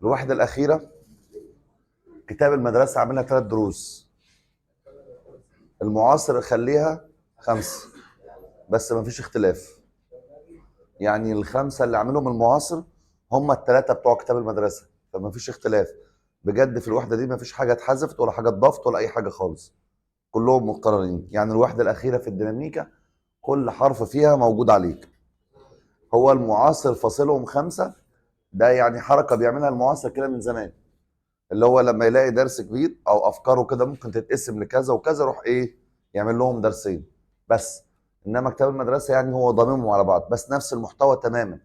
الوحدة الأخيرة كتاب المدرسة عاملها 3 دروس، المعاصر خليها 5 بس مفيش اختلاف. يعني ال5 اللي عاملهم المعاصر هم ال3 بتوع كتاب المدرسة، فمفيش اختلاف بجد. في الوحدة دي مفيش حاجة اتحذفت ولا حاجة اتضافت ولا أي حاجة خالص، كلهم متكررين. يعني الوحدة الأخيرة في الديناميكا كل حرف فيها موجود عليك. هو المعاصر فاصلهم 5، ده يعني حركة بيعملها المعاصر كده من زمان، اللي هو لما يلاقي درس كبير او افكاره كده ممكن تتقسم لكذا وكذا، روح ايه يعمل لهم درسين بس. انما كتاب المدرسه يعني هو ضاممهم على بعض بس نفس المحتوى تماما،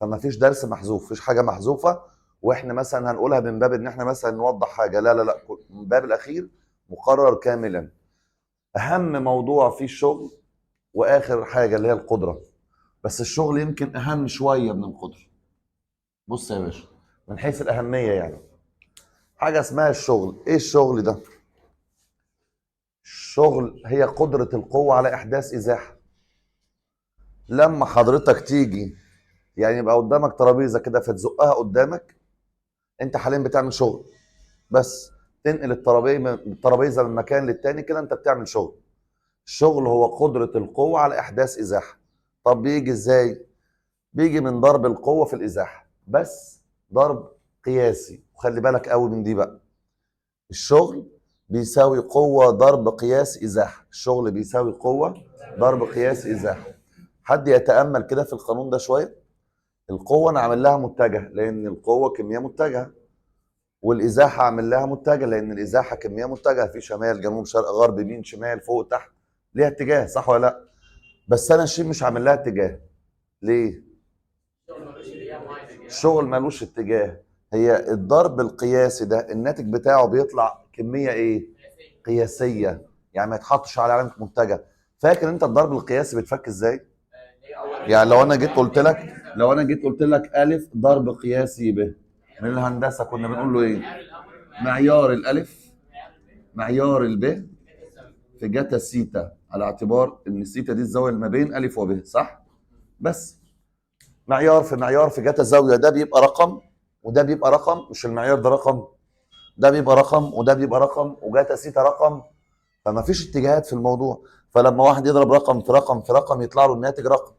فما فيش درس محذوف، مفيش حاجه محذوفه واحنا مثلا هنقولها من باب ان احنا مثلا نوضح حاجه. لا لا لا، من باب الاخير مقرر كاملا. اهم موضوع فيه الشغل، واخر حاجه اللي هي القدره. بس الشغل يمكن اهم شويه من القدره. بص يا باشا، من حيث الاهميه يعني حاجه اسمها الشغل. ايه الشغل ده؟ الشغل هي قدرة القوة على إحداث إزاحة. لما حضرتك تيجي يعني يبقى قدامك ترابيزة كده فتزقها قدامك، أنت حاليا بتعمل شغل بس. تنقل الترابيزة من مكان للتاني كده أنت بتعمل شغل. الشغل هو قدرة القوة على إحداث إزاحة. طب بيجي إزاي؟ بيجي من ضرب القوة في الإزاحة، بس ضرب قياسي. وخلي بالك قوي من دي بقى، الشغل بيساوي قوة ضرب قياس إزاحة. الشغل بيساوي قوة ضرب قياس إزاحة. حد يتأمل كده في القانون ده شوية. القوة أنا عامل لها متجه لأن القوة كمية متجهة، والإزاحة عامل لها متجه لأن الإزاحة كمية متجهة، في شمال جنوب شرق غرب يمين شمال فوق تحت، ليها اتجاه صح ولا لأ؟ بس أنا الشيء مش عامل لها اتجاه. ليه؟ الشغل ملوش اتجاه. هي الضرب القياسي ده الناتج بتاعه بيطلع كمية إيه؟ قياسية، يعني ما يتحطش على علامة متجه. فاكر أنت الضرب القياسي بيتفك إزاي؟ يعني لو انا جيت قلت لك الف ضرب قياسي ب، من الهندسه كنا بنقول له ايه؟ معيار الالف معيار الب في جتا سيتا، على اعتبار ان السيتا دي الزاويه اللي ما بين الف وب، صح؟ بس معيار في معيار في جتا زاويه، ده بيبقى رقم وده بيبقى رقم. مش المعيار ده رقم، ده بيبقى رقم وده بيبقى رقم، وجتا سيتا رقم. فما فيش اتجاهات في الموضوع. فلما واحد يضرب رقم في رقم في رقم يطلع له الناتج رقم.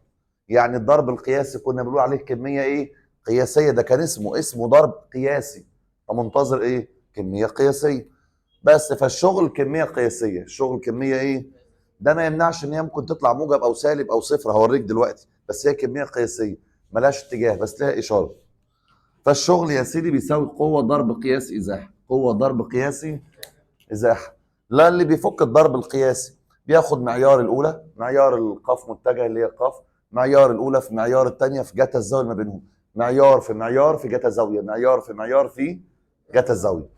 يعني الضرب القياسي كنا بنقول عليه كميه ايه؟ قياسيه. ده كان اسمه ضرب قياسي، فمنتظر ايه؟ كميه قياسيه. بس فالشغل كميه قياسيه، الشغل كميه ايه؟ ده ما يمنعش ان هي ممكن تطلع موجب او سالب او صفر، هوريك دلوقتي. بس هي كميه قياسيه ملهاش اتجاه بس لها اشاره. فالشغل يا سيدي بيساوي قوه ضرب قياس ازاحه، قوه ضرب قياسي ازاحه. لا، اللي بيفك الضرب القياسي بياخد معيار الاولى، معيار القاف متجه اللي هي القاف، معيار الاولى في معيار الثانيه في جتا الزاويه ما بينهم، معيار في معيار في جتا زاويه، معيار في معيار في جتا الزاويه.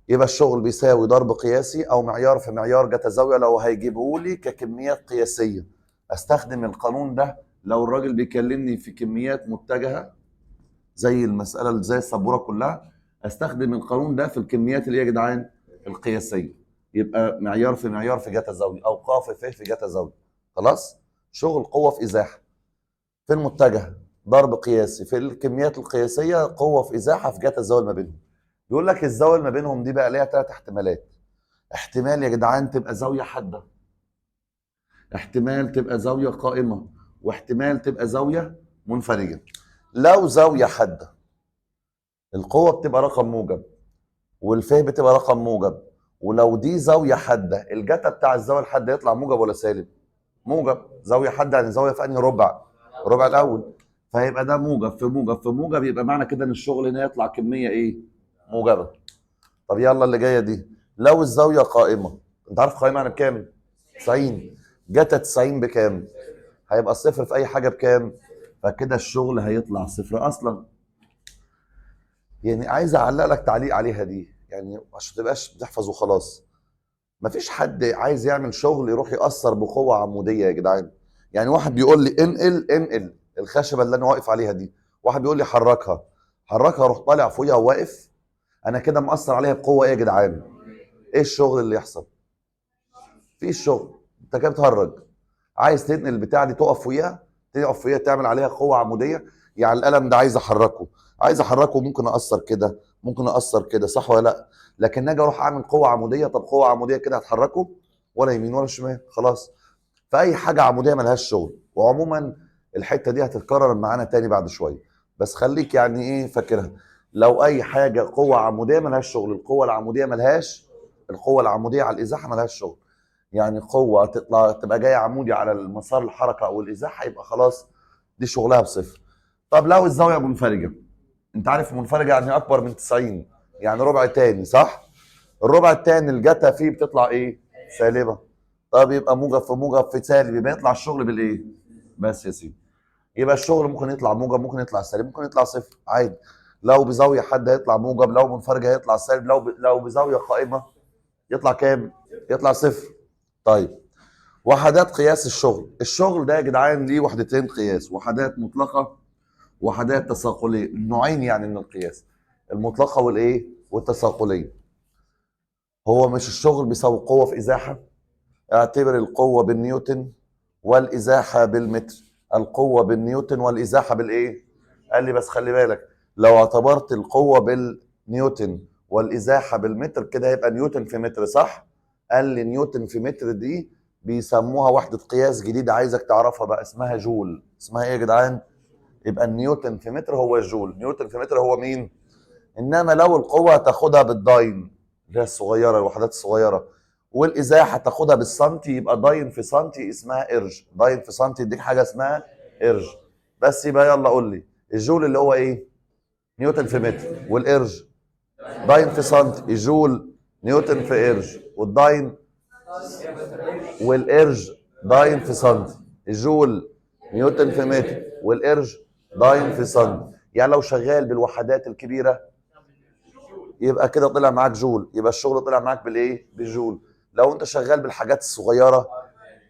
يبقى الشغل بيساوي ضرب قياسي او معيار في معيار جتا زاويه. لو هيجيبه لي ككميات قياسيه استخدم القانون ده. لو الراجل بيكلمني في كميات متجهه زي المساله اللي زي السبوره كلها، استخدم القانون ده في الكميات اللي هي يا جدعان القياسيه. يبقى معيار في معيار في جتا زاويه او قاف في جتا زاويه. خلاص. شغل قوه في ازاحه في المتجه ضرب قياسي، في الكميات القياسيه قوه في ازاحه في جتا الزاويه ما بينهم. بيقول لك الزاويه ما بينهم دي بقى ليها 3 احتمالات. احتمال يا جدعان تبقى زاويه حاده، احتمال تبقى زاويه قائمه، واحتمال تبقى زاويه منفرجه. لو زاويه حاده القوه بتبقى رقم موجب والفه بتبقى رقم موجب. ولو دي زاويه حاده الجتا بتاع الزاويه الحاده يطلع موجب ولا سالب؟ موجب. زاويه حاده يعني زاويه في انهي ربع؟ ربع الاول. فهيبقى ده موجب في موجب في موجب، يبقى معنى كده ان الشغل هنا يطلع كميه ايه؟ موجبه. طب يلا اللي جايه دي، لو الزاويه قائمه، انت عارف قائمه يعني بكام؟ 90. جتا 90 بكام؟ هيبقى الصفر في اي حاجه بكام؟ فكده الشغل هيطلع صفر اصلا. يعني عايز اعلق لك تعليق عليها دي يعني عشان ما تبقاش بتحفظ وخلاص. مفيش حد عايز يعمل شغل يروح يأثر بقوة عمودية يا جدعان. يعني واحد بيقول لي انقل الخشبة اللي انا واقف عليها دي، واحد بيقول لي حركها، حركها اروح طالع فوقيها وواقف، انا كده مأثر عليها بقوة. ايه يا جدعان؟ ايه الشغل اللي يحصل؟ في الشغل انت كده بتهرج. عايز تنقل البتاع دي تقف فوقيها، تقف فوقيها تعمل عليها قوة عمودية. يعني القلم ده عايز احركه، عايز احركه ممكن اقصر كده، ممكن اقصر كده، صح ولا لا؟ لكن اجي اروح اعمل قوه عموديه، طب قوه عموديه كده هتحركه ولا يمين ولا شمال، خلاص. فاي حاجه عموديه ملهاش شغل. وعموما الحته دي هتتكرر معانا تاني بعد شويه، بس خليك يعني ايه فاكرها. لو اي حاجه قوه عموديه ملهاش شغل، القوه العموديه ملهاش، القوه العموديه على الازاحه ملهاش شغل. يعني قوه تطلع تبقى جايه عمودي على المسار الحركه او الازاحه، يبقى خلاص دي شغلها بصفر. طب لو الزاويه منفرجه، انت عارف منفرجه يعني اكبر من 90، يعني ربع تاني، صح؟ الربع التاني الجتا فيه بتطلع ايه؟ سالبه. طب يبقى موجب في موجب في سالب، يبقى يطلع الشغل بالايه؟ بس يا سيدي، يبقى الشغل ممكن يطلع موجب، ممكن يطلع سالب، ممكن يطلع صفر عادي. لو بزاويه حاده هيطلع موجب، لو منفرجه هيطلع سالب، لو بزاويه قائمه يطلع كام؟ يطلع صفر. طيب، وحدات قياس الشغل. الشغل ده يا جدعان ليه وحدتين قياس، وحدات مطلقه وحدات تساقليه، نوعين يعني من القياس، المطلقه والايه؟ والتساقليه. هو مش الشغل بيساوي قوه في ازاحه؟ اعتبر القوه بالنيوتن والازاحه بالمتر. القوه بالنيوتن والازاحه بالايه؟ قال لي بس خلي بالك، لو اعتبرت القوه بالنيوتن والازاحه بالمتر كده هيبقى نيوتن في متر، صح؟ قال لي نيوتن في متر دي بيسموها وحده قياس جديده عايزك تعرفها بقى، اسمها جول. اسمها ايه يا جدعان؟ يبقى النيوتن في متر هو الجول، نيوتن في متر هو مين؟ انما لو القوه هتاخدها بالداين اللي هي الصغيره، الوحدات الصغيره، والازاحه تاخدها بالسنتي، يبقى داين في سنتي اسمها ارج، داين في سنتي يديك حاجه اسمها ارج. بس يبقى يلا قول لي الجول اللي هو ايه؟ نيوتن في متر، والارج داين في سنتي، الجول نيوتن في ارج، والداين والارج داين في سنتي، الجول نيوتن في متر، والارج داين في سنتي. يعني لو شغال بالوحدات الكبيره يبقى كده طلع معاك جول، يبقى الشغل طلع معاك بالايه؟ بالجول. لو انت شغال بالحاجات الصغيره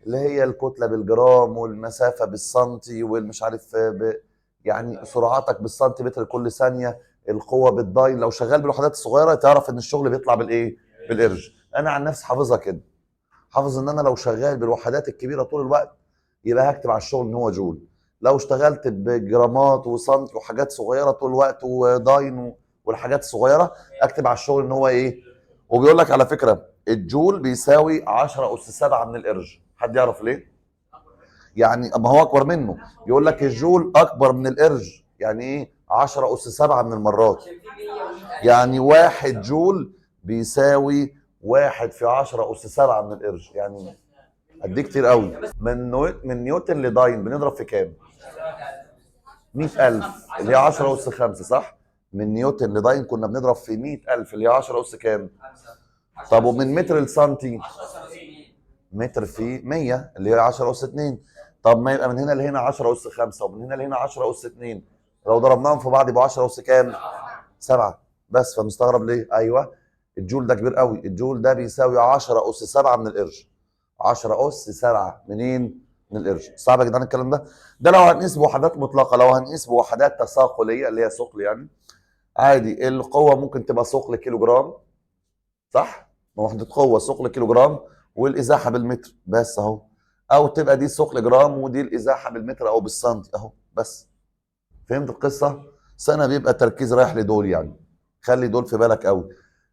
اللي هي الكتله بالجرام والمسافه بالسنتي والمش عارف يعني سرعتك بالسنتيمتر كل ثانيه، القوه بالداين، لو شغال بالوحدات الصغيره تعرف ان الشغل بيطلع بالايه؟ بالارج. انا عن نفسي حافظها كده، حافظ ان انا لو شغال بالوحدات الكبيره طول الوقت يبقى هكتب على الشغل ان هو جول. لو اشتغلت بجرامات وسنتي وحاجات صغيره طول الوقت وداين والحاجات الصغيره اكتب على الشغل ان هو ايه؟ وبيقول لك على فكره الجول بيساوي 10 اس 7 من الارج. حد يعرف ليه؟ يعني اما هو اكبر منه، بيقول لك الجول اكبر من الارج، يعني ايه 10 اس 7 من المرات؟ يعني 1 جول بيساوي 1 في 10 اس 7 من الارج، يعني قد ايه؟ كتير قوي. من نيوتن لداين بنضرب في كام؟ 100,000 اللي هي 10 اس 5، صح؟ من نيوتن لداين كنا بنضرب في 100,000 اللي هي 10 اس كام؟ طب ومن متر لسنتي؟ متر في 100 اللي هي 10 اس 2. طب ما يبقى من هنا لهنا 10 اس 5 ومن هنا لهنا 10 اس 2، لو ضربناهم في بعض يبقى 10 اس كام؟ 7. بس فمستغرب ليه؟ ايوه، الجول ده كبير قوي، الجول ده بيساوي 10 اس 7 من القرش. 10 اس 7 منين؟ من القرش. صعب يا جدعان الكلام ده؟ ده لو هنقيس بوحدات مطلقه. لو هنقيس بوحدات تساقليه اللي هي ثقل يعني، عادي القوه ممكن تبقى ثقل كيلو جرام، صح؟ وحده قوه ثقل كيلو جرام والازاحه بالمتر بس اهو، او تبقى دي ثقل جرام ودي الازاحه بالمتر او بالسنتي اهو بس. فهمت القصه؟ سنه بيبقى التركيز رايح لدول يعني، خلي دول في بالك قوي.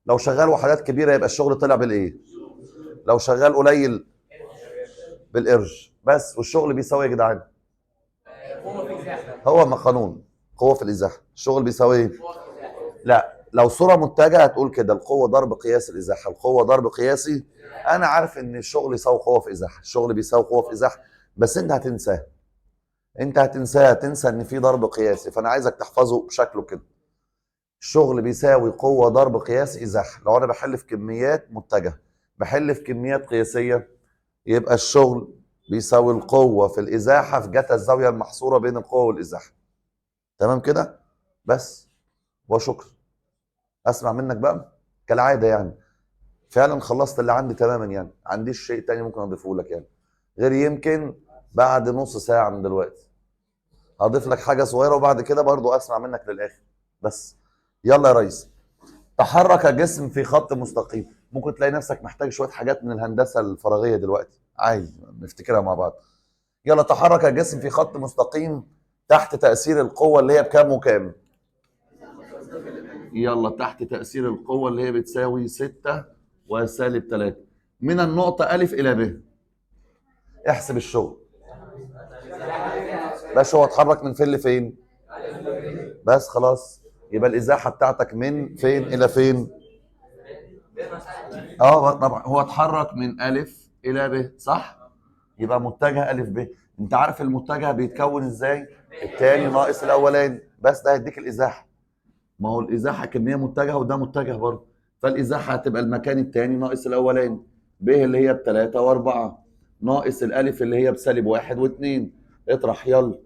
لو شغال وحدات كبيره يبقى الشغل طلع بالايه؟ لو شغال قليل بالقرش بس. والشغل بيساوي يا جدعان، هو ما قانون قوه في الازاحه، الشغل بيساوي ايه؟ لا، لو صوره متجهه هتقول كده القوه ضرب قياس الازاحه، القوه ضرب قياسي. انا عارف ان الشغل يساوي قوه في ازاحه، الشغل بيساوي قوه في ازاحه، بس انت هتنساه، انت هتنساه، تنسى ان في ضرب قياسي. فانا عايزك تحفظه بشكله كده، الشغل بيساوي قوه ضرب قياس ازاحه. لو انا بحل في كميات متجهه، بحل في كميات قياسيه، يبقى الشغل بيساوي القوه في الازاحه في جتا الزاويه المحصوره بين القوه والازاحه. تمام كده؟ بس وشكرا. اسمع منك بقى كالعاده يعني. فعلا خلصت اللي عندي تماما يعني، عنديش شيء تاني ممكن اضيفه لك يعني، غير يمكن بعد نص ساعه من دلوقتي هضيف لك حاجه صغيره، وبعد كده برضو اسمع منك للاخر بس. يلا يا ريس. تحرك جسم في خط مستقيم. ممكن تلاقي نفسك محتاج شويه حاجات من الهندسه الفراغيه دلوقتي، عايز نفتكرها مع بعض. يلا. تحرك جسم في خط مستقيم تحت تاثير القوه اللي هي بكام وكام؟ يلا تحت تأثير القوة اللي هي بتساوي 6 وسالب 3 من النقطة أ إلى ب. احسب الشغل. باش هو اتحرك من فين لفين؟ بس خلاص. يبقى الإزاحة بتاعتك من فين إلى فين؟ طبعا هو اتحرك من أ إلى ب، صح؟ يبقى متجه أ ب. أنت عارف المتجه بيتكون إزاي؟ التاني ناقص الأولاني، بس ده هيديك الإزاحة. ما هو الإزاحة كمية متجهة وده متجه برضه، فالإزاحة هتبقى المكان التاني ناقص الأولاني، ب اللي هي ب3 و4 ناقص الألف اللي هي بسالب 1 و2. اطرح يلا.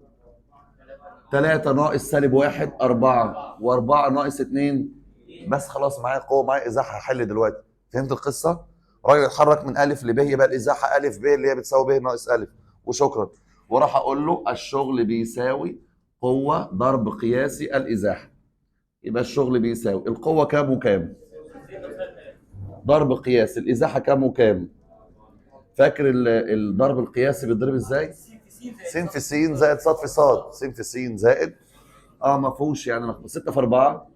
3 ناقص سالب 1 4 و4 ناقص 2. بس خلاص معايا قوة معايا إزاحة هحل دلوقتي. فهمت القصة؟ راجل اتحرك من أ ل ب، يبقى الإزاحة أ ب اللي هي بتساوي ب ناقص أ، وشكرا. وراح أقول له الشغل بيساوي قوة ضرب قياسي الإزاحة. يبقى الشغل بيساوي القوة كام وكام؟ ضرب قياسي الإزاحة كام وكام؟ فاكر الضرب القياسي بيتضرب ازاي؟ س في س زائد ص في ص. س في س زائد ما فيهوش يعني 6 في 4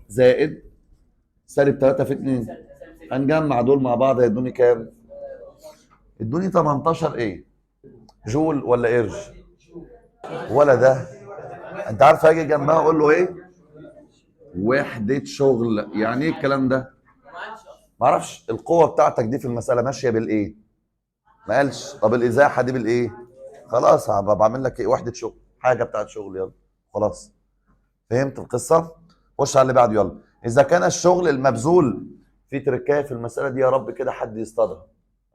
زائد سالب 3 في 2. هنجمع دول مع بعض هيدوني كام؟ ادوني 18 ايه؟ جول ولا ايرج؟ ولا ده. انت عارف هاجي جنبها اقول له ايه؟ وحدة شغل. يعني ايه الكلام ده؟ معرفش. القوة بتاعتك دي في المسألة ماشية بالايه؟ ما قالش. طب الازاحة دي بالايه؟ خلاص هبقى بعمل لك ايه؟ وحدة شغل، حاجة بتاعت شغل. يلا خلاص. فهمت القصة؟ خش على اللي بعده يلا. إذا كان الشغل المبذول، في تركاية في المسألة دي يا رب كده حد يصطادها.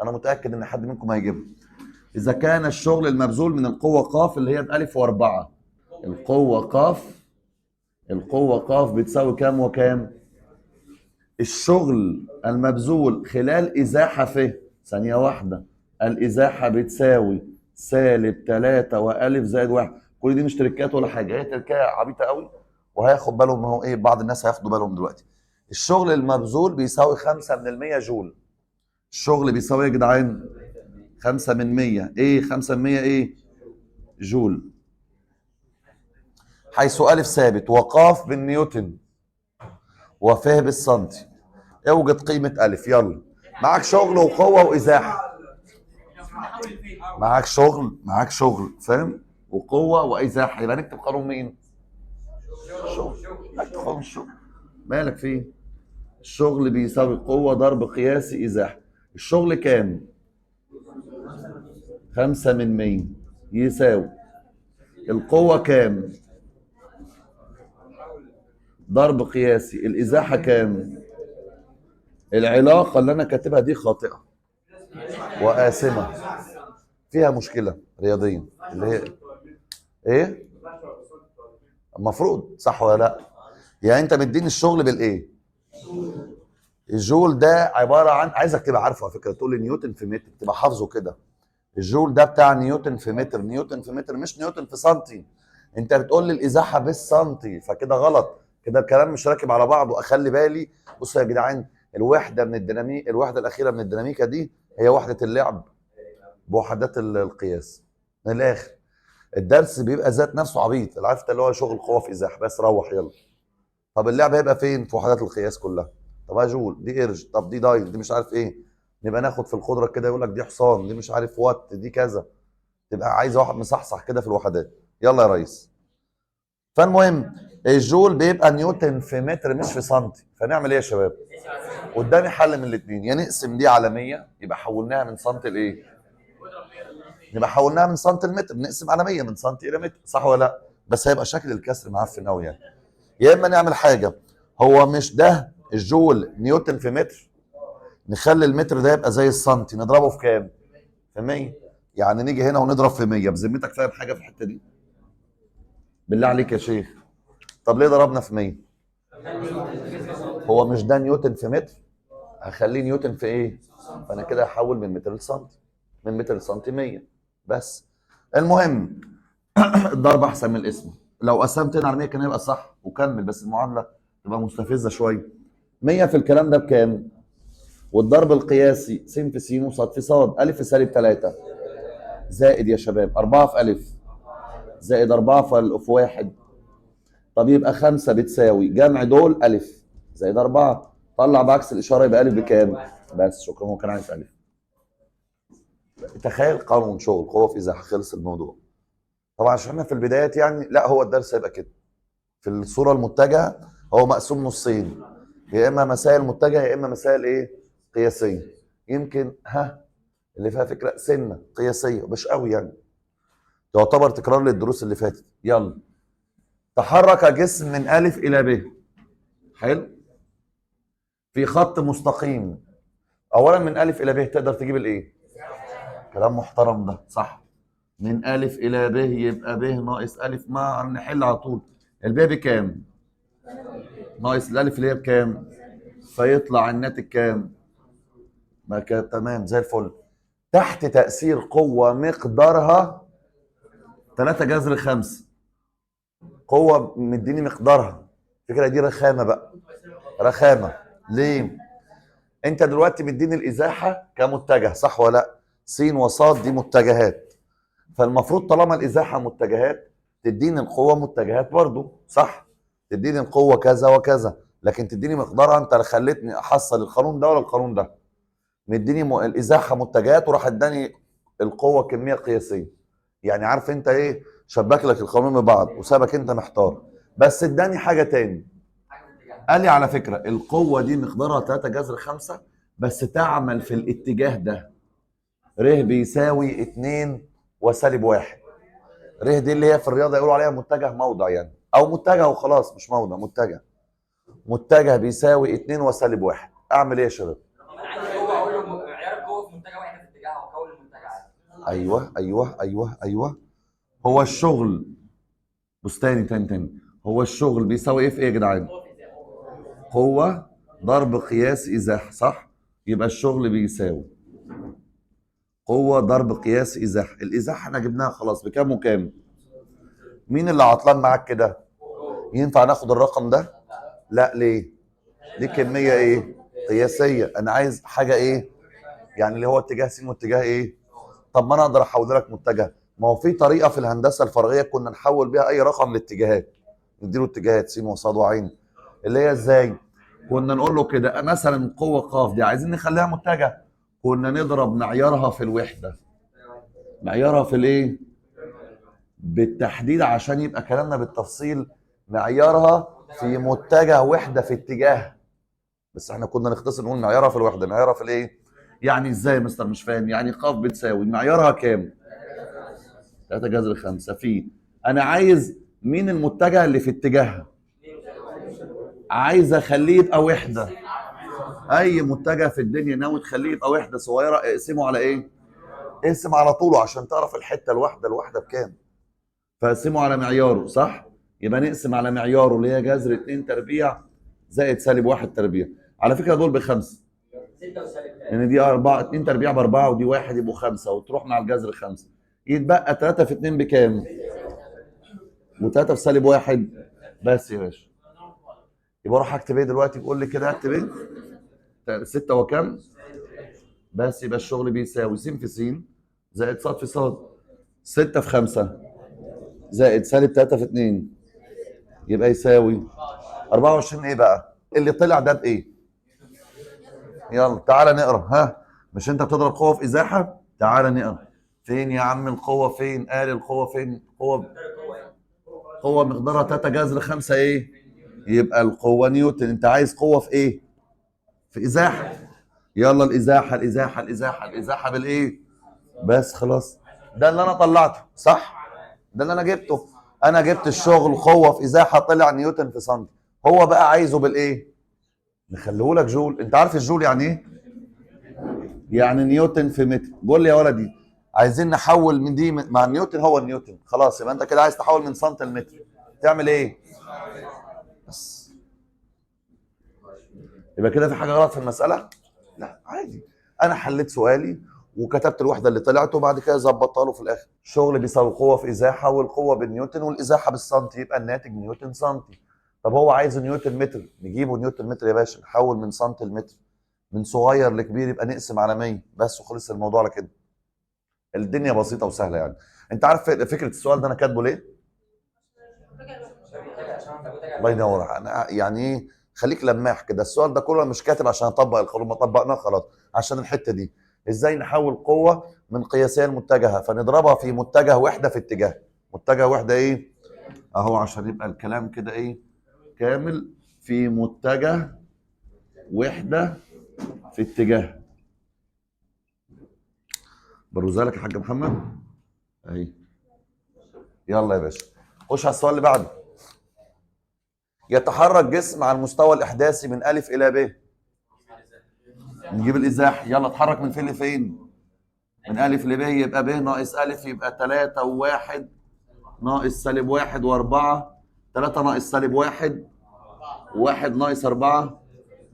أنا متأكد إن حد منكم هيجيبها. إذا كان الشغل المبذول من القوة ق اللي هي بألف وأربعة، القوة ق بتساوي كام وكام؟ الشغل المبذول خلال إزاحة ف ثانية واحدة، الإزاحة بتساوي سالب 3 وألف زائد 1. كل دي مش تركات ولا حاجة، هي تركاية عبيطة قوي وهياخد بالهم. هو ايه؟ بعض الناس هياخدوا بالهم دلوقتي. الشغل المبذول بيساوي 5% جول. الشغل بيساوي يا جدعان 5%. ايه 5% ايه؟ جول. حيث ألف ثابت وقاف بالنيوتن وفه بالسنتي. اوجد قيمة ألف. يلا. معاك شغل وقوة وإزاحة. معاك شغل فاهم؟ وقوة وإزاحة. يبقى نكتب قانون مين؟ شغل. نكتب قانون الشغل. مالك فيه؟ الشغل بيساوي قوة ضرب قياسي إزاحة. الشغل كام؟ 5% يساوي القوة كام؟ ضرب قياسي الإزاحة كام؟ العلاقة اللي أنا كاتبها دي خاطئة وآثمة، فيها مشكلة رياضيا. اللي هي إيه؟ المفروض صح ولا لأ؟ يعني أنت مديني الشغل بالإيه؟ الجول ده عبارة عن، عايزك تبقى عارفه على فكرة، تقول لي نيوتن في متر تبقى حافظه كده. الجول ده بتاع نيوتن في متر، نيوتن في متر مش نيوتن في سنتي. انت بتقول لي الازاحه بالسنتي فكده غلط، كده الكلام مش راكب على بعضه. اخلي بالي. بصوا يا جدعان، الوحده من الديناميك، الوحده الاخيره من الديناميكا دي هي وحده اللعب بوحدات القياس. من الاخر الدرس بيبقى ذات نفسه عبيط، عرفت اللي هو شغل قوه في ازاحه بس. روح يلا. طب اللعب هيبقى فين؟ في وحدات القياس كلها. طب جول دي ايرج، طب دي دايل، دي مش عارف ايه. نبقى ناخد في الخضره كده يقول لك دي حصان، دي مش عارف وات، دي كذا. تبقى عايزه واحد مصحصح كده في الوحدات. يلا يا ريس. فالمهم الجول بيبقى نيوتن في متر مش في سنتي. فنعمل ايه يا شباب؟ قدامي حل من الاثنين، يا نقسم دي على 100 يبقى حولناها من سنتي لايه؟ يبقى حولناها من سنتي لمتر، نقسم على 100 من سنتي الى متر، صح ولا لا؟ بس هيبقى شكل الكسر معفن قوي يعني. يا اما نعمل حاجه، هو مش ده الجول نيوتن في متر، نخلي المتر ده يبقى زي السنتي، نضربه في كام؟ في 100. يعني نيجي هنا ونضرب في 100. بذمتك فاهم حاجه في الحته دي؟ بالله عليك يا شيخ. طب ليه ضربنا في 100؟ هو مش ده نيوتن في متر؟ هخليه نيوتن في ايه؟ فانا كده هحول من متر لسنتي، من متر لسنتي 100 بس. المهم الضرب احسن من الاسم. لو قسمت هنا على 100 كان هيبقى صح وكمل، بس المعادله تبقى مستفزه شويه. 100 في الكلام ده بكام؟ والضرب القياسي س في س وص في ص، الف في سالب 3 زائد يا شباب 4 في الف زائد 4 في 1. طب يبقى 5 بتساوي جمع دول ألف زائد 4. طلع بعكس الإشارة يبقى ألف بكام؟ بس شكرا، هو كان عايز ألف. تخيل قانون شغل قوة في إزاحة، خلص الموضوع. طبعا عشان احنا في البدايات يعني، لا هو الدرس هيبقى كده في الصورة المتجهة. هو مقسوم نصين، يا إما مسائل متجهة يا إما مسائل إيه؟ قياسية. يمكن اللي فيها فكرة سنة قياسية مش قوي يعني، تعتبر تكرار للدروس اللي فاتت. يلا. تحرك جسم من ألف إلى ب، حلو، في خط مستقيم. أولا من ألف إلى ب تقدر تجيب الإيه؟ كلام محترم ده، صح. من ألف إلى ب يبقى ب ناقص ألف، ما نحل على طول. الب بكام؟ ناقص الألف اللي هي بكام؟ فيطلع الناتج كام؟ ما كان تمام زي الفل. تحت تأثير قوة مقدارها 3 جذر 5. قوة مديني مقدارها. الفكرة دي رخامة بقى، رخامة. ليه؟ انت دلوقتي مديني الازاحه كمتجه، صح ولا لا؟ س وصاد دي متجهات، فالمفروض طالما الازاحه متجهات تديني القوه متجهات برضو، صح؟ تديني القوه كذا وكذا، لكن تديني مقدارها. انت خلتني احصل القانون ده ولا القانون ده؟ مديني الازاحه متجهات وراح اداني القوه كميه قياسيه. يعني عارف انت ايه؟ شبك لك القانون ببعض وسابك انت محتار. بس اداني حاجه تاني، قال لي على فكره القوه دي مقدارها 3 جذر 5 بس تعمل في الاتجاه ده. ر بيساوي 2 وسالب 1. ر دي اللي هي في الرياضه يقولوا عليها متجه موضع يعني، او متجه وخلاص مش موضع، متجه. متجه بيساوي 2 وسالب 1. اعمل ايه يا شباب؟ انا عندي قوه، اقول له معيار القوه في منتجه واحد في اتجاهها وكون المنتجه عادي. ايوه. هو الشغل، بص تاني. هو الشغل بيساوي ايه في ايه يا جدعان؟ قوه ضرب قياس ازاحه، صح؟ يبقى الشغل بيساوي قوة ضرب قياس إزاحة. الإزاحة احنا جبناها خلاص بكام وكام؟ مين اللي عطلان معاك كده؟ ينفع ناخد الرقم ده؟ لا، ليه؟ دي كمية إيه؟ قياسية. أنا عايز حاجة إيه؟ يعني اللي هو اتجاه س واتجاه إيه؟ طب ما أنا أقدر أحول لك متجه. ما هو في طريقة في الهندسة الفراغية كنا نحول بيها أي رقم لاتجاهات، نديله اتجاهات س وص وعين. اللي هي إزاي؟ كنا نقول له كده مثلا قوة ق دي عايزين نخليها متجه، كنا نضرب معيارها في الوحدة. معيارها في الايه؟ بالتحديد عشان يبقى كلامنا بالتفصيل. معيارها في متجه وحده في اتجاه. بس احنا كنا نختصر نقول معيارها في الوحده. معيارها في الايه؟ يعني ازاي يا مستر مش فاهم؟ يعني ق بتساوي معيارها كام؟ 3 جذر 5 في. انا عايز مين المتجه اللي في اتجاهها؟ عايز اخليه يبقى وحده. اي متجه في الدنيا ناوي تخليه يبقى وحده صغيره، اقسمه على ايه؟ اقسم على طوله عشان تعرف الحته الواحده بكام. فاقسمه على معياره، صح؟ يبقى نقسم على معياره اللي هي جذر 2 تربيع زائد سالب 1 تربيع. على فكره دول بخمسه، 6 وسالب 3 لان دي 4 2 تربيع ب4 ودي 1 يبقوا 5 وتروح مع الجذر 5. يتبقى 3 في 2 بكام؟ و3 في سالب 1. بس يا باشا يبقى اروح اكتب ايه دلوقتي؟ بقول لي كده اكتب ايه؟ 6 وكام؟ بس يبقى الشغل بيساوي س في س زائد ص في ص. 6 في 5 زائد سالب 3 في 2 يبقى يساوي 24. ايه بقى اللي طلع ده بايه؟ يلا تعالى نقرا. مش انت بتضرب قوه في ازاحه؟ تعالى نقرا. فين يا عم القوه؟ فين قال القوه؟ فين قوه؟ قوه مقدارها 3 جذر 5 ايه؟ يبقى القوه نيوتن. انت عايز قوه في ايه؟ في ازاحه. يلا الازاحه بالايه؟ بس خلاص. ده اللي انا طلعته، صح؟ ده اللي انا جبته. انا جبت الشغل قوه في ازاحه طلع نيوتن في سنتي. هو بقى عايزه بالايه؟ نخليه لك جول. انت عارف الجول يعني ايه؟ يعني نيوتن في متر. قول لي يا ولدي عايزين نحول من دي مع نيوتن، هو النيوتن خلاص. يبقى انت كده عايز تحول من سنتي لمتر، تعمل ايه؟ بس يبقى كده في حاجه غلط في المساله؟ لا عادي. انا حليت سؤالي وكتبت الوحده اللي طلعت وبعد كده ظبطتها له في الاخر. الشغل بيساوي قوه في ازاحه والقوه بالنيوتن والازاحه بالسنتي، يبقى الناتج نيوتن سنتي. طب هو عايزه نيوتن متر، نجيبه نيوتن متر يا باشا. نحول من سنتي لمتر، من صغير لكبير يبقى نقسم على 100 بس وخلص الموضوع على كده. الدنيا بسيطه وسهله يعني. انت عارف فكره السؤال ده انا كاتبه ليه؟ الله ينور. انا يعني ايه، خليك لماح كده. السؤال ده كله أنا مش كاتب عشان اطبق القانون، ما طبقناه خلاص، عشان الحته دي ازاي نحول قوه من قياسيه لمتجهه، فنضربها في متجه وحده في اتجاه. متجه وحده ايه اهو، عشان يبقى الكلام كده ايه كامل، في متجه وحده في اتجاه. بروزها لك يا حاج محمد اهي. يلا يا باشا خش على السؤال اللي بعده. يتحرك جسم على المستوى الاحداثي من الف الى ب. نجيب الازاح. يلا اتحرك من فين لفين؟ من الف لب. يبقى ب ناقص الف يبقى 3 و1 ناقص سالب 1 و4. 3 ناقص سالب 1 1 ناقص 4.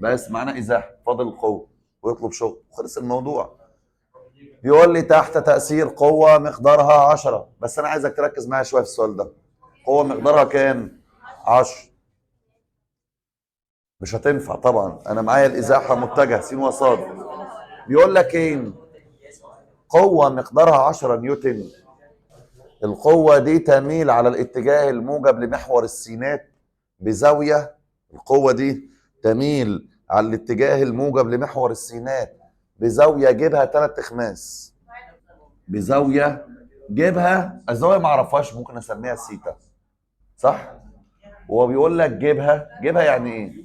بس معانا ازاح، فاضل القوه ويطلب شغل، خلص الموضوع. بيقول لي تحت تأثير قوة مقدارها 10. بس أنا عايزك تركز معايا شوية في السؤال ده. قوة مقدارها كام؟ 10. مش هتنفع طبعا، أنا معايا الإزاحة متجه س وصاد. بيقول لك إيه؟ قوة مقدارها 10 نيوتن. القوة دي تميل على الاتجاه الموجب لمحور السينات بزاوية. القوة دي تميل على الاتجاه الموجب لمحور السينات بزاوية جيبها 3 اخماس. بزاوية جيبها، الزاوية ما اعرفهاش، ممكن اسميها سيتا، صح؟ وهو بيقول لك جيبها. جيبها يعني ايه؟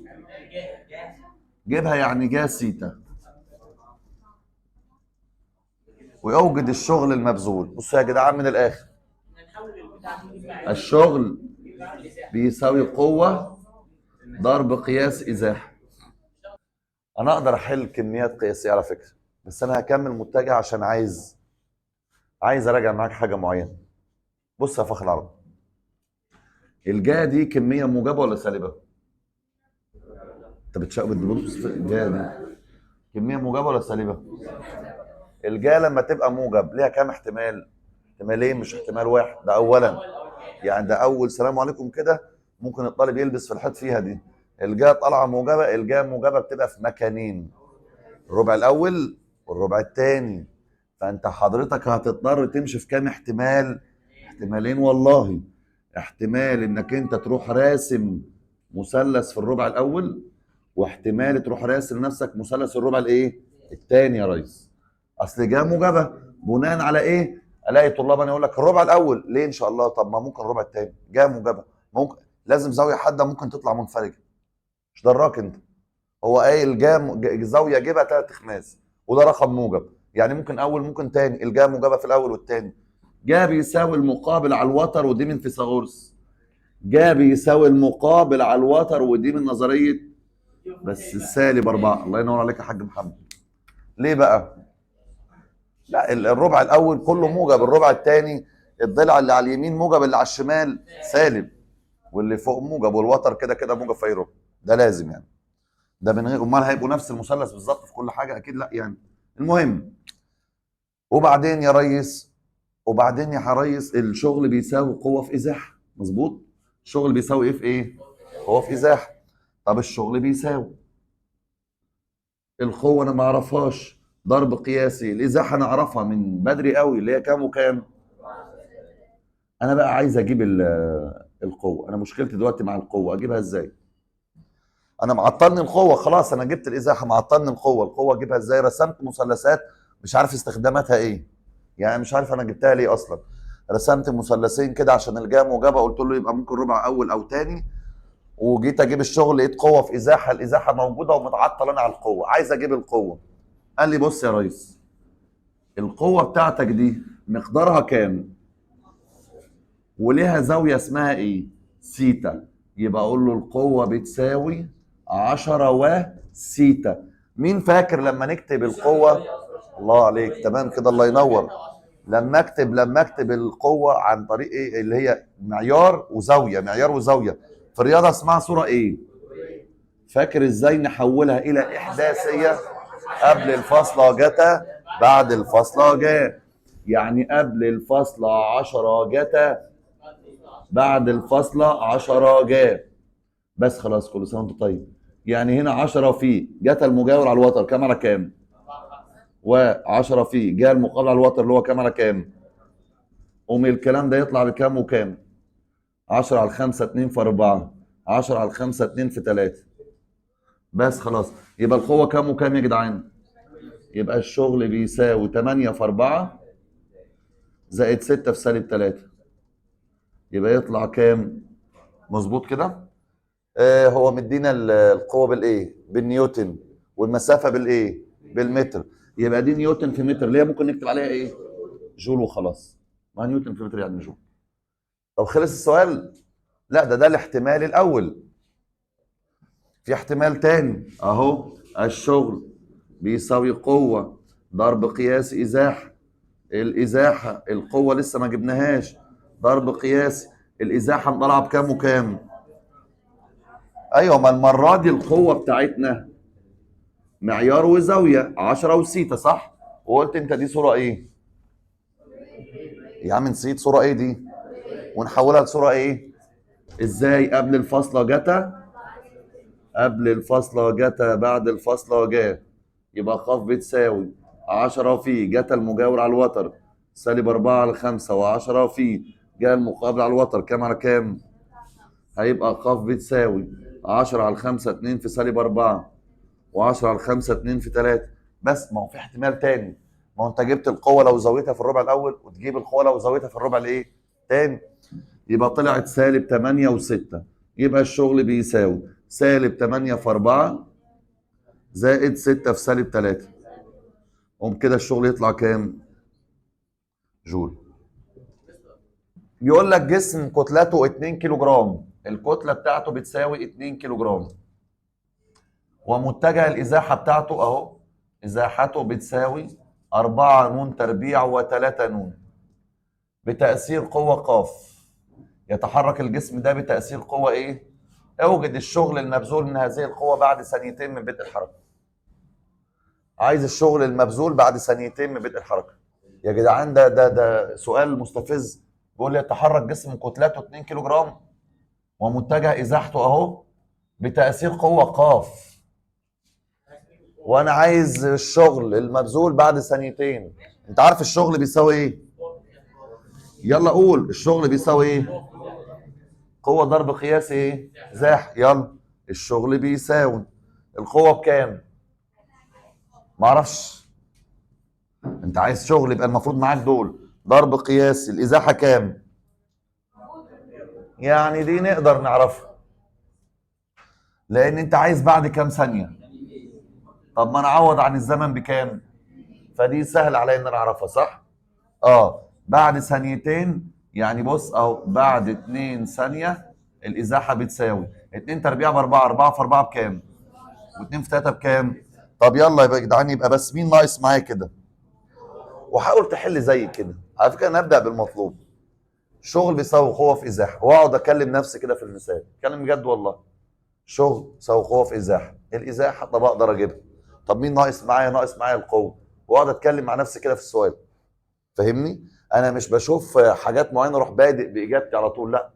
جيبها يعني جا سيتا. ويوجد الشغل المبذول. بصوا يا جدعان من الاخر، الشغل بيساوي قوة ضرب قياس ازاحة. انا اقدر احل كميات قياسية على فكرة، بس انا هكمل متجه عشان عايز اراجع معاك حاجة معينة. بص يا فخر العرب، الجا دي كمية موجبة ولا سالبة؟ انت بتبص في الجا دي كمية موجبة ولا سالبة؟ الجا لما تبقى موجب ليها كام احتمال؟ احتمالين مش احتمال واحد. ده اولا، يعني ده اول سلام عليكم كده ممكن الطالب يلبس في الحيط فيها دي. الجا طالعه موجبه. الجا موجبه بتبقى في مكانين، الربع الاول والربع الثاني. فانت حضرتك هتضطر تمشي في كام احتمال؟ احتمالين والله. احتمال انك انت تروح راسم مثلث في الربع الاول، واحتمال تروح راسم لنفسك مثلث الربع الايه الثاني يا ريس. اصل جا موجبه بناء على ايه؟ الاقي طلاب انا يقول لك الربع الاول ليه ان شاء الله، طب ما ممكن الربع الثاني جا موجبه، ممكن لازم زاويه حاده ممكن تطلع منفرجه. مش دراك انت؟ هو قايل زاويه جيبها 3 اخماس وده رقم موجب، يعني ممكن اول ممكن ثاني. الجا موجبه في الاول والثاني. جا بيساوي المقابل على الوتر، ودي من فيثاغورس. جا بيساوي المقابل على الوتر، ودي من نظريه بس السالب 4. الله ينور عليك يا حاج محمد. ليه بقى؟ لا الربع الاول كله موجب، الربع الثاني الضلع اللي على اليمين موجب، اللي على الشمال سالب، واللي فوق موجب، والوتر كده كده موجب في اي ربع. ده لازم يعني. ده من غير امال هيبقوا نفس المثلث بالظبط في كل حاجه؟ اكيد لا يعني. المهم، وبعدين يا ريس، وبعدين يا ريس الشغل بيساوي قوه في ازاحه. مظبوط. الشغل بيساوي ايه في ايه؟ قوه في ازاحه. طب الشغل بيساوي القوه انا ما اعرفهاش، ضرب قياسي الازاحه انا اعرفها من بدري قوي اللي هي كام وكام. انا بقى عايز اجيب القوه. انا مشكلتي دلوقتي مع القوه، اجيبها ازاي؟ انا معطلني القوه خلاص، انا جبت الازاحه معطلني القوه اجيبها ازاي؟ رسمت مثلثات مش عارف استخداماتها ايه، يعني مش عارف انا جبتها ليه اصلا. رسمت مثلثين كده عشان الجا موجبه، قلت له يبقى ممكن ربع اول او تاني. وجيت اجيب الشغل لقيت قوه في ازاحه، الازاحه موجوده ومتعطل انا على القوه، عايز اجيب القوه. قال لي بص يا ريس، القوه بتاعتك دي مقدارها كام وليها زاويه اسمها ايه؟ سيتا. يبقى اقول له القوه بتساوي 10 وسيتا. مين فاكر لما نكتب القوه؟ الله عليك، تمام كده، الله ينور. لما اكتب القوه عن طريق ايه؟ اللي هي معيار وزاويه، معيار وزاويه. في الرياضه اسمها صوره ايه؟ فاكر ازاي نحولها الى احداثيه؟ قبل الفاصله جتا، بعد الفاصله جا. يعني قبل الفاصله 10 جتا، بعد الفاصله 10 جا. بس خلاص، كل سنه وانت طيب. يعني هنا 10 في جتا المجاور على الوتر كام على كام؟ و10 في جا المقابل على الوتر اللي هو كام على كام؟ قوم الكلام ده يطلع بكام وكام؟ 10 على 5 2 في 4 10 على 5 2 في 3. بس خلاص. يبقى القوة كام وكام يا جدعان؟ يبقى الشغل بيساوي 8 في 4 زائد 6 في سالب 3. يبقى يطلع كام؟ مظبوط كده؟ هو مدينا القوة بالايه؟ بالنيوتن، والمسافة بالايه؟ بالمتر. يبقى دي نيوتن في متر، اللي هي ممكن نكتب عليها ايه؟ جول وخلاص. ما نيوتن في متر يعني جول. طب خلص السؤال؟ لا، ده الاحتمال الاول. في احتمال تاني اهو. الشغل بيساوي قوة ضرب قياس ازاحة. الازاحة القوة لسه ما جبناهاش، ضرب قياس الازاحة مطلعة بكام وكام؟ ايوه، ما المرة دي القوة بتاعتنا معيار وزاوية 10 وسيتا صح؟ وقلت انت دي صورة ايه؟ يا عم نسيت صورة ايه دي؟ ونحولها لصورة ايه؟ ازاي؟ قبل الفاصلة جتا، قبل الفاصلة جتا، بعد الفاصلة جا. يبقى ق بتساوي 10 في جتا المجاور على الوتر سالب 4 على 5 و10 في جا المقابل على الوتر كام على كام؟ هيبقى ق بتساوي 10 على 5 2 في سالب 4 و10 على 5 2 في 3. بس ما هو في احتمال تاني. ما هو انت جبت القوة لو زودتها في الربع الأول وتجيب القوة لو زودتها في الربع الايه؟ تاني. يبقى طلعت سالب 8 و6. يبقى الشغل بيساوي سالب 8 في 4 زائد 6 في سالب 3. قوم كده الشغل يطلع كام؟ جول. بيقول لك جسم كتلته 2 كيلو جرام، الكتلة بتاعته بتساوي 2 كيلو جرام، ومتجه الإزاحة بتاعته أهو، إزاحته بتساوي 4 نون تربيع و3 نون بتأثير قوة ق. يتحرك الجسم ده بتأثير قوة إيه؟ اوجد الشغل المبذول من هذه القوة بعد ثانيتين من بدء الحركة. عايز الشغل المبذول بعد ثانيتين من بدء الحركة. يا جدعان ده سؤال مستفز. بيقول لي يتحرك جسم كتلته 2 كيلو جرام ومتجه ازاحته اهو بتاثير قوه ق، وانا عايز الشغل المبذول بعد ثانيتين. انت عارف الشغل بيساوي ايه؟ يلا قول الشغل بيساوي ايه؟ قوه ضرب قياس ايه؟ زاح. يلا الشغل بيساوي القوه بكام؟ معرفش. انت عايز شغل يبقى المفروض معاك دول ضرب قياس الازاحه كام؟ يعني دي نقدر نعرفها، لان انت عايز بعد كام ثانيه. طب ما نعوض عن الزمن بكام؟ فدي سهل عليا ان انا اعرفها صح. بعد ثانيتين. يعني بص اهو، بعد 2 ثانيه الازاحه بتساوي 2 تربيع ب 4. 4 في 4 بكام؟ و2 في 3 بكام؟ طب يلا يا جدعان، يبقى بس مين ناقص معايا كده؟ وحاول تحل زي كده. على فكره نبدا بالمطلوب. شغل بيساوي قوه في ازاحه، واقعد اكلم نفسي كده في المثال، اتكلم بجد والله. شغل يساوي قوه في ازاحه، الازاحه طب اقدر اجيبها. طب مين ناقص معايا؟ ناقص معايا القوه. واقعد اتكلم مع نفسي كده في السؤال. فاهمني؟ انا مش بشوف حاجات معينه اروح بادئ باجابتي على طول، لا.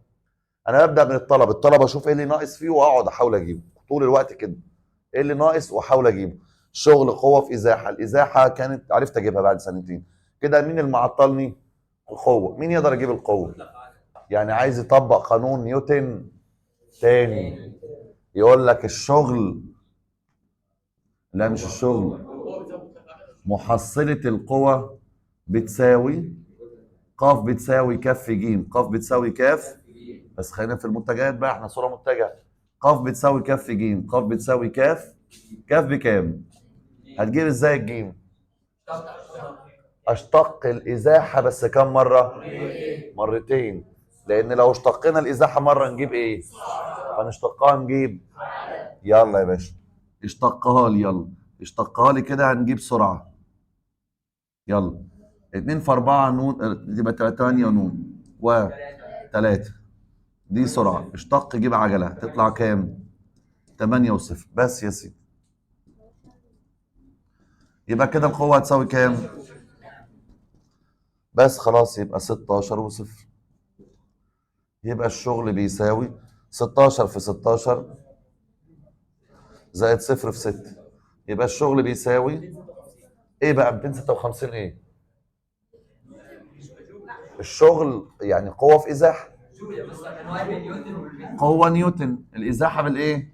انا ببدا من الطلب اشوف ايه اللي ناقص فيه واقعد احاول اجيبه طول الوقت كده. ايه اللي ناقص واحاول اجيبه. شغل قوه في ازاحه، الازاحه كانت عرفت اجيبها بعد سنتين. كده مين اللي معطلني؟ القوه. مين يقدر يجيب القوه؟ يعني عايز يطبق قانون نيوتن تاني. يقول لك الشغل، لا مش الشغل، محصله القوى بتساوي ق بتساوي كف ج. ق بتساوي كف، بس خلينا في المتجهات بقى، احنا صوره متجهه. ق بتساوي كف ج، ق بتساوي كف. كف بكام؟ هتجيب ازاي الجيم؟ اشتق الازاحه بس كم مره؟ مرتين. لان لو اشتقنا الازاحه مره نجيب ايه؟ فنشتقها نجيب. يلا يا باشا اشتقها لي. يلا اشتقها لي كده هنجيب سرعه. يلا 2 في 4 نون يبقى 8 نون و3. دي سرعه. اشتق جيب عجله تطلع كام؟ 8 وصفر. بس يا سيدي. يبقى كده القوه هتساوي كام؟ بس خلاص يبقى 16 وصفر. يبقى الشغل بيساوي 16 في 16 زائد صفر في 6. يبقى الشغل بيساوي ايه بقى؟ 256. ايه الشغل؟ يعني قوة في ازاحة. جول يا مستر، كان هو قال نيوتن والمتر. قوه نيوتن، الازاحه بالايه؟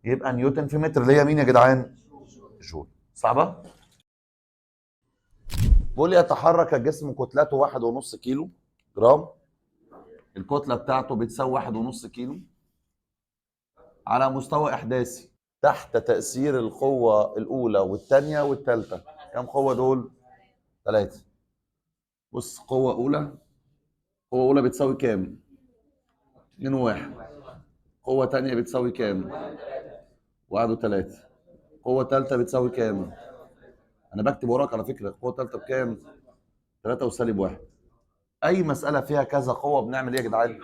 يبقى نيوتن في متر، اللي هي مين يا جدعان؟ جول. صعبه. بيقول يتحرك الجسم كتلته 1.5 كيلو جرام، الكتله بتاعته بتساوي 1.5 كيلو على مستوى احداثي تحت تاثير القوه الاولى والثانيه والثالثه. كم قوه دول؟ 3. بص، قوه اولى، قوه اولى بتساوي كام؟ 2 و1. قوه ثانيه بتساوي كام؟ 1 و3. قوه ثالثه بتساوي كام؟ انا بكتب وراك على فكره. قوه ثالثه بكام؟ 3 وسالب 1. اي مساله فيها كذا قوه بنعمل ايه يا جدعان؟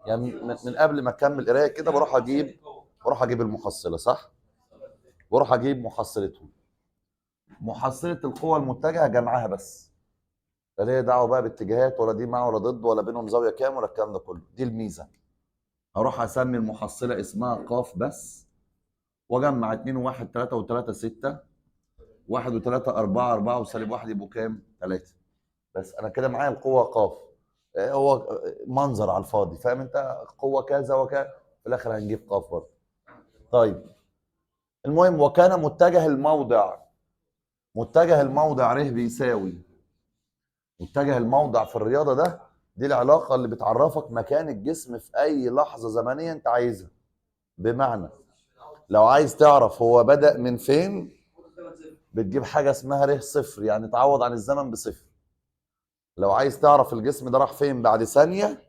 يعني من قبل ما اكمل قرايه كده بروح اجيب المحصله، صح؟ بروح اجيب محصلتهم. محصله القوى المتجهه جمعها بس، لا ليا دعوه بقى باتجاهات ولا دي مع ولا ضد ولا بينهم زاويه كام ولا الكلام ده كله. دي الميزه. هروح اسمي المحصله اسمها ق بس، واجمع 2 و1 3 و3 6، 1 و3 4 4 وسالب 1 يبقوا كام؟ 3. بس انا كده معايا القوه ق. هو منظر على الفاضي، فاهم انت؟ قوه كذا وكذا، في الاخر هنجيب ق برضه. طيب المهم، وكان متجه الموضع ر بيساوي متجه الموضع في الرياضه ده. دي العلاقه اللي بتعرفك مكان الجسم في اي لحظه زمنيه انت عايزها. بمعنى لو عايز تعرف هو بدأ من فين، بتجيب حاجه اسمها ر صفر، يعني تعوض عن الزمن بصفر. لو عايز تعرف الجسم ده راح فين بعد ثانيه،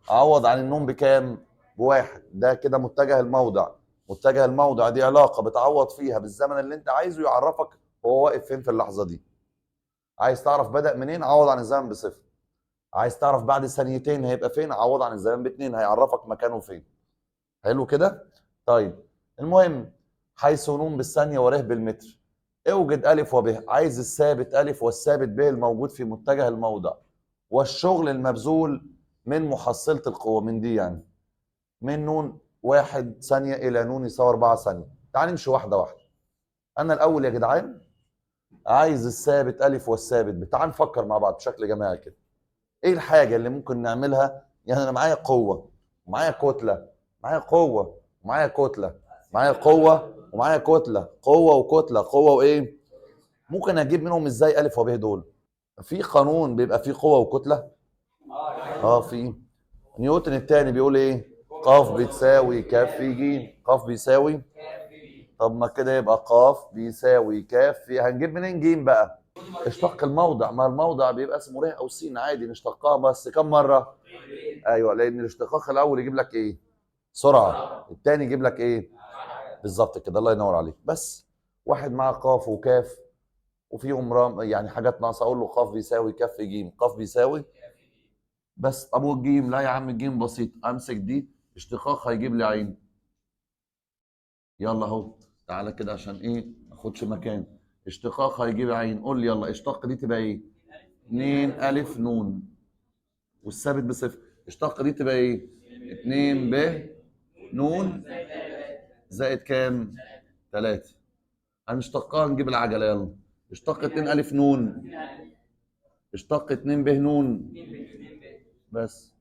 عوض عن النوم بكام؟ بواحد. ده كده متجه الموضع. متجه الموضع دي علاقه بتعوض فيها بالزمن اللي انت عايزه، يعرفك هو واقف فين في اللحظه دي. عايز تعرف بدأ منين، عوض عن الزمن بصفر. عايز تعرف بعد ثانيتين هيبقى فين، عوض عن الزمن باتنين، هيعرفك مكانه فين. حلو كده؟ طيب المهم، حيث ن بالثانيه وره بالمتر، اوجد أ وب. عايز الثابت أ والثابت ب الموجود في متجه الموضع، والشغل المبذول من محصلة القوة، من دي يعني، من ن 1 ثانية إلى ن يساوي 4 ثانية. تعال نمشي واحدة واحدة. أنا الأول يا جدعان عايز الثابت أ والثابت ب. تعال نفكر مع بعض بشكل جماعي كده. إيه الحاجة اللي ممكن نعملها؟ يعني أنا معايا قوة ومعايا كتلة، معايا قوة ومعايا كتلة، معايا قوة ومعايا كتلة، قوة وكتلة، قوة وإيه؟ ممكن أجيب منهم إزاي أ وب دول؟ في قانون بيبقى فيه قوة وكتلة؟ في. نيوتن الثاني بيقول ايه؟ ق بتساوي ك في ج. ق بيساوي، طب ما كده يبقى ق بيساوي ك في، هنجيب منين ج بقى؟ اشتق الموضع. ما الموضع بيبقى اسمه ر او س، عادي نشتقها، بس كم مره؟ ايوه، لان الاشتقاق الاول يجيب لك ايه؟ سرعه. الثاني يجيب لك ايه؟ بالظبط كده، الله ينور عليك. بس واحد معاه ق وكاف وفيهم يعني حاجات ناقصه، اقول له ق بيساوي ك في ج. ق بيساوي بس. طب والجيم؟ لا يا عم، الجيم بسيط، امسك دي اشتقاق هيجيب لي عين. يلا اهو، تعالى كده عشان ايه ما اخدش مكان. اشتقاق هيجيب عين، قول لي يلا اشتق دي تبقى ايه؟ 2 الف ن والثابت بصفر. اشتق دي تبقى ايه؟ 2 ب ن زائد كام؟ 3. هنشتقها نجيب العجله، يلا. اشتق 2 الف ن، اشتق 2 ب ن، بس.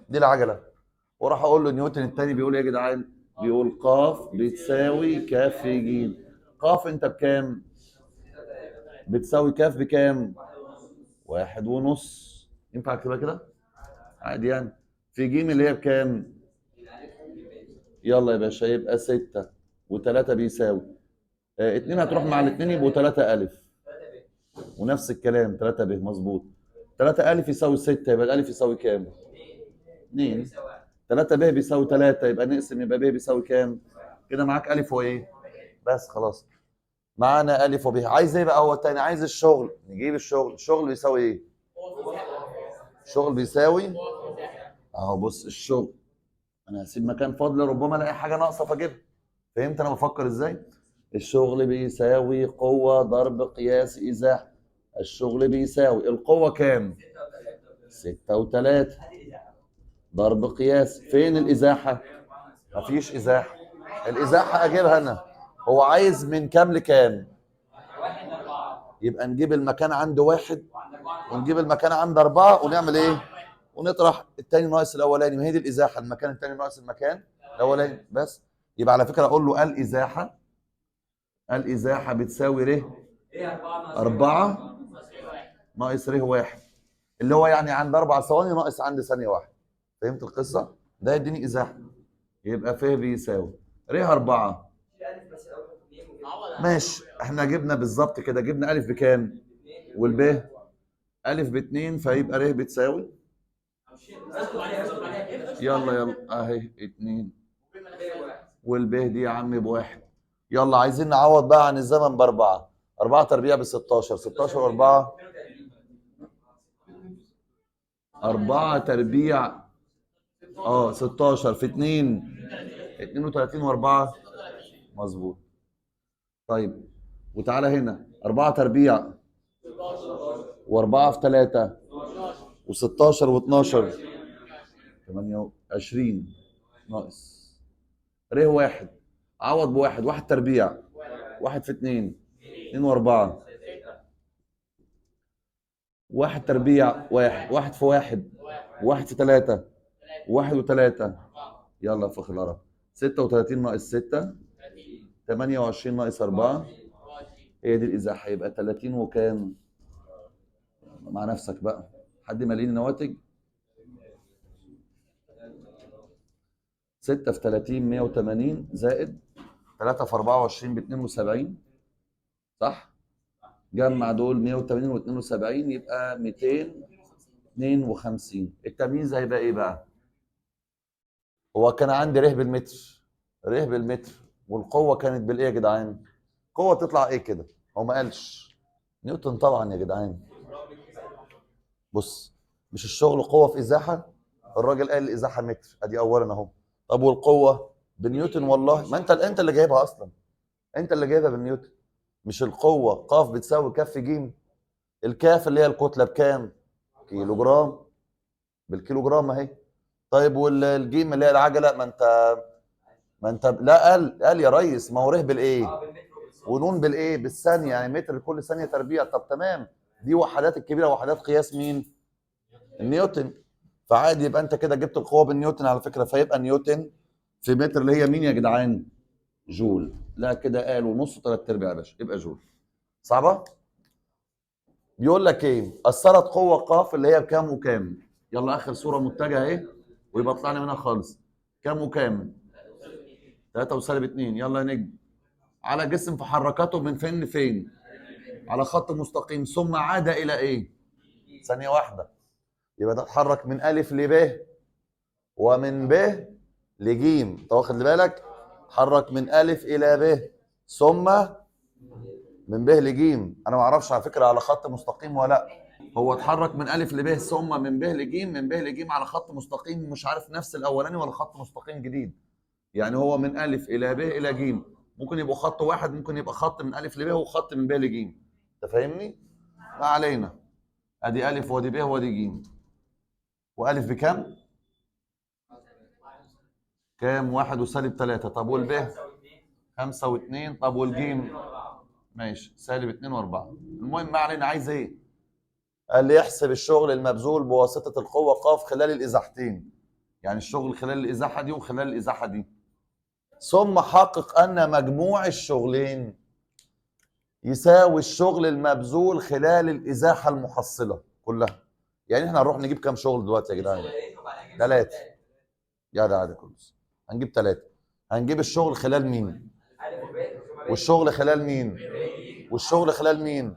دي العجله. وراح اقول له نيوتن الثاني بيقول ايه يا جدعان؟ بيقول ق بتساوي ك في ج. ق انت بكام؟ بتساوي ك بكام؟ 1.5. ينفع اكتبها كده؟ عادي يعني. في ج اللي هي بكام؟ يلا يا باشا، يبقى 6 و3 بيساوي 2. هتروح مع الاثنين يبقوا 3 الف، ونفس الكلام 3 ب، مظبوط. 3 الف يساوي 6، يبقى الالف يساوي كام؟ 2. 3 ب بيساوي 3، يبقى نقسم، يبقى ب بيساوي كام؟ كده معاك الف وايه؟ بس خلاص. معانا الف وب. عايز ايه بقى هو التاني؟ عايز الشغل. نجيب الشغل. الشغل بيساوي ايه؟ الشغل بيساوي اهو، بص الشغل، انا هسيب مكان فاضي ربما الاقي حاجه ناقصه فاجيبها. فهمت انا بفكر ازاي؟ الشغل بيساوي قوه ضرب قياس ازاحه. الشغل بيساوي القوه كام؟ 6 و3 ضرب قياس. فين الازاحه؟ مفيش ازاحه. الازاحه اجيبها انا. هو عايز من كام لكام؟ يبقى نجيب المكان عند 1 ونجيب المكان عند 4 ونعمل ايه؟ ونطرح الثاني ناقص الاولاني، ما هي دي الازاحه، المكان الثاني ناقص المكان الاولاني بس. يبقى على فكره اقول له الازاحه بتساوي ر 4 ناقص ر 1، اللي هو يعني عند 4 ثواني ناقص عند ثانيه واحده. فهمت القصه؟ ده يديني ازاحه. يبقى ف بيساوي ر 4. ماشي، احنا جبنا بالظبط كده، جبنا الف بكام والب الف ب2، فيبقى ر بتساوي، يلا اهي 2 والب دي يا عم بواحد. يلا عايزين نعوض بقى عن الزمن باربعه. 4 تربيع ب 16، 16 و4 4 تربيع 16 في 2 32 و4 مظبوط. طيب وتعالى هنا 4 تربيع و4 في 3 و16 و12 28 ناقص ر 1. عوض بواحد، 1 تربيع 1 في 2 2 و4 1 تربيع 1 1 في 1 1 في 3 1 و3 يلا فخ العرب 36 ناقص 6 28 ناقص 4 هي دي الازاحه. يبقى 30 وكام مع نفسك بقى، حد مالين نواتج. 6 في 30 180 زائد 3 في 24 ب 72 صح؟ جمع دول 180 و72 يبقى 252. التمييز هيبقى ايه بقى؟ هو كان عندي ر بالمتر، ر بالمتر، والقوه كانت بالايه يا جدعان؟ قوه تطلع ايه كده؟ هو ما قالش نيوتن طبعا يا جدعان. بص، مش الشغل قوه في ازاحه؟ الراجل قال الازاحه متر، ادي اولا اهو. طب والقوه بالنيوتن، والله ما انت اللي جايبها اصلا، انت اللي جايبها بالنيوتن. مش القوه ق بتساوي كف ج؟ الكاف اللي هي الكتله بكام؟ كيلو جرام، بالكيلو جرام اهي. طيب والجيم اللي هي العجله، ما انت لا قال يا ريس، ما هو ره بالايه ونون بالايه بالثانيه، يعني متر لكل ثانيه تربيع. طب تمام، دي وحدات الكبيره، وحدات قياس مين؟ النيوتن. فعادي يبقى انت كده جبت القوه بالنيوتن على فكره، فيبقى نيوتن في متر اللي هي مين يا جدعان؟ جول. لا كده قال ونص 3 ارباع يا باشا، يبقى جول. صعبه؟ بيقول لك ايه؟ اثرت قوه ق اللي هي بكام وكام؟ يلا اخر صوره متجهه اهي، ويبقى طلعنا منها خالص. كام وكام؟ 3 وسالب 2. يلا يا نجم. على جسم في حركته من فين لفين؟ على خط مستقيم، ثم عاد الى ايه؟ ثانيه واحده. يبقى ده اتحرك من الف لب ومن ب لج. انت واخد بالك؟ اتحرك من الف الى ب ثم من ب لج. انا ما اعرفش على فكره على خط مستقيم ولا لا. هو اتحرك من الف لب ثم من ب لج، من ب لج على خط مستقيم، مش عارف نفس الاولاني ولا خط مستقيم جديد. يعني هو من الف الى ب الى ج، ممكن يبقوا خط واحد، ممكن يبقى خط من الف لب وخط من ب لج. انت فاهمني؟ ما علينا. ادي الف وادي ب وادي ج. والف بكام؟ كام؟ 1 وسالب 3. طب والب 5 و2. طب والجيم ماشي سالب 2 و4. المهم ما علينا. عايز ايه؟ قال لي يحسب الشغل المبذول بواسطه القوه ق خلال الازاحتين، يعني الشغل خلال الازاحه دي وخلال الازاحه دي، ثم حقق ان مجموع الشغلين يساوي الشغل المبذول خلال الازاحه المحصله كلها. يعني احنا هنروح نجيب كام شغل دلوقتي يا جدعان؟ 3. يا ده عادي كويس. هنجيب 3. هنجيب الشغل خلال مين؟ والشغل خلال مين؟ والشغل خلال مين؟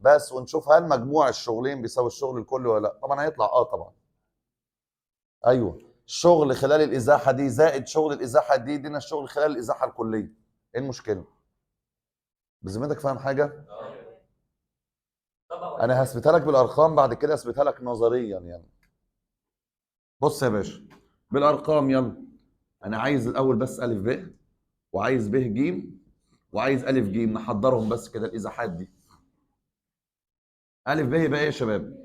بس، ونشوف هل مجموع الشغلين بيساوي الشغل الكلي ولا لا. طبعا هيطلع طبعا. ايوه، الشغل خلال الازاحه دي زائد شغل الازاحه دي يدينا الشغل خلال الازاحه الكليه. ايه المشكله؟ بذمتك فاهم حاجه؟ انا هثبتها لك بالارقام بعد كده، اثبتها لك نظريا يعني. بص يا باشا بالارقام يلا. انا عايز الاول بس الف ب، وعايز ب ج، وعايز الف ج، نحضرهم بس كده الازاحات دي. الف ب يبقى ايه يا شباب؟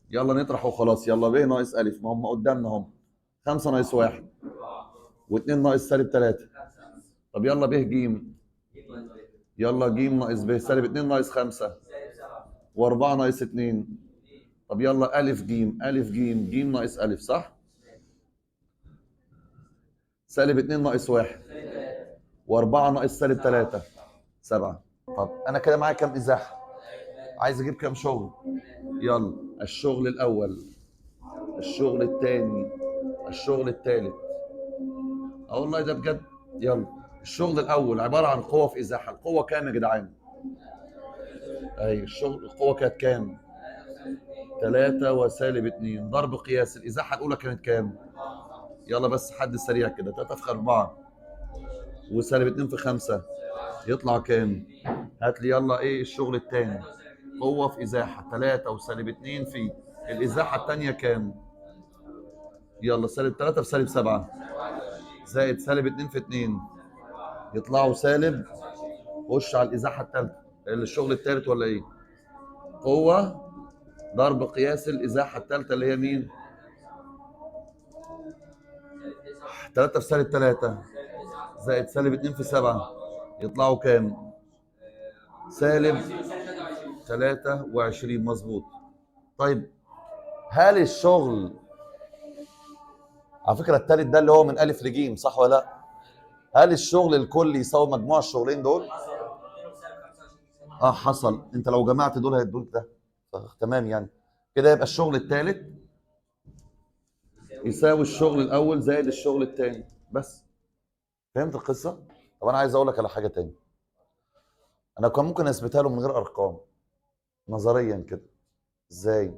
يلا نطرح وخلاص. يلا ب ناقص الف، ما هم قدامنا هم. 5 ناقص 1 و2 ناقص سالب 3. طب يلا ب ج. يلا ج ناقص ب سالب 2 ناقص 5 و4 ناقص 2 طب يلا ألف جيم، ألف جيم، جيم ناقص ألف، صح؟ سالب 2 ناقص 1 و4 ناقص سالب 3 7. طب أنا كده معايا كام إزاحة؟ عايز أجيب كام شغل؟ يلا الشغل الأول، الشغل الثاني، الشغل الثالث. اه والله ده بجد. يلا الشغل الأول عبارة عن قوة في إزاحة، القوة كام يا جدعان؟ أي الشغل القوة كانت كام؟ 3 وسالب 2 ضرب قياس الإزاحة الأولى كانت كام؟ يلا بس حد سريع كده، 3 في 4 وسالب 2 في 5 يطلع كام؟ هات لي يلا ايه الشغل الثاني؟ قوة في إزاحة 3 وسالب 2 في الإزاحة الثانية كام؟ يلا سالب 3 في سالب 7 زائد سالب 2 في 2 يطلعوا سالب. خش على الإزاحة الثالثة، الشغل الثالث ولا ايه؟ قوة ضرب قياس الإزاحة الثالثة اللي هي مين؟ 3 في سالب 3 زائد سالب 2 في 7 يطلعوا كام؟ سالب 23. مظبوط. طيب هل الشغل على فكرة التالت ده اللي هو من ألف لجيم صح ولا لا؟ هل الشغل الكلي يساوي مجموع الشغلين دول؟ اه حصل، انت لو جمعت دول هيدوك ده. تمام يعني. كده يبقى الشغل الثالث يساوي الشغل الاول زائد الشغل الثاني بس. فهمت القصه؟ طب انا عايز اقول لك على حاجه تاني. انا كان ممكن اثبتها له من غير ارقام نظريا كده. ازاي؟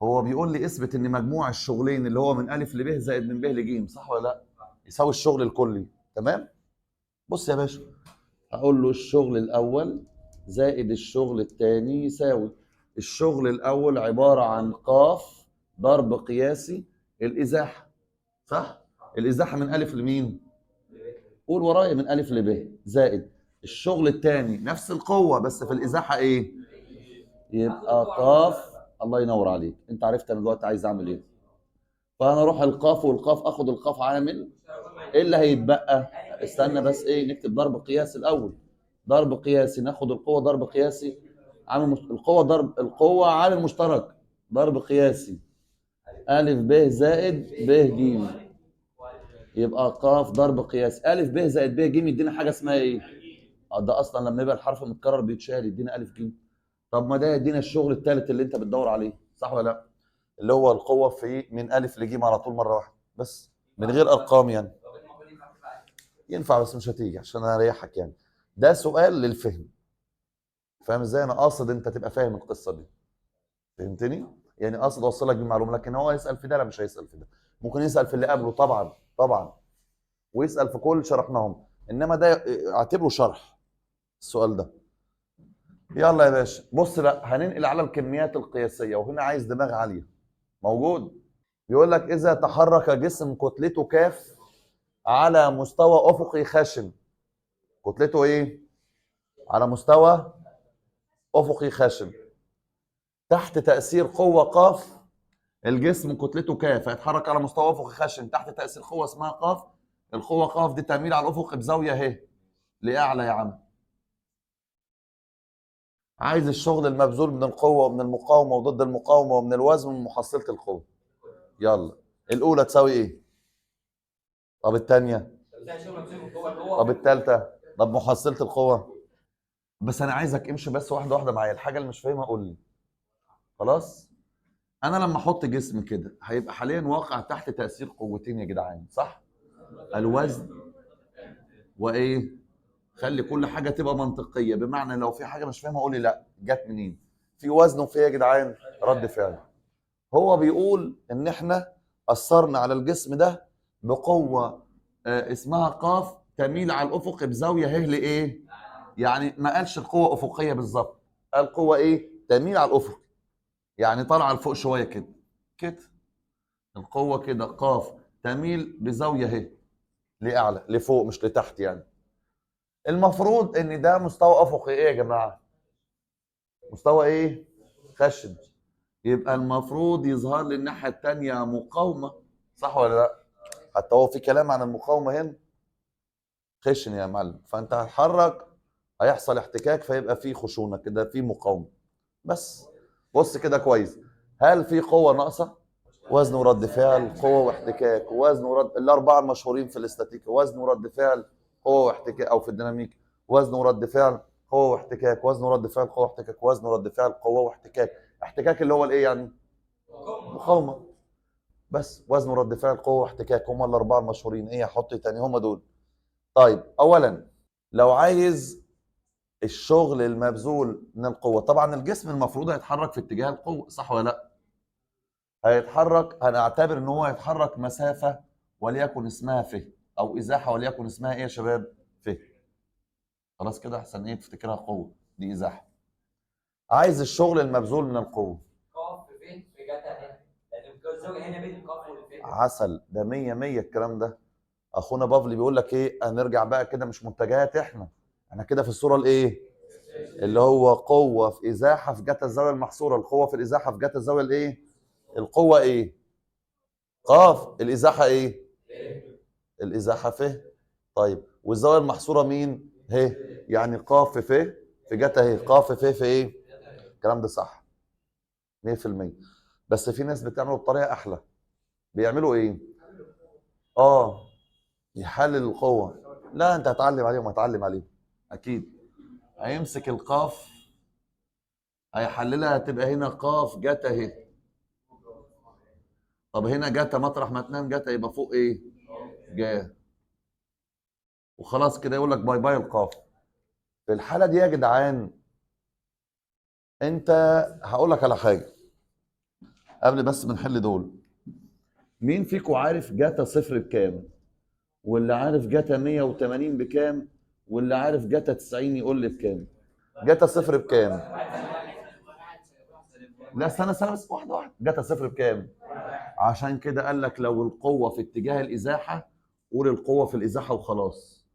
هو بيقول لي اثبت ان مجموع الشغلين اللي هو من الف لب زائد من ب لج صح ولا لا؟ يساوي الشغل الكلي. تمام؟ بص يا باشا، هقول له الشغل الاول زائد الشغل الثاني يساوي الشغل الاول عباره عن قاف ضرب قياسي الازاحه، صح؟ الازاحه من الف لمين؟ قول ورايا، من الف لب زائد الشغل الثاني نفس القوه بس في الازاحه ايه؟ يبقى قاف. الله ينور عليك، انت عرفت انا دلوقتي عايز اعمل ايه. فانا اروح القاف والقاف اخد القاف عامل، ايه اللي هيتبقى؟ استنى بس ايه، نكتب ضرب قياسي الاول. ضرب قياسي ناخد القوه ضرب قياسي عامل القوه ضرب القوه عامل مشترك ضرب قياسي الف ب زائد ب ج يبقى ق ضرب قياسي الف ب زائد ب ج يدينا حاجه اسمها ايه؟ ده اصلا لما يبقى الحرف متكرر بيتشال يدينا الف ج. طب ما ده يدينا الشغل الثالث اللي انت بتدور عليه صح ولا لا؟ اللي هو القوه في من الف لج على طول مره واحده بس من غير ارقام يعني. ينفع بس مش هتيجي عشان اريحك يعني. ده سؤال للفهم. فاهم ازاي؟ انا قاصد انت تبقى فاهم القصه دي. فهمتني؟ يعني قاصد اوصلك بالمعلومه، لكن هو يسال في ده لا مش هيسال في ده. ممكن يسال في اللي قبله طبعا طبعا، ويسال في كل شرحناهم، انما ده اعتبره شرح السؤال ده. يلا يا باشا بص بقى، هننقل على الكميات القياسيه، وهنا عايز دماغ عاليه. موجود؟ بيقول لك اذا تحرك جسم كتلته كاف على مستوى افقي خشن. كتلته ايه؟ على مستوى افقي خشن تحت تاثير قوه قاف. الجسم كتلته كاف هيتحرك على مستوى افقي خشن تحت تاثير قوه اسمها قاف. القوه قاف دي تميل على الافق بزاويه ه لاعلى يا عم. عايز الشغل المبذول من القوه ومن المقاومه وضد المقاومه ومن الوزن ومن محصله القوه. يلا الاولى تساوي ايه؟ طب الثانيه؟ طب الثالثه؟ طب محصله القوه. بس انا عايزك امشي بس واحده واحده معايا، الحاجه اللي مش فاهمها قول لي. خلاص؟ انا لما احط جسم كده هيبقى حاليا واقع تحت تاثير قوتين يا جدعان صح؟ الوزن وايه؟ خلي كل حاجه تبقى منطقيه، بمعنى لو في حاجه مش فاهمها قول لي لا جت منين. في وزن وفي ايه يا جدعان؟ رد فعل. هو بيقول ان احنا اثرنا على الجسم ده بقوه اسمها قاف تميل على الافق بزاويه ه لايه؟ يعني ما قالش القوه افقيه بالظبط، قال قوه ايه؟ تميل على الافق، يعني طالعه لفوق شويه كده كده. القوه كده قاف تميل بزاويه ه لاعلى لفوق مش لتحت يعني. المفروض ان ده مستوى افقي ايه يا جماعه؟ مستوى ايه؟ خشن. يبقى المفروض يظهر لي الناحيه الثانيه مقاومه صح ولا لا؟ حتى هو في كلام عن المقاومه هنا. خشن يا معلم، فانت هتحرك هيحصل احتكاك فيبقى في خشونه كده في مقاومه بس. بص كده كويس، هل في قوه ناقصه؟ وزن ورد فعل، قوه واحتكاك، وزن ورد، الاربعه المشهورين في الاستاتيكا، وزن ورد فعل، قوه واحتكاك، او في الديناميك وزن ورد فعل، قوه واحتكاك، وزن ورد فعل، قوه واحتكاك، وزن ورد فعل، قوه واحتكاك. احتكاك اللي هو الايه يعني؟ مقاومه. بس وزن ورد فعل، قوه واحتكاك، هم الاربعه المشهورين. ايه احط تاني؟ هم دول. طيب اولا لو عايز الشغل المبذول من القوه، طبعا الجسم المفروض هيتحرك في اتجاه القوه، صح ولا لا؟ هيتحرك، هنعتبر ان هو هيتحرك مسافه وليكن اسمها ف، او ازاحه وليكن اسمها ايه يا شباب؟ ف. خلاص كده احسن ايه تفتكرها قوه، دي ازاحه. عايز الشغل المبذول من القوه. قاف في جتا هنا، لان الزاويه هنا بين القاف والف. عسل، ده 100 100 الكلام ده. اخونا بافلي بيقول لك ايه، هنرجع بقى كده مش متجهات، احنا كده في الصوره الايه؟ اللي هو قوه في ازاحه في جتا الزاويه المحصوره، القوه في الازاحه في جتا الزاويه الايه؟ القوه ايه؟ قاف، الازاحه ايه؟ الازاحه ف. طيب والزاويه المحصوره مين؟ ه. يعني قاف ف في جتا ه، قاف ف في ايه؟ الكلام ده صح 100%. بس في ناس بتعمله بطريقه احلى. بيعملوا ايه؟ يحلل القوه. لا انت هتعلم عليهم، هتعلم عليهم اكيد. هيمسك القاف، هيحللها، هتبقى هنا قاف جتا ه. طب هنا جتا مطرح ما تنام جتا يبقى فوق ايه؟ جا. وخلاص كده يقول لك باي باي القاف. في الحاله دي يا جدعان، انت هقول لك على حاجه قبل بس ما نحل دول. مين فيكم عارف جاتا صفر بكام؟ واللي عارف جاتا 180 بكام؟ واللي عارف جاتا 90 يقول لي بكام؟ جاتا صفر بكام؟ لا استنى بس، واحده واحده. جاتا صفر بكام؟ عشان كده قال لك لو القوه في اتجاه الازاحه قول القوه في الازاحه وخلاص.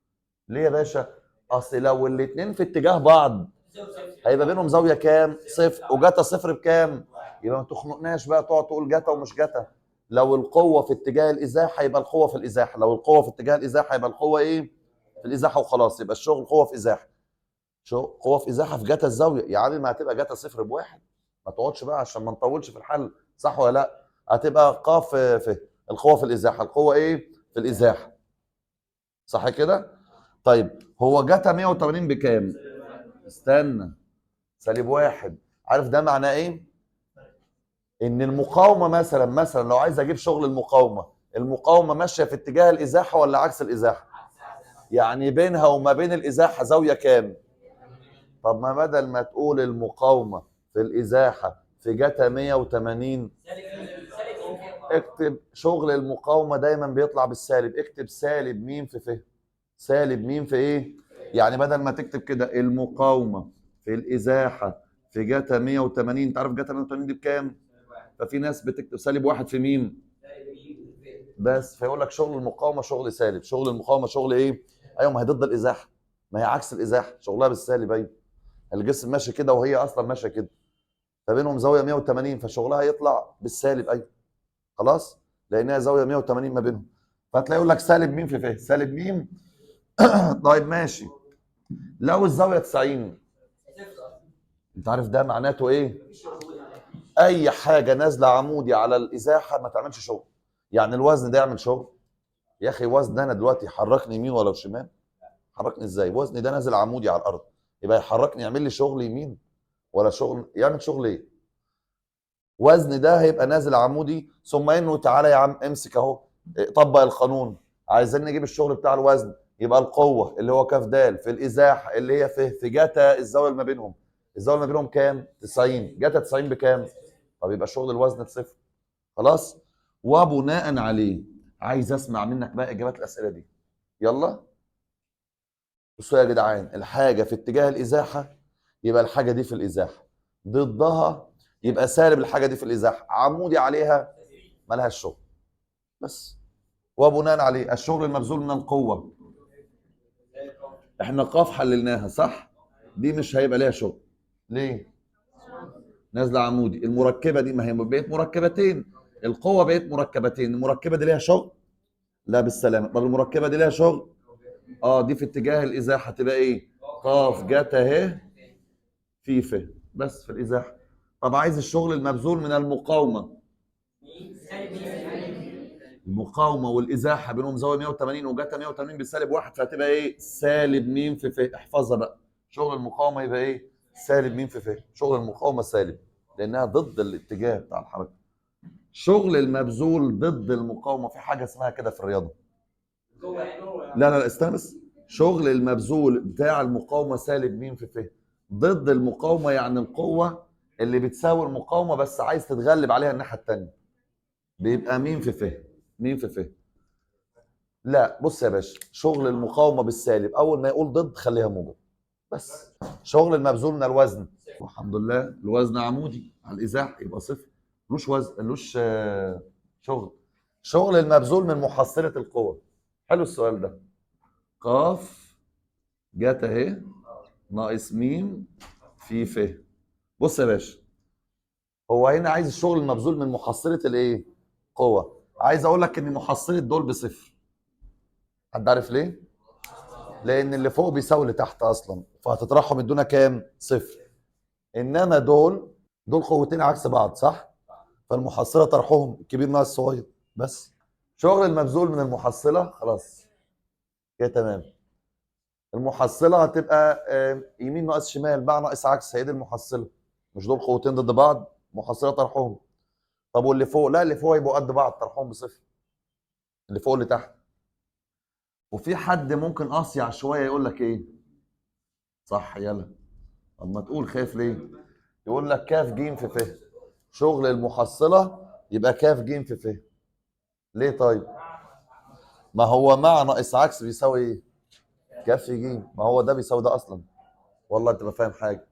ليه يا باشا؟ اصل لو الاثنين في اتجاه بعض هيبقى بينهم زاويه كام؟ صفر. وجاتا صفر بكام؟ يبقى ما تخنقناش بقى تقعد تقول جاتا ومش جاتا. لو القوه في اتجاه الازاحه يبقى القوه في الازاحه، لو القوه في اتجاه الازاحه يبقى القوه ايه؟ في الازاحه وخلاص. يبقى الشغل قوه في ازاحه، شو قوه في ازاحه في جاتا الزاويه يا عم. ما هتبقى جاتا صفر بواحد، ما تقعدش بقى عشان ما نطولش في الحل، صح ولا لا؟ هتبقى قاف في القوه في الازاحه، القوه ايه؟ في الازاحه، صح كده؟ طيب هو جاتا 180 بكام؟ استنى، سالب واحد. عارف ده معناه ايه؟ ان المقاومه مثلا لو عايز اجيب شغل المقاومه ماشيه في اتجاه الازاحه ولا عكس الازاحه؟ يعني بينها وما بين الازاحه زاويه كام؟ طب ما بدل ما تقول المقاومه في الازاحه في جتا 180، اكتب شغل المقاومه دايما بيطلع بالسالب، اكتب سالب ميم في ف. سالب ميم في ايه؟ يعني بدل ما تكتب كده المقاومه في الازاحه في جتا 180، انت عارف جتا 180 دي بكام؟ ففي ناس بتكتب سالب واحد في ميم بس، فيقول لك شغل المقاومه شغل سالب، شغل المقاومه شغل ايه؟ ايوه ما هي ضد الازاحه، ما هي عكس الازاحه، شغلها بالسالب. ايوه الجسم ماشي كده وهي اصلا ماشيه كده، فبينهم زاويه 180 فشغلها يطلع بالسالب. ايوه خلاص، لانها زاويه 180 ما بينهم. فهتلاقي يقول لك سالب ميم في ف، سالب ميم. طيب ماشي. لو الزاويه 90، انت عارف ده معناته ايه؟ اي حاجه نازله عمودي على الازاحه ما تعملش شغل. يعني الوزن ده يعمل شغل؟ يا اخي وزن ده انا دلوقتي يحركني يمين ولا شمال؟ حركني ازاي؟ وزني ده نازل عمودي على الارض، يبقى يحركني يعمل لي شغل يمين ولا شغل؟ يعمل شغل ايه؟ وزن ده هيبقى نازل عمودي، ثم انه تعالى يا عم امسك اهو، طبق القانون. عايزين نجيب الشغل بتاع الوزن، يبقى القوه اللي هو كاف د في الازاحه اللي هي في جتا الزاويه اللي ما بينهم، الزاويه اللي ما بينهم كام؟ 90. جتا 90 بكام؟ طب يبقى شغل الوزن بصفر. خلاص. وبناء عليه عايز اسمع منك بقى اجابات الاسئله دي. يلا بصوا يا جدعان، الحاجه في اتجاه الازاحه يبقى الحاجه دي في الازاحه، ضدها يبقى سالب الحاجه دي في الازاحه، عمودي عليها مالهاش شغل بس. وبناء عليه الشغل المبذول من القوه، احنا قاف حللناها صح، دي مش هيبقى ليها شغل. ليه؟ نازله عمودي. المركبه دي ما هي بقت مركبتين، القوه بقت مركبتين، المركبه دي ليها شغل؟ لا بالسلامه. طب المركبه دي ليها شغل؟ دي في اتجاه الازاحه تبقى ايه؟ قاف جتا ه في ف، بس في الازاحه. طب عايز الشغل المبذول من المقاومه. سالب مين؟ المقاومه والازاحه بينهم زاويه 180 وجتا 180 بالسالب واحد، فهتبقى ايه؟ سالب مين في ف. احفظها بقى. شغل المقاومه يبقى ايه؟ سالب مين في ف. شغل المقاومه سالب لانها ضد الاتجاه بتاع الحركه. شغل المبذول ضد المقاومه، في حاجه اسمها كده في الرياضه. لا استنى بس. شغل المبذول بتاع المقاومه سالب مين في ف. ضد المقاومه يعني القوه اللي بتساوي المقاومه بس عايز تتغلب عليها الناحيه الثانيه، بيبقى مين في ف. مين في ف. لا بص يا باشا، شغل المقاومه بالسالب اول ما يقول ضد خليها موجب بس. شغل المبذول من الوزن، والحمد لله الوزن عمودي على الازاحه يبقى صفر، ملوش وزن، ملوش شغل. شغل المبذول من محصله القوه. حلو السؤال ده. قاف جت اهي ناقص ميم في ف. بص يا باشا، هو هنا عايز الشغل المبذول من محصله الايه؟ قوه. عايز اقول لك ان محصله دول بصفر. حد عارف ليه؟ لان اللي فوق بيساوي اللي تحت اصلا، فهتطرحهم يدونا كام؟ صفر. انما دول قوتين عكس بعض صح؟ فالمحصله طرحهم الكبير ناقص الصغير بس. شغل المبذول من المحصله خلاص كده تمام. المحصله هتبقى يمين ناقص شمال مع ناقص عكس، هي دي المحصله. مش دول قوتين ضد بعض؟ محصله طرحهم. طب واللي فوق؟ لا اللي فوق يبقوا قد بعض طرحهم بصفر. اللي فوق اللي تحت. وفي حد ممكن اصيع شويه يقول لك ايه؟ صح يلا. طب ما تقول خايف ليه؟ يقول لك كاف جيم في ف. شغل المحصله يبقى كاف جيم في ف. ليه طيب؟ ما هو مع ناقص عكس بيساوي ايه؟ كاف جيم. ما هو ده بيساوي ده اصلا. والله انت ما فاهم حاجه.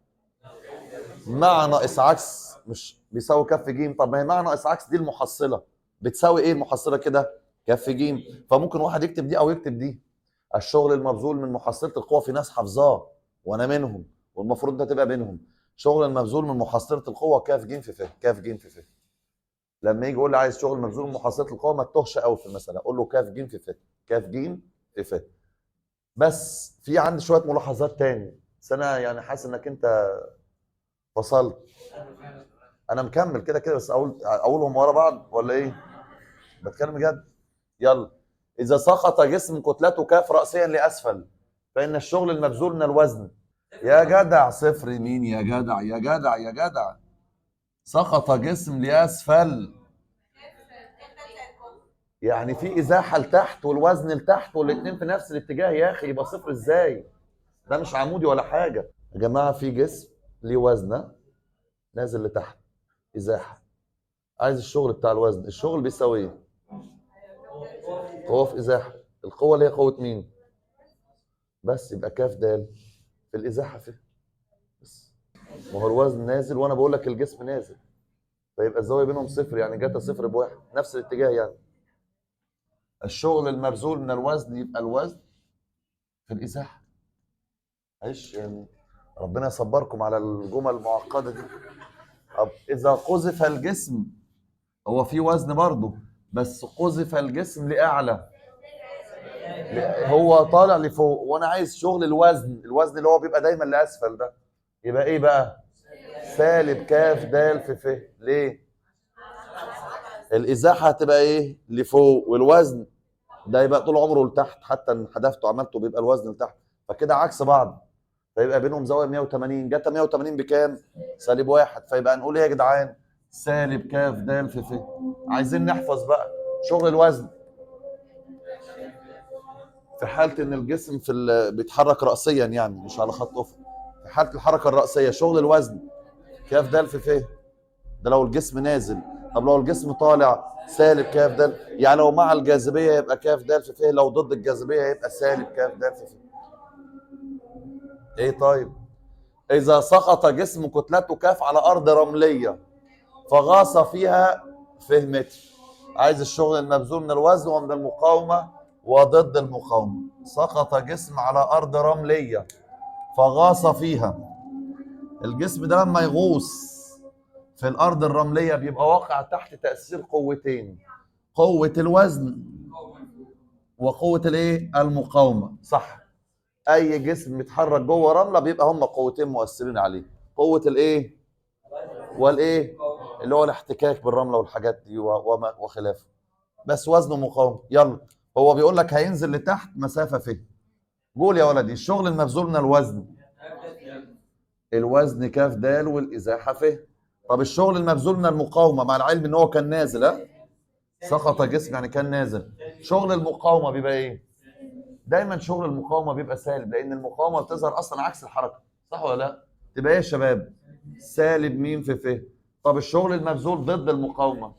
مع ناقص عكس مش بيساوي كف جيم. طب ما هي مع ناقص عكس دي المحصله بتساوي ايه المحصله كده؟ كف جيم. فممكن واحد يكتب دي او يكتب دي. الشغل المبذول من محصله القوه، في ناس حافظاه وانا منهم، والمفروض ده تبقى بينهم. شغل المبذول من محصله القوه كاف جيم في ف. كاف جيم في ف. لما يجي يقول لي عايز شغل مبذول من محصله القوه ما تتوهش قوي في المساله، اقول له كاف جيم في ف. كاف جيم في ف. بس في عندي شويه ملاحظات تاني، بس انا يعني حاسس انك انت فصلت. انا مكمل كده كده بس اقولهم ورا بعض ولا ايه؟ بتكلم بجد. يلا. اذا سقط جسم كتلته كاف راسيا لاسفل فان الشغل المبذول من الوزن. يا جدع صفر مين يا جدع يا جدع يا جدع؟ سقط جسم لاسفل يعني في ازاحه لتحت والوزن لتحت والاثنين في نفس الاتجاه يا اخي، يبقى صفر ازاي؟ ده مش عمودي ولا حاجه يا جماعه. في جسم ليه وزنه نازل لتحت ازاحه، عايز الشغل بتاع الوزن. الشغل بيساوي ايه؟ قوه في ازاحه. القوه اللي هي قوه مين؟ بس يبقى كاف دال في الازاحه في. بس ما هو الوزن نازل وانا بقول لك الجسم نازل، فيبقى الزاويه بينهم صفر، يعني جاتا صفر بواحد نفس الاتجاه يعني. الشغل المبذول من الوزن يبقى الوزن في الازاحه. معلش يعني ربنا يصبركم على الجمل المعقده دي. طب اذا قذف الجسم، هو في وزن برضه بس قذف الجسم لاعلى، هو طالع لفوق وانا عايز شغل الوزن. الوزن اللي هو بيبقى دايما لاسفل ده يبقى ايه بقى؟ سالب كاف دال في ف. ليه؟ الازاحه هتبقى ايه؟ لفوق، والوزن ده يبقى طول عمره لتحت، حتى ان حذفته عملته بيبقى الوزن لتحت، فكده عكس بعض. فيبقى بينهم زاويه 180. جت 180 بكام؟ سالب واحد. فيبقى نقول ايه يا جدعان؟ سالب كاف دال في ف. عايزين نحفظ بقى شغل الوزن في حاله ان الجسم بيتحرك راسيا يعني مش على خط افق. في حاله الحركه الراسيه شغل الوزن كاف دال في ف. ده لو الجسم نازل. طب لو الجسم طالع سالب كاف دال، يعني لو مع الجاذبيه يبقى كاف دال في ف، لو ضد الجاذبيه يبقى سالب كاف دال في ف. ايه طيب؟ اذا سقط جسم كتلته كاف على ارض رمليه فغاص فيها ف متر، عايز الشغل المبذول من الوزن ومن المقاومه وضد المقاومه. سقط جسم على ارض رمليه فغاص فيها. الجسم ده لما يغوص في الارض الرمليه بيبقى واقع تحت تاثير قوتين، قوه الوزن وقوه الايه؟ المقاومه. صح. اي جسم بيتحرك جوه رمله بيبقى هم قوتين مؤثرين عليه، قوه الايه؟ والايه اللي هو الاحتكاك بالرمله والحاجات دي وما وخلافه. بس وزنه مقاوم. يلا، هو بيقول لك هينزل لتحت مسافه فين. قول يا ولدي. الشغل المبذول من الوزن، الوزن كاف دال والازاحه فين. طب الشغل المبذول من المقاومه، مع العلم ان هو كان نازل، ها سقط جسم يعني كان نازل، شغل المقاومه بيبقى ايه؟ دايما شغل المقاومه بيبقى سالب، لان المقاومه بتظهر اصلا عكس الحركه، صح ولا لا؟ تبقى ايه يا شباب؟ سالب ميم في ف. طب الشغل المبذول ضد المقاومه،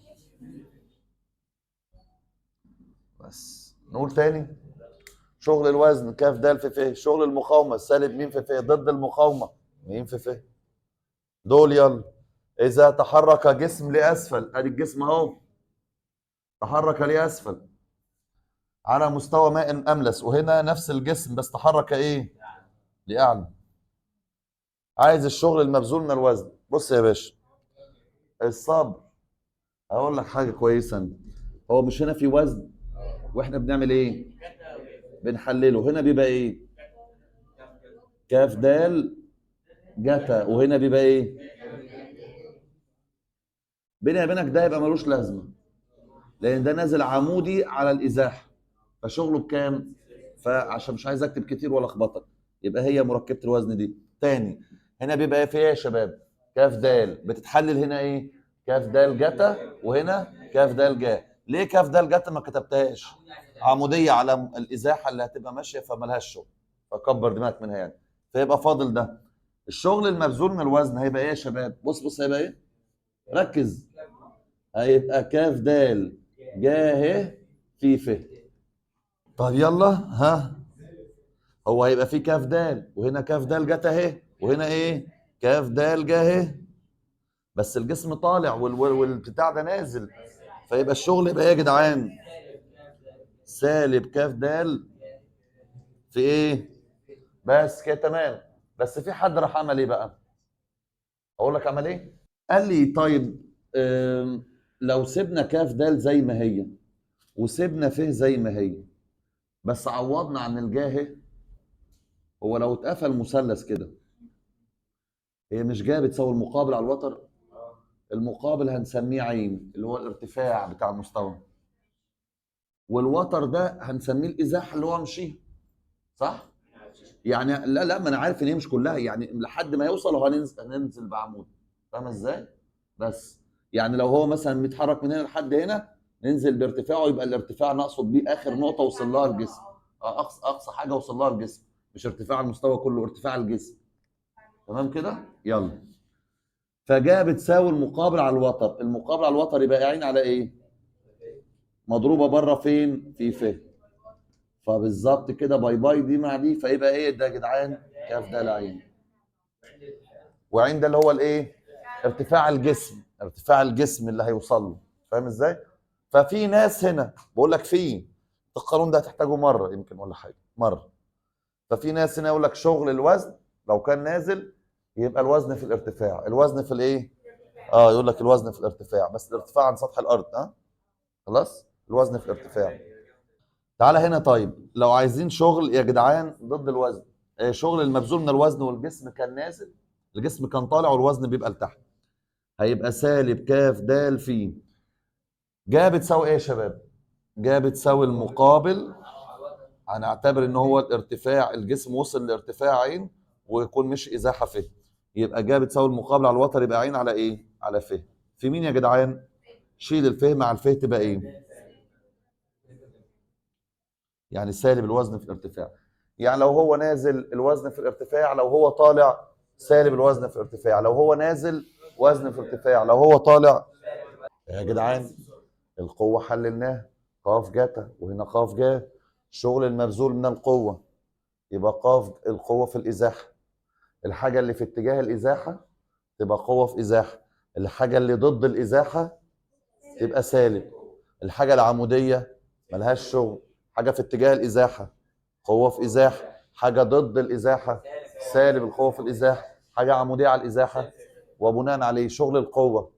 بس نقول تاني. شغل الوزن كاف دال في ف، شغل المقاومه سالب ميم في ف، ضد المقاومه ميم في ف. دول يلا. اذا تحرك جسم لاسفل، ادي الجسم اهو تحرك لاسفل على مستوى ماء املس، وهنا نفس الجسم بس تحرك ايه؟ لاعلى. عايز الشغل المبذول من الوزن. بص يا باشا، الصبر. اقول لك حاجه كويسه، هو مش هنا في وزن واحنا بنعمل ايه؟ بنحلله. هنا بيبقى ايه؟ كاف دال جتا، وهنا بيبقى ايه؟ بيني وبينك ده يبقى ملوش لازمه، لان ده نازل عمودي على الازاحه، فشغله بكام؟ فعشان مش عايز اكتب كتير ولا اخبطك، يبقى هي مركبه الوزن دي. تاني، هنا بيبقى ايه في ايه يا شباب؟ كاف دال بتتحلل هنا ايه؟ كاف دال جتا، وهنا كاف دال جا. ليه كاف دال جتا ما كتبتهاش؟ عموديه على الازاحه اللي هتبقى ماشيه، فمالهاش شغل، فكبر دماغك منها يعني. فيبقى فاضل ده. الشغل المبذول من الوزن هيبقى ايه يا شباب؟ بص بص هيبقى ايه؟ ركز. هيبقى كاف دال جا ه في ف. طب يلا ها، هو هيبقى فيه كاف دال، وهنا كاف دال جت اهي، وهنا ايه؟ كاف دال جه اهي، بس الجسم طالع والبتاع ده نازل، فيبقى الشغل يبقى ايه يا جدعان؟ سالب كاف دال في ايه؟ بس كده تمام. بس في حد راح عمل ايه بقى؟ اقول لك عمل ايه؟ قال لي طيب، لو سيبنا كاف دال زي ما هي وسيبنا فيه زي ما هي، بس عوضنا عن الجاهه. هو لو اتقفل مثلث كده، هي مش جايه بتساوي المقابل على الوتر؟ المقابل هنسميه عين، اللي هو الارتفاع بتاع المستوى، والوتر ده هنسميه الازاحه اللي هو مشيه، صح؟ يعني لا لا، ما انا عارف ان هي مش كلها، يعني لحد ما يوصل هننزل بعمود، فاهم ازاي؟ بس يعني لو هو مثلا متحرك من هنا لحد هنا، ننزل بارتفاعه، يبقى الارتفاع نقصد بيه اخر نقطه وصل لها الجسم، اقصى حاجه وصل لها الجسم، مش ارتفاع المستوى كله، ارتفاع الجسم. تمام كده؟ يلا. فجاء بتساوي المقابل على الوتر، المقابل على الوتر يبقى عين على ايه؟ مضروبه بره فين؟ في ف. فبالظبط كده باي باي دي مع دي، فيبقى ايه ده يا جدعان؟ كاف ده العين. وعين ده اللي هو الايه؟ ارتفاع الجسم، ارتفاع الجسم اللي هيوصل له، فاهم ازاي؟ ففي ناس هنا بقول لك، في القانون ده هتحتاجه مره يمكن ولا حاجه مره. ففي ناس هنا يقول لك شغل الوزن لو كان نازل يبقى الوزن في الارتفاع، الوزن في الايه؟ يقول لك الوزن في الارتفاع، بس الارتفاع عن سطح الارض، خلاص، الوزن في الارتفاع. تعالى هنا. طيب لو عايزين شغل يا جدعان ضد الوزن، شغل المبذول من الوزن والجسم كان نازل، الجسم كان طالع والوزن بيبقى لتحت، هيبقى سالب كاف دال في. جا بتساوي ايه يا شباب؟ جا بتساوي المقابل، هنعتبر ان هو الارتفاع، الجسم وصل لارتفاع عين ويكون مش ازاحه فيه، يبقى جا بتساوي المقابل على الوتر، يبقى عين على ايه؟ على فه. في مين يا جدعان؟ شيل الفه مع الفه تبقى ايه؟ يعني سالب الوزن في الارتفاع. يعني لو هو نازل الوزن في الارتفاع، لو هو طالع سالب الوزن في الارتفاع، لو هو نازل وزن في ارتفاع، لو هو طالع. يا جدعان القوة حللناها، قاف جتا وهنا قاف جا، الشغل المبذول من القوة يبقى قاف القوة في الإزاحة، الحاجة اللي في اتجاه الإزاحة تبقى قوة في إزاحة، الحاجة اللي ضد الإزاحة تبقى سالب، الحاجة العمودية ملهاش شغل، حاجة في اتجاه الإزاحة قوة في إزاحة، حاجة ضد الإزاحة سالب القوة في الإزاحة، حاجة عمودية على الإزاحة، وبناء عليه شغل القوة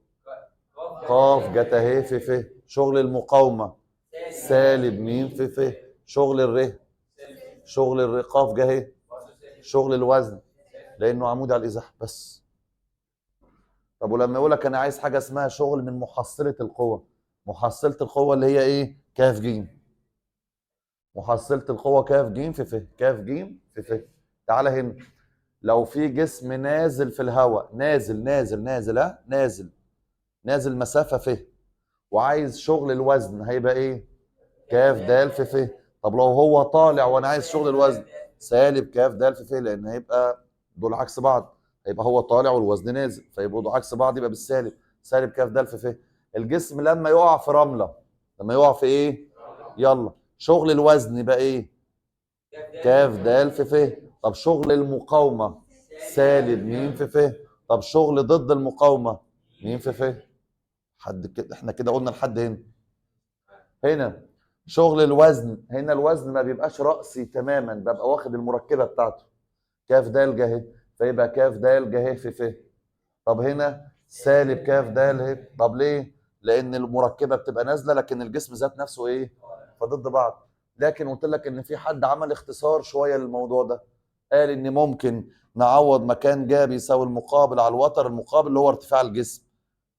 قاف جتا ه في ف، شغل المقاومة سالب ميم في ف، شغل الره، شغل الره قاف جه ه، شغل الوزن لأنه عمودي على الإزاحة. بس طب ولما يقول لك انا عايز حاجه اسمها شغل من محصله القوه، محصله القوه اللي هي ايه؟ كاف ج. محصله القوه كاف ج في ف، كاف ج في ف. تعالى هنا، لو في جسم نازل في الهواء، نازل نازل نازل، ها نازل، نازل مسافه ف، وعايز شغل الوزن، هيبقى ايه؟ كاف د في ف. طب لو هو طالع وانا عايز شغل الوزن، سالب كاف د في ف، لان هيبقى دول عكس بعض، هيبقى هو طالع والوزن نازل، فيبقوا دول عكس بعض، يبقى بالسالب، سالب كاف د في ف. الجسم لما يقع في رمله، لما يقع في ايه؟ يلا، شغل الوزن يبقى ايه؟ كاف د في ف. طب شغل المقاومه سالب م في ف. طب شغل ضد المقاومه م في ف. حد كده، احنا كده قلنا لحد هنا. هنا شغل الوزن، هنا الوزن ما بيبقاش رأسي تماما، ببقى واخد المركبة بتاعته، كاف د ج، فيبقى كاف د ج في ف. طب هنا سالب كاف د ه. طب ليه؟ لأن المركبة بتبقى نازلة لكن الجسم ذات نفسه ايه؟ فضد بعض. لكن قلت لك ان في حد عمل اختصار شوية للموضوع ده، قال ان ممكن نعوض مكان ج بيساوي المقابل على الوتر، المقابل اللي هو ارتفاع الجسم،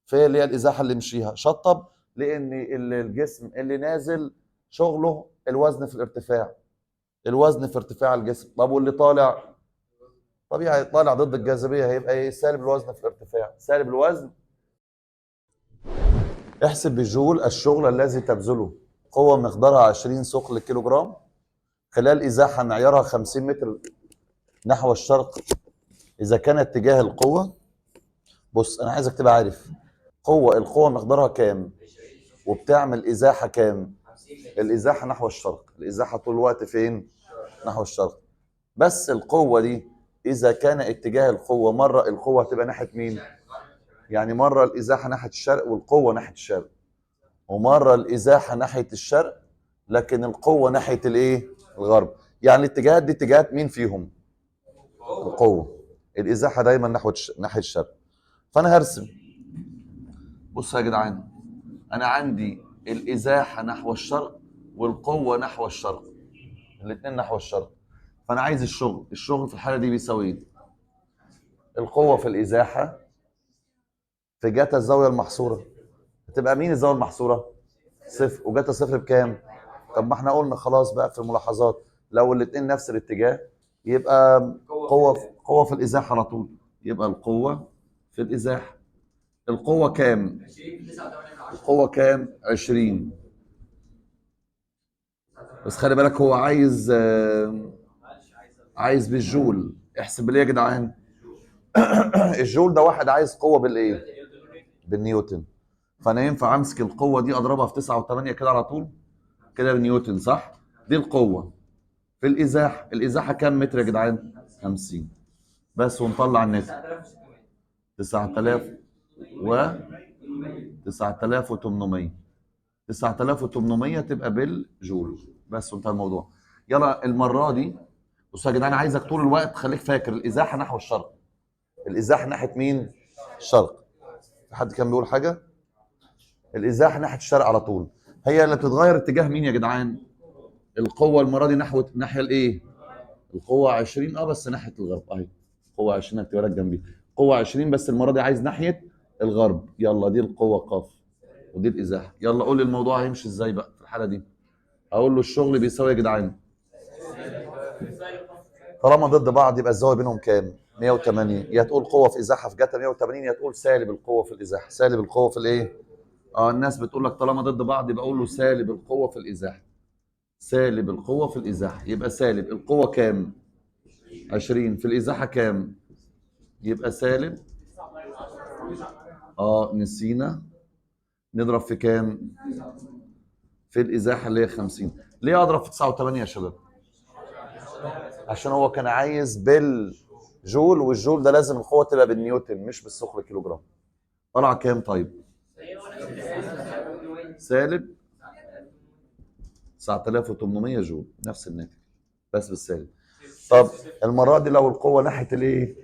في اللي هي الازاحه اللي مشيها شطب، لان الجسم اللي نازل شغله الوزن في الارتفاع، الوزن في ارتفاع الجسم. طب واللي طالع طبيعي طالع ضد الجاذبيه، هيبقى ايه؟ سالب الوزن في الارتفاع، سالب الوزن. احسب بالجول الشغل الذي تبذله قوه مقدارها 20 ثقل كيلو جرام خلال ازاحه معيارها 50 متر نحو الشرق، اذا كان اتجاه القوه. بص انا عايزك تبقى عارف القوه مقدارها كام، وبتعمل ازاحه كام. الازاحه نحو الشرق، الازاحه طول الوقت فين؟ نحو الشرق. بس القوه دي اذا كان اتجاه القوه، مره القوه هتبقى ناحيه مين؟ يعني مره الازاحه ناحيه الشرق والقوه ناحيه الشرق، ومره الازاحه ناحيه الشرق لكن القوه ناحيه الايه؟ الغرب. يعني الاتجاهات دي اتجاهات مين فيهم؟ القوه. الازاحه دايما ناحيه الشرق. فانا هرسم، بصوا يا جدعان، انا عندي الازاحه نحو الشرق والقوه نحو الشرق، الاثنين نحو الشرق. فانا عايز الشغل في الحاله دي بيساوي ايه؟ القوه في الازاحه في جاتا الزاويه المحصوره، هتبقى مين الزاويه المحصوره؟ صفر. وجاتا صفر بكام؟ طب ما احنا قلنا خلاص بقى في الملاحظات، لو الاثنين نفس الاتجاه يبقى قوه في الازاحه على طول، يبقى القوه في الازاحه. القوه كام؟ القوه كام؟ 20. بس خلي بالك هو عايز بالجول. احسب ليه يا جدعان؟ الجول ده واحد عايز قوه بالايه؟ بالنيوتن. فانا ينفع امسك القوه دي اضربها في 9 و8 كده على طول، كده بنيوتن صح؟ دي القوه في الازاحه. الازاحه كام متر يا جدعان؟ 50. بس ونطلع الناتج 9000 و 9800. 9800 تبقى بالجول. بس وانتهى الموضوع. يلا المره دي بصوا يا جدعان، عايزك طول الوقت خليك فاكر الازاحه نحو الشرق. الازاحه ناحيه مين؟ الشرق. في حد كان بيقول حاجه؟ الازاحه ناحيه الشرق على طول. هي اللي بتتغير اتجاه مين يا جدعان؟ القوه المره دي ناحيه الايه؟ القوه 20 بس ناحيه الغرب اهي. قوه 20 هكتبها لك جنبي، قوه 20 بس المره دي عايز ناحيه الغرب. يلا دي القوه قاف ودي الازاحه. يلا قول لي الموضوع هيمشي ازاي بقى في الحاله دي. اقول له الشغل بيساوي يا جدعان، طالما ضد بعض يبقى الزاويه بينهم كام؟ 180. يا تقول قوه في ازاحه في جاتا 180، يا تقول سالب القوه في الازاحه، سالب القوه في الايه؟ الناس بتقول لك طالما ضد بعض يبقى اقول له سالب القوه في الازاحه، سالب القوه في الازاحه. يبقى سالب القوه كام؟ 20 في الازاحه كام؟ يبقى سالب نسينا نضرب في كام؟ في الازاحه اللي هي 50. ليه اضرب في 9 و8 يا شباب؟ عشان هو كان عايز بالجول، والجول ده لازم القوه تبقى بالنيوتن مش بالثقل كيلو جرام. طلع كام طيب؟ سالب 9800 جول، نفس الناتج بس بالسالب. طب المره دي لو القوه ناحيه الايه؟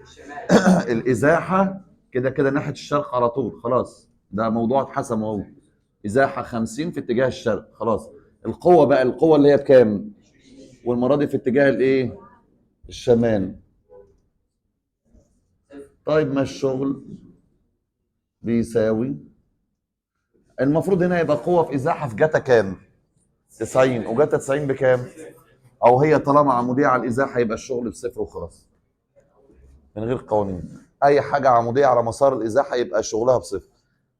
الازاحه كده كده ناحيه الشرق على طول، خلاص ده موضوع اتحسم اهو. ازاحه 50 في اتجاه الشرق، خلاص. القوه بقى، القوه اللي هي بكام؟ والمره دي في اتجاه الايه؟ الشمال. طيب ما الشغل بيساوي، المفروض هنا يبقى قوة في إزاحة في جتا كام؟ 90، وجتا 90 بكام؟ أو هي طالما عمودية على الإزاحة يبقى الشغل بصفر وخلاص. من غير قوانين، أي حاجة عمودية على مسار الإزاحة يبقى شغلها بصفر.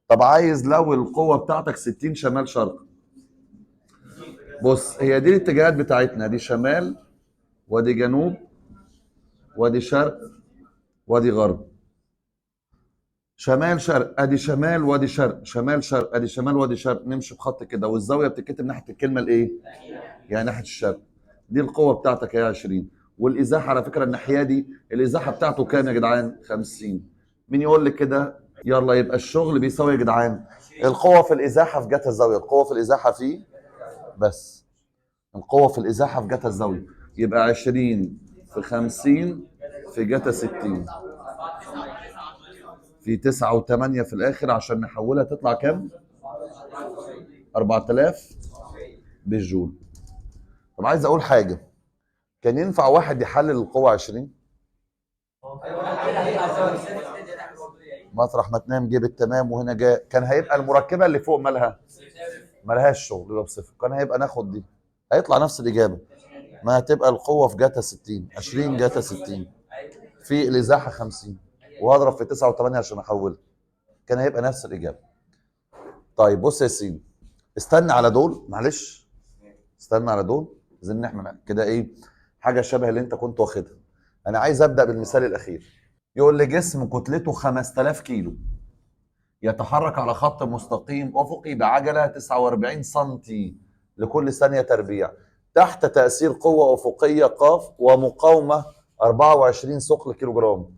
طب عايز لو القوة بتاعتك 60 شمال شرق. بص هي دي الاتجاهات بتاعتنا، دي شمال ودي جنوب ودي شرق ودي غرب. شمال شرق ادي شمال وادي شرق، شمال شرق ادي شمال وادي شرق، نمشي بخط كده، والزاويه بتتكتب ناحيه الكلمه الايه؟ يعني ناحيه الشرق. دي القوه بتاعتك هي 20. والازاحه على فكره الناحيه دي الازاحه بتاعته كام يا جدعان؟ 50. مين يقول لي كده؟ يلا يبقى الشغل بيساوي يا جدعان القوه في الازاحه في جهه الزاويه، القوه في الازاحه في بس القوه في الازاحه في جهه الزاويه يبقى 20 في 50 في جهه 60 في 9 و8 في الاخر عشان نحولها تطلع كام؟ 4000 بالجول. طب عايز اقول حاجه، كان ينفع واحد يحلل القوه 20 مطرح ما تنام جيب التمام وهنا جاء، كان هيبقى المركبه اللي فوق مالها؟ مالهاش شغل يبقى بصفر، كان هيبقى ناخد دي هيطلع نفس الاجابه. ما هتبقى القوه في جاتا 60 20 جاتا 60 في الازاحه 50 وهضرب في 9 و8 عشان احولها، كان هيبقى نفس الاجابه. طيب بص يا سيدي، استنى على دول معلش، استنى على دول عايزين نعمل كده ايه حاجه شبه اللي انت كنت واخدها. انا عايز ابدا بالمثال الاخير. يقول لي جسم كتلته 5000 كيلو يتحرك على خط مستقيم افقي بعجله 49 سم لكل ثانيه تربيع تحت تاثير قوه افقيه ق ومقاومه 24 ثقل كيلو جرام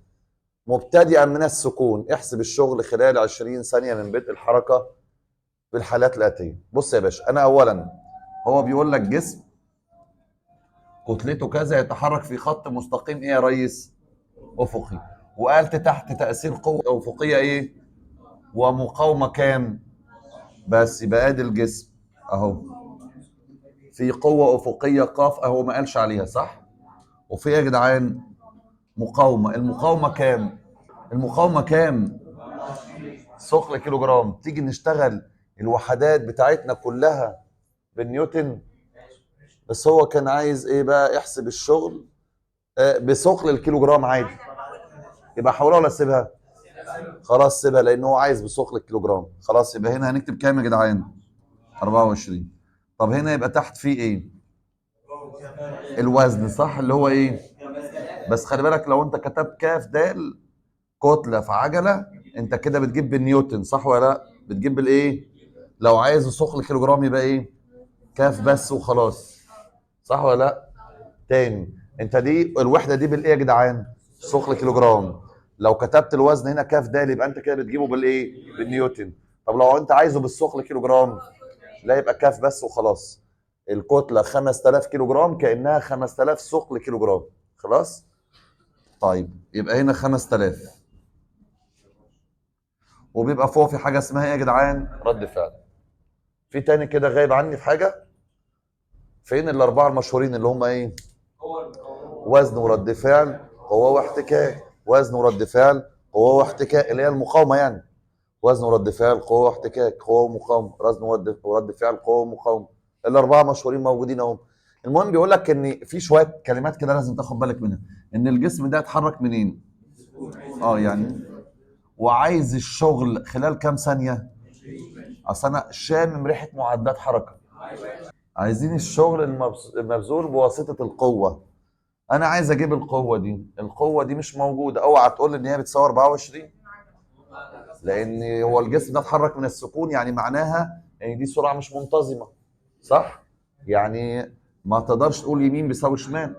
مبتدئا من السكون. احسب الشغل خلال 20 ثانيه من بدء الحركه بالحالات الاتيه. بص يا باشا، انا اولا هو بيقول لك جسم كتلته كذا يتحرك في خط مستقيم ايه يا ريس؟ افقي. وقالت تحت تاثير قوه افقيه ايه؟ ومقاومه كام؟ بس يبقى ادي الجسم اهو في قوه افقيه قاف اهو، ما قالش عليها صح؟ وفي يا جدعان مقاومه، المقاومه كام؟ المقاومه كام؟ ثقل كيلو جرام. تيجي نشتغل الوحدات بتاعتنا كلها بالنيوتن، بس هو كان عايز ايه بقى؟ احسب الشغل بثقل الكيلو جرام عادي. يبقى حولها ولا اسيبها؟ خلاص سيبها لان هو عايز بثقل الكيلو جرام. خلاص يبقى هنا هنكتب كام يا جدعان؟ 24. طب هنا يبقى تحت فيه ايه؟ الوزن صح اللي هو ايه؟ بس خلي بالك لو انت كتبت كاف دال كتله في عجله انت كده بتجيب بالنيوتن صح ولا لا؟ بتجيب بالايه؟ لو عايز ثقل كيلو جرام يبقى ايه؟ كاف بس وخلاص صح ولا لا؟ تاني، انت دي الوحده دي بالايه يا جدعان؟ ثقل كيلو جرام. لو كتبت الوزن هنا كاف دال يبقى انت كده بتجيبه بالايه؟ بالنيوتن. طب لو انت عايزه بالثقل كيلو جرام لا يبقى كاف بس وخلاص. الكتله 5000 كيلو جرام كانها 5000 ثقل كيلو جرام. خلاص؟ طيب يبقى هنا 5000 وبيبقى فوق في حاجه اسمها ايه يا جدعان؟ رد فعل. في تاني كده غايب عني في حاجه؟ فين الاربعه المشهورين اللي هم ايه؟ وزن ورد فعل قوه واحتكاك. وزن ورد فعل قوه واحتكاك اللي هي المقاومه يعني. وزن ورد فعل قوه واحتكاك قوه ومقاومه، وزن ورد فعل قوه ومقاومه. الاربعه مشهورين موجودين اهم. المهم بيقول لك ان في شويه كلمات كده لازم تاخد بالك منها، ان الجسم ده اتحرك منين؟ يعني وعايز الشغل خلال كام ثانيه؟ اصل انا شامم ريحه معدات حركه. عايزين الشغل المبذول بواسطه القوه. انا عايز اجيب القوه دي، القوه دي مش موجوده. اوعى تقول لي ان هي بتساوي 24 لان هو الجسم ده اتحرك من السكون، يعني معناها ان دي سرعه مش منتظمه صح؟ يعني ما تقدرش تقول يمين بيساوي شمال،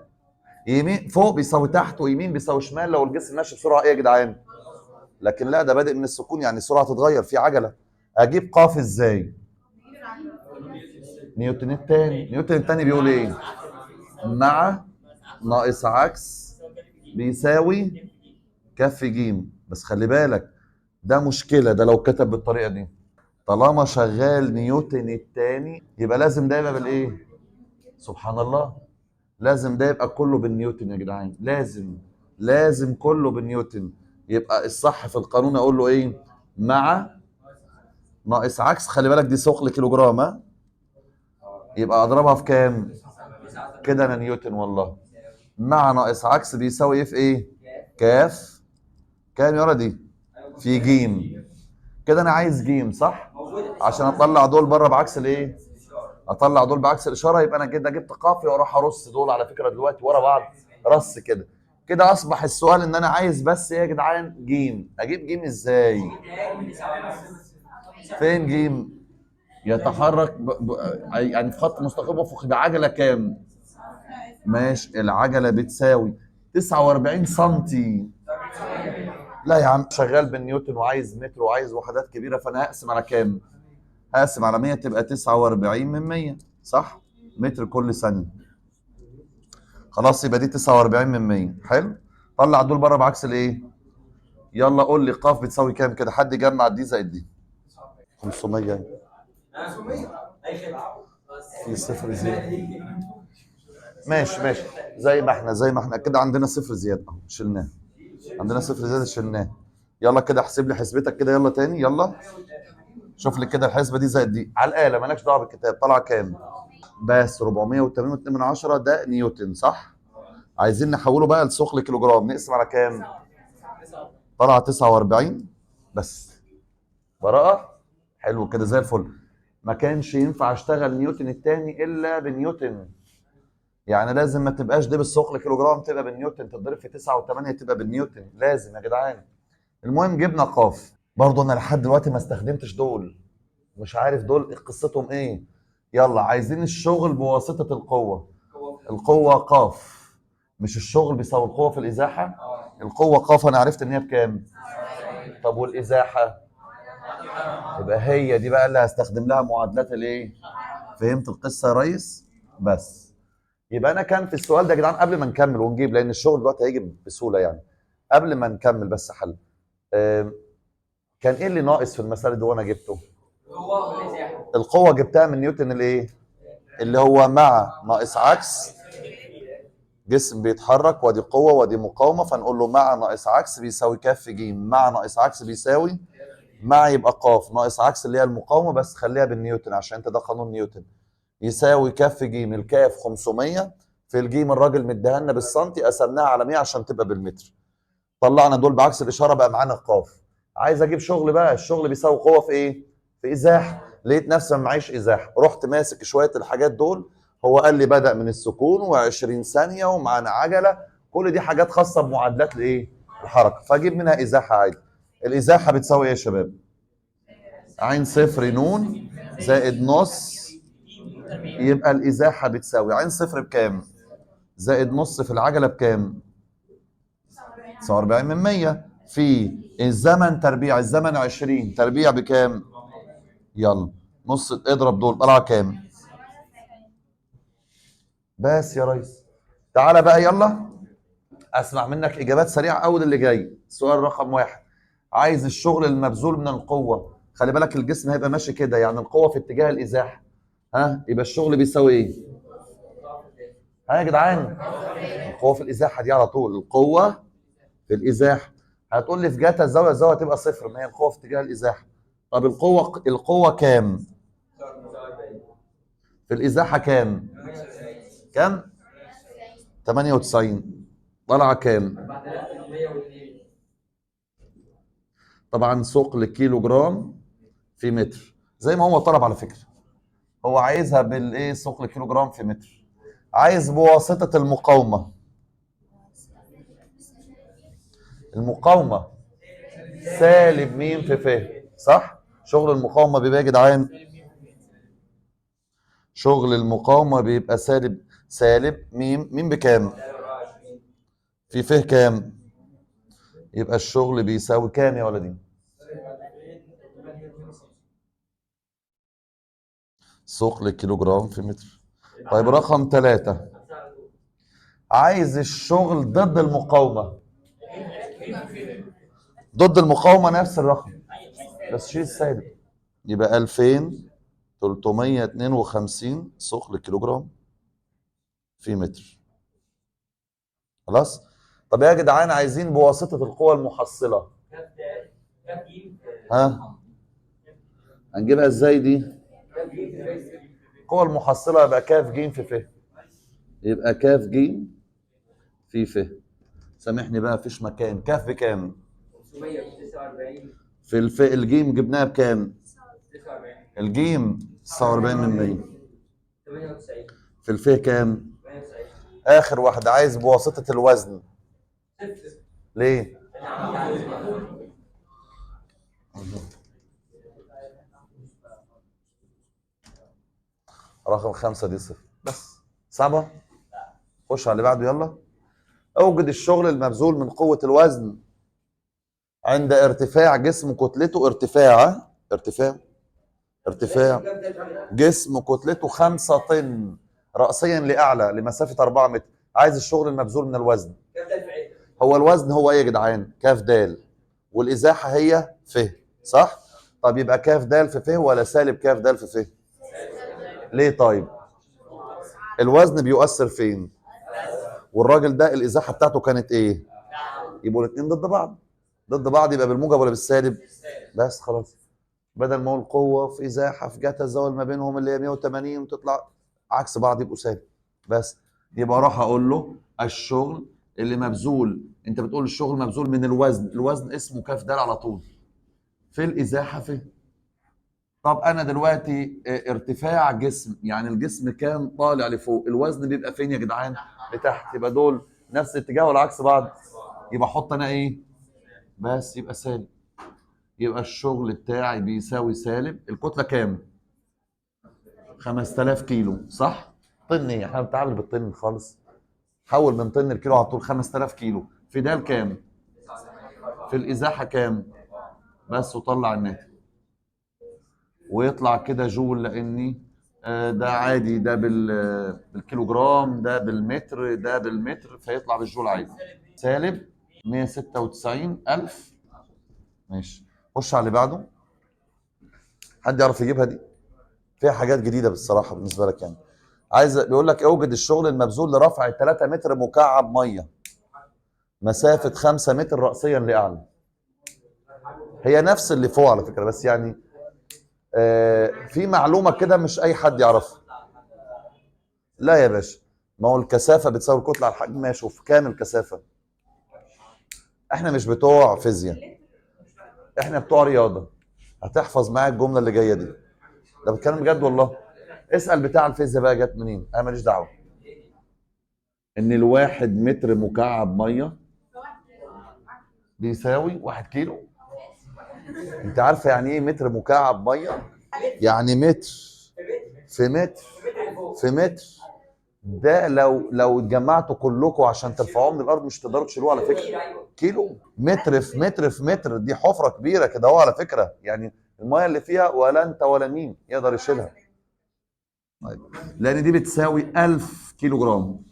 يمين فوق بيساوي تحت ويمين بيساوي شمال لو الجسم ماشي بسرعه ايه يا جدعان؟ لكن لا ده بادئ من السكون يعني السرعه تتغير في عجله. اجيب قاف ازاي؟ نيوتن الثاني. نيوتن الثاني بيقول ايه؟ مع ناقص عكس بيساوي كف جيم. بس خلي بالك ده مشكله، ده لو كتب بالطريقه دي طالما شغال نيوتن الثاني يبقى لازم ده يبقى بالايه؟ سبحان الله، لازم ده يبقى كله بالنيوتن يا جدعان. لازم كله بالنيوتن. يبقى الصح في القانون اقول له ايه؟ مع ناقص عكس، خلي بالك دي ثقل كيلو جرام، ها؟ يبقى اضربها في كام؟ كده انا نيوتن والله. مع ناقص عكس بيساوي ايه في ايه؟ كاف. كام يا دي؟ في جيم. كده انا عايز جيم صح؟ عشان اطلع دول بره بعكس الايه؟ اطلع دول بعكس الاشاره. يبقى انا كده جبت قافيه واروح ارص دول على فكره دلوقتي ورا بعض رص كده. كده اصبح السؤال ان انا عايز بس ايه يا جدعان؟ جيم. اجيب جيم ازاي؟ فين جيم؟ يتحرك يعني في خط مستقيم افقي بعجله كام؟ ماشي، العجله بتساوي 49 سنتي. لا يا عم، شغال بالنيوتن وعايز متر وعايز وحدات كبيره، فانا هقسم على كام؟ هقسم على 100 تبقى 49 من 100 صح؟ متر كل ثانيه. خلاص يبقى دي 49 من 100. حلو. طلع دول بره بعكس الايه؟ يلا قول لي ق بتساوي كام كده؟ حد يجمع دي زائد دي. 500. في صفر زياده. ماشي ماشي. زي ما احنا كده عندنا صفر زياده اهو شلناه. عندنا صفر زياده شلناه. يلا كده احسب لي حسبتك كده، يلا تاني يلا. شوف لي كده الحسبه دي زائد دي على الاله، مالكش دعوه بالكتاب. طالعه كام؟ بس 480.2 ده نيوتن صح؟ عايزين نحوله بقى لثقل كيلو جرام، نقسم على كام؟ طلع 49 بس. براءة. حلو كده زي الفل. ما كانش ينفع اشتغل نيوتن التاني الا بنيوتن. يعني لازم ما تبقاش دي بالثقل كيلو جرام، تبقى بالنيوتن. تتضرب في 9 و8 تبقى بالنيوتن، لازم يا جدعان. المهم جبنا قاف. برضه انا لحد دلوقتي ما استخدمتش دول، مش عارف دول قصتهم ايه. يلا عايزين الشغل بواسطة القوة. القوة قاف. مش الشغل بيساوي القوة في الإزاحة؟ القوة قاف أنا عرفت إن هي بكام؟ طب والإزاحة؟ يبقى هي دي بقى اللي هستخدم لها معادلات الإيه؟ فهمت القصة يا ريس؟ بس. يبقى أنا كان في السؤال ده يا جدعان قبل ما نكمل ونجيب، لأن الشغل دلوقتي هيجي بسهولة يعني. قبل ما نكمل بس حل. كان إيه اللي ناقص في المسألة دي وأنا جبته؟ القوة جبتها من نيوتن الإيه؟ اللي هو مع ناقص عكس جسم بيتحرك، ودي قوة ودي مقاومة، فنقول له مع ناقص عكس بيساوي كف ج. مع ناقص عكس بيساوي مع يبقى ق ناقص عكس اللي هي المقاومة، بس خليها بالنيوتن عشان انت ده قانون نيوتن. يساوي كف ج. الكاف 500 في الجيم الراجل مديها لنا بالسنتي، قسمناها على 100 عشان تبقى بالمتر. طلعنا دول بعكس الإشارة بقى معانا القاف. عايز اجيب شغل بقى، الشغل بيساوي قوة في ايه؟ في ازاحة. لقيت نفسي ما معيش ازاحة، رحت ماسك شوية الحاجات دول. هو قال لي بدأ من السكون و20 ثانية ومعانا عجلة. كل دي حاجات خاصة بمعادلات الايه؟ الحركة، فاجيب منها ازاحة عادي. الازاحة بتساوي ايه يا شباب؟ عين صفر نون زائد نص. يبقى الازاحة بتساوي عين صفر بكام؟ زائد نص في العجلة بكام؟ 49 من 100 في الزمن تربيع. الزمن 20 تربيع بكام؟ يلا نص اضرب دول طلع كام؟ بس يا ريس. تعالى بقى يلا اسمع منك اجابات سريعه. اول اللي جاي سؤال رقم 1. عايز الشغل المبذول من القوه. خلي بالك الجسم هيبقى ماشي كده، يعني القوه في اتجاه الازاحه. ها يبقى الشغل بيساوي ايه؟ ها يا جدعان؟ القوه في الازاحه دي على طول. القوه في الازاحه. هتقول لي في جهه الزاويه، الزاويه تبقى صفر، ما هي القوه في اتجاه الازاحه. طب القوه كام؟ في الازاحه كام؟ كام؟ 98. طلع كام؟ طبعا ثقل كيلو جرام في متر، زي ما هو طلب على فكره. هو عايزها بالايه؟ ثقل كيلو جرام في متر. عايز بواسطه المقاومه. المقاومه سالب مين في ف صح؟ شغل المقاومه بيبقى يا جدعان، شغل المقاومه بيبقى سالب مين بكام؟ في ف كام؟ يبقى الشغل بيساوي كام يا ولدي؟ ثقل كيلو جرام في متر. طيب رقم 3. عايز الشغل ضد المقاومة. ضد المقاومة نفس الرقم بس شيل السالب. يبقى 2352 ثقل كيلو جرام في متر. خلاص. طب يا جدعان عايزين بواسطة القوة المحصلة. ها هنجيبها ازاي دي؟ القوة المحصلة يبقى كاف ج في ف. يبقى كاف ج في ف. سامحني بقى مفيش مكان. كاف بكام؟ 549. في الجيم جبناها بكام؟ 49. الجيم 49 من 100. 98. في الف كام؟ 98. اخر واحدة عايز بواسطة الوزن. صفر. ليه؟ رقم 5 دي صفر بس. صعبة؟ خش على اللي بعده يلا. اوجد الشغل المبذول من قوة الوزن عند ارتفاع جسم كتلته ارتفاع جسم كتلته 5 طن رأسيا لأعلى لمسافة 4 متر. عايز الشغل المبذول من الوزن. هو الوزن هو ايه يا جدعان؟ كاف د، والإزاحة هي ف، صح؟ طب يبقى كاف د في ف ولا سالب كاف د في ف؟ ليه طيب؟ الوزن بيؤثر فين؟ والراجل ده الإزاحة بتاعته كانت ايه؟ يبقوا الاثنين ضد بعض. ضد بعض يبقى بالموجب ولا بالسالب؟ بس خلاص. بدل ما اقول قوه في ازاحه في جهه الزاويه ما بينهم اللي هي 180 وتطلع عكس بعض يبقوا سالب. بس يبقى اروح اقول له الشغل اللي مبذول، انت بتقول الشغل مبذول من الوزن، الوزن اسمه كاف د على طول. في الازاحه في. طب انا دلوقتي ارتفاع جسم، يعني الجسم كان طالع لفوق، الوزن بيبقى فين يا جدعان؟ لتحت. يبقى دول نفس الاتجاه ولا عكس بعض؟ يبقى احط انا ايه؟ بس يبقى سالب. يبقى الشغل بتاعي بيساوي سالب الكتله كام؟ 5000 كيلو، صح؟ طن ايه؟ احنا بنتعامل بالطن خالص. حول من طن الكيلو على طول. 5000 كيلو في ده كام؟ في الازاحه كام؟ بس وطلع الناتج ويطلع كده جول، لاني ده عادي، ده بالكيلو جرام، ده بالمتر، ده بالمتر، فيطلع بالجول عادي. سالب 196,000. ماشي. خش على اللي بعده. حد يعرف يجيبها دي؟ فيها حاجات جديده بالصراحه بالنسبه لك يعني. بيقول لك اوجد الشغل المبذول لرفع 3 متر مكعب ميه مسافه 5 متر راسيا لاعلى. هي نفس اللي فوق على فكره، بس يعني في معلومه كده مش اي حد يعرفها. لا يا باشا، ما هو الكثافه بتساوي الكتله على الحجم. ماشي، وفي كام الكثافه؟ احنا مش بتوع فيزياء، احنا بتوع رياضه. هتحفظ معايا الجمله اللي جايه دي. ده بتكلم بجد والله. اسال بتاع الفيزياء بقى جت منين، انا ماليش دعوه. ان الواحد متر مكعب ميه بيساوي 1 كيلو. انت عارفه يعني ايه متر مكعب ميه؟ يعني متر في متر في متر. ده لو اتجمعتوا كلكم عشان ترفعوه من الارض مش تقدروا تشيلوه على فكره. كيلو. متر في متر في متر، دي حفره كبيره كده اهو على فكره. يعني الميه اللي فيها ولا انت ولا مين يقدر يشيلها. طيب. لان دي بتساوي 1000 كيلو جرام.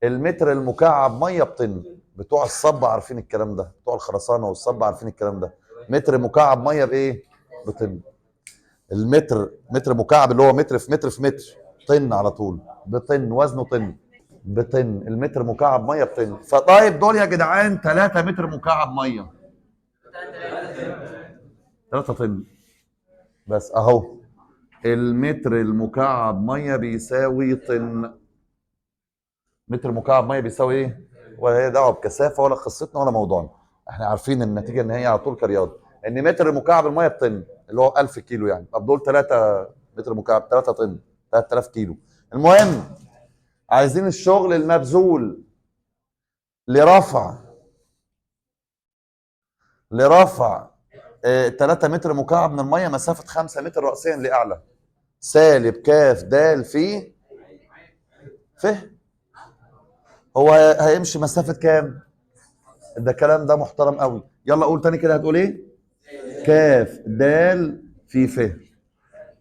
المتر المكعب ميه بطن. بتوع الصب عارفين الكلام ده، بتوع الخرسانه والصب عارفين الكلام ده. متر مكعب ميه بايه؟ بطن. متر مكعب اللي هو متر في متر في متر. طن على طول. بطن، وزنه طن. بطن. المتر مكعب ميه بطن. فطيب دول يا جدعان 3 متر مكعب ميه. 3 طن. بس اهو المتر المكعب ميه بيساوي طن. متر مكعب ميه بيساوي ايه؟ ولا هي دعوه بكثافه ولا قصتنا ولا موضوعنا. احنا عارفين النتيجه النهائيه على طول كرياضه ان متر مكعب الميه بطن اللي هو 1000 كيلو. يعني طب دول 3 متر مكعب 3 طن 3000 كيلو. المهم عايزين الشغل المبذول لرفع 3 متر مكعب من الميه مسافه 5 متر راسيا لاعلى. سالب كاف د في ف. هو هيمشي مسافه كام؟ ده الكلام ده محترم قوي. يلا قول تاني كده، هتقول ايه؟ كاف د في ف.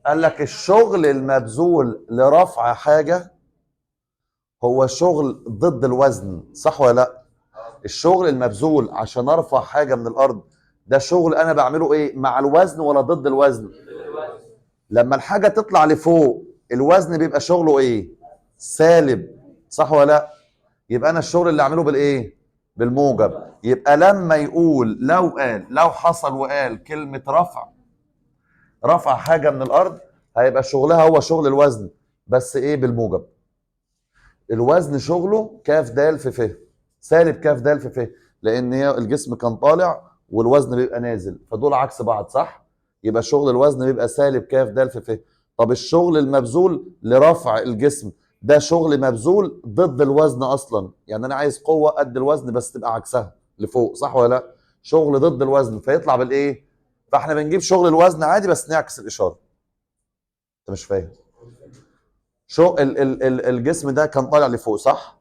قال لك الشغل المبذول لرفع حاجه هو شغل ضد الوزن، صح ولا لا؟ الشغل المبذول عشان ارفع حاجه من الارض ده شغل انا بعمله ايه؟ مع الوزن ولا ضد الوزن؟ لما الحاجه تطلع لفوق الوزن بيبقى شغله ايه؟ سالب، صح ولا لا؟ يبقى انا الشغل اللي اعمله بالايه؟ بالموجب. يبقى لما يقول لو حصل وقال كلمة رفع حاجة من الأرض، هيبقى شغلها هو شغل الوزن، بس إيه؟ بالموجب. الوزن شغله كاف دال في ف، سالب كاف دال في ف، لأن هي الجسم كان طالع والوزن بيبقى نازل، فدول عكس بعض، صح؟ يبقى شغل الوزن بيبقى سالب كاف دال في ف. طب الشغل المبذول لرفع الجسم ده شغل مبذول ضد الوزن اصلا، يعني انا عايز قوه قد الوزن بس تبقى عكسها لفوق، صح ولا لا؟ شغل ضد الوزن فيطلع بالايه؟ فاحنا بنجيب شغل الوزن عادي بس نعكس الاشاره. انت مش فاهم؟ شو الجسم ده كان طالع لفوق، صح؟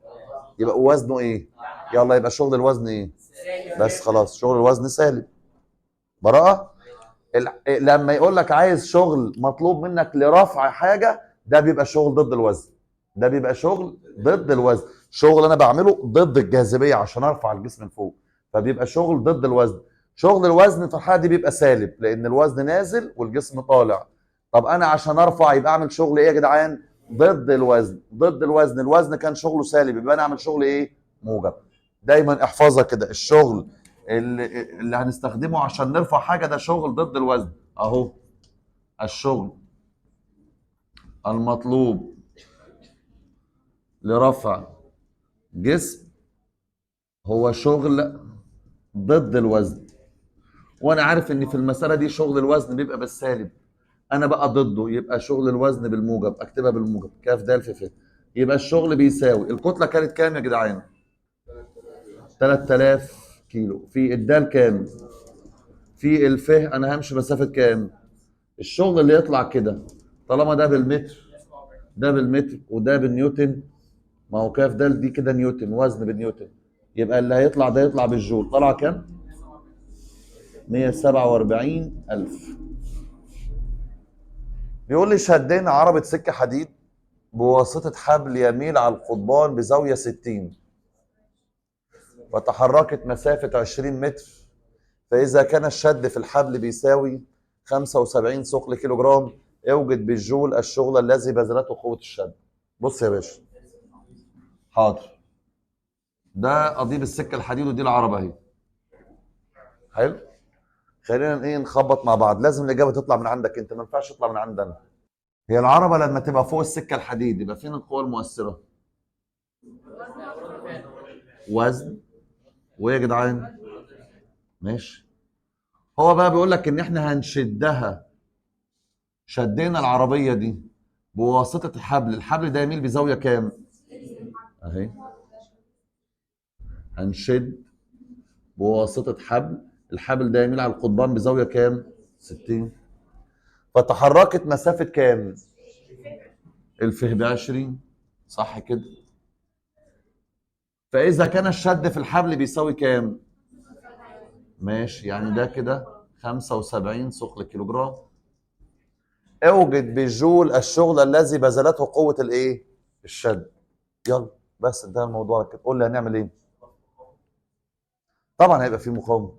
يبقى وزنه ايه؟ يلا يبقى شغل الوزن ايه؟ بس خلاص شغل الوزن سالب. براءه. لما يقول لك عايز شغل مطلوب منك لرفع حاجه، ده بيبقى شغل ضد الوزن. ده بيبقى شغل ضد الوزن، شغل انا بعمله ضد الجاذبيه عشان ارفع الجسم لفوق، فبيبقى شغل ضد الوزن. شغل الوزن في الحاله دي بيبقى سالب لان الوزن نازل والجسم طالع. طب انا عشان ارفع يبقى اعمل شغل ايه يا جدعان؟ ضد الوزن. ضد الوزن، الوزن كان شغله سالب، يبقى انا اعمل شغل ايه؟ موجب. دايما احفظها كده، الشغل اللي هنستخدمه عشان نرفع حاجه ده شغل ضد الوزن اهو. الشغل المطلوب لرفع جسم هو شغل ضد الوزن. وانا عارف ان في المساله دي شغل الوزن بيبقى بالسالب، انا بقى ضده، يبقى شغل الوزن بالموجب، اكتبها بالموجب كاف دال في ف. يبقى الشغل بيساوي، الكتله كانت كام يا جدعان؟ 3000 كيلو. في الدال كام؟ في الفه انا همشي مسافه كام؟ الشغل اللي يطلع كده طالما ده بالمتر، ده بالمتر وده بالنيوتن، ما هو كاف دال دي كده نيوتن، وزن بالنيوتن، يبقى اللي هيطلع ده يطلع بالجول. طلع كام؟ 147,000. بيقول لي شدينا عربة سكة حديد بواسطة حبل يميل على القضبان بزاوية 60 وتحركت مسافة 20 متر، فإذا كان الشد في الحبل بيساوي 75 ثقل كيلو جرام، اوجد بالجول الشغل الذي بذلته قوة الشد. بص يا باشا، حاضر، ده قضيب السكة الحديد ودي العربة اهي. حلو، خلينا ايه نخبط مع بعض، لازم الاجابه تطلع من عندك انت، ما ينفعش تطلع من عندنا. هي العربه لما تبقى فوق السكه الحديد يبقى فين القوه المؤثره؟ وزن. وايه يا جدعان؟ ماشي. هو بقى بيقول لك ان احنا هنشدها، شدينا العربيه دي بواسطه الحبل، الحبل ده يميل بزاويه كام؟ اهي، هنشد بواسطه حبل، الحبل ده يميل على القضبان بزاويه كام؟ 60، فتحركت مسافه كام؟ الفه ب 20، صح كده؟ فإذا كان الشد في الحبل بيساوي كام؟ ماشي، يعني ده كده 75 ثقل كيلو جرام. اوجد بالجول الشغل الذي بذلته قوة الايه؟ الشد. يلا بس انتهى الموضوع كده، قول لي هنعمل ايه؟ طبعا هيبقى في مقاومة.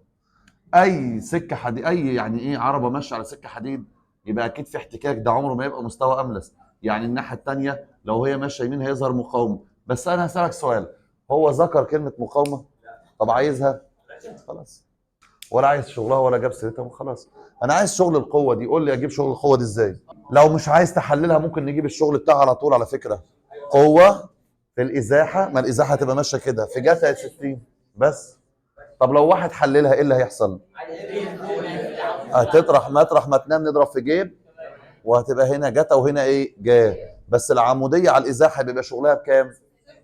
أي سكة حديد، أي يعني إيه عربة ماشية على سكة حديد يبقى أكيد في احتكاك، ده عمره ما يبقى مستوى أملس، يعني الناحية التانية لو هي ماشية يمين هيظهر مقاومة. بس أنا هسألك سؤال، هو ذكر كلمة مقاومة؟ طب عايزها؟ خلاص، ولا عايز شغلها ولا جاب سيرتها وخلاص. انا عايز شغل القوه دي، قول لي اجيب شغل القوه دي ازاي؟ لو مش عايز تحللها ممكن نجيب الشغل بتاعها على طول على فكره. قوه في الازاحه، ما الازاحه هتبقى ماشيه كده في جتا 60 بس. طب لو واحد حللها ايه اللي هيحصل؟ هتطرح مطرح ما تنام نضرب في جيب، وهتبقى هنا جتا وهنا ايه؟ جا. بس العموديه على الازاحه بيبقى شغلها بكام؟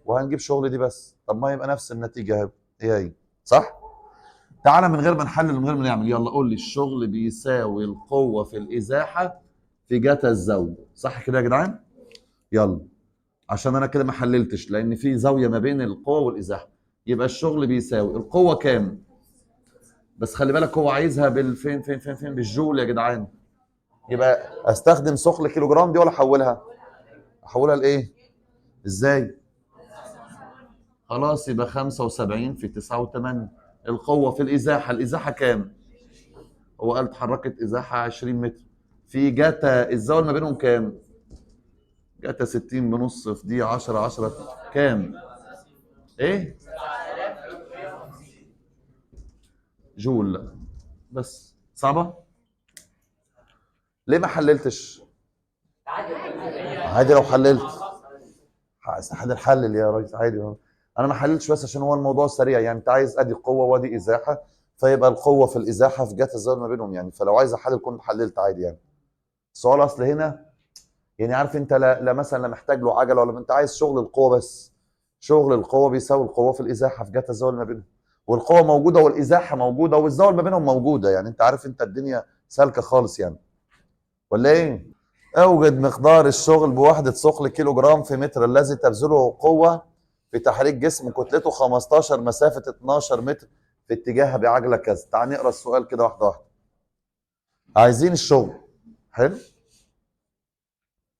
وهنجيب شغل دي بس. طب ما يبقى نفس النتيجه هي صح؟ تعالى من غير ما نحلل من غير ما نعمل، يلا قول لي الشغل بيساوي القوة في الإزاحة في جتا الزاوية، صح كده يا جدعان؟ يلا، عشان أنا كده ما حللتش لأن في زاوية ما بين القوة والإزاحة. يبقى الشغل بيساوي القوة كام؟ بس خلي بالك هو عايزها بالفين فين فين فين بالجول يا جدعان. يبقى استخدم ثقل كيلو جرام دي ولا احولها؟ احولها لايه؟ ازاي؟ خلاص يبقى 75 في 9.8. القوة في الإزاحة، الإزاحة كام؟ هو قال اتحركت ازاحه 20 متر، في جاتا الزاويه ما بينهم كام؟ جاتا 60 بنص في دي 10 10 كام؟ ايه؟ جول. بس صعبه. ليه ما حللتش؟ عادي لو حللت. استحاله نحلل يا ريس عادي. انا ما حللتش بس عشان هو الموضوع سريع، يعني انت عايز ادي قوه وادي ازاحه، فيبقى القوه في الازاحه في جهه الزاويه ما بينهم يعني، فلو عايز احلل كنت حللت عادي يعني. السؤال اصل هنا يعني عارف انت لا مثلا لا محتاج له عجله ولا انت عايز شغل القوه بس. شغل القوه بيساوي القوه في الازاحه في جهه الزاويه ما بينهم، والقوه موجوده والازاحه موجوده والزاويه ما بينهم موجوده، يعني انت عارف انت الدنيا سالكه خالص يعني. ولا ايه؟ اوجد مقدار الشغل بوحده ثقل كيلو جرام في متر الذي تبذله قوه في تحريك جسم كتلته 15 مسافه 12 متر في اتجاه بعجله كذا. تعال نقرا السؤال كده واحده واحده. عايزين الشغل حلو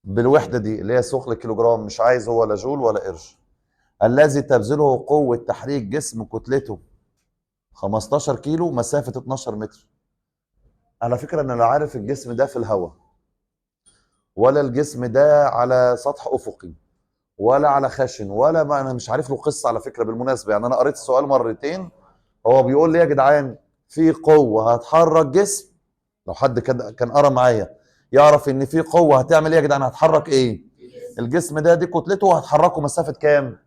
بالوحده دي اللي هي ثقل كيلو جرام، مش عايز هو لا جول ولا قرش. الذي تبذله قوه تحريك جسم كتلته 15 كيلو مسافه 12 متر. على فكره انا لا عارف الجسم ده في الهواء ولا الجسم ده على سطح افقي ولا على خشن ولا ما انا مش عارف له قصه على فكره بالمناسبه، يعني انا قريت السؤال مرتين. هو بيقول لي يا جدعان في قوه هتحرك جسم، لو حد كان قرا معايا يعرف ان في قوه هتعمل ايه يا جدعان، هتحرك ايه؟ الجسم ده دي كتلته هتحركه مسافه كام؟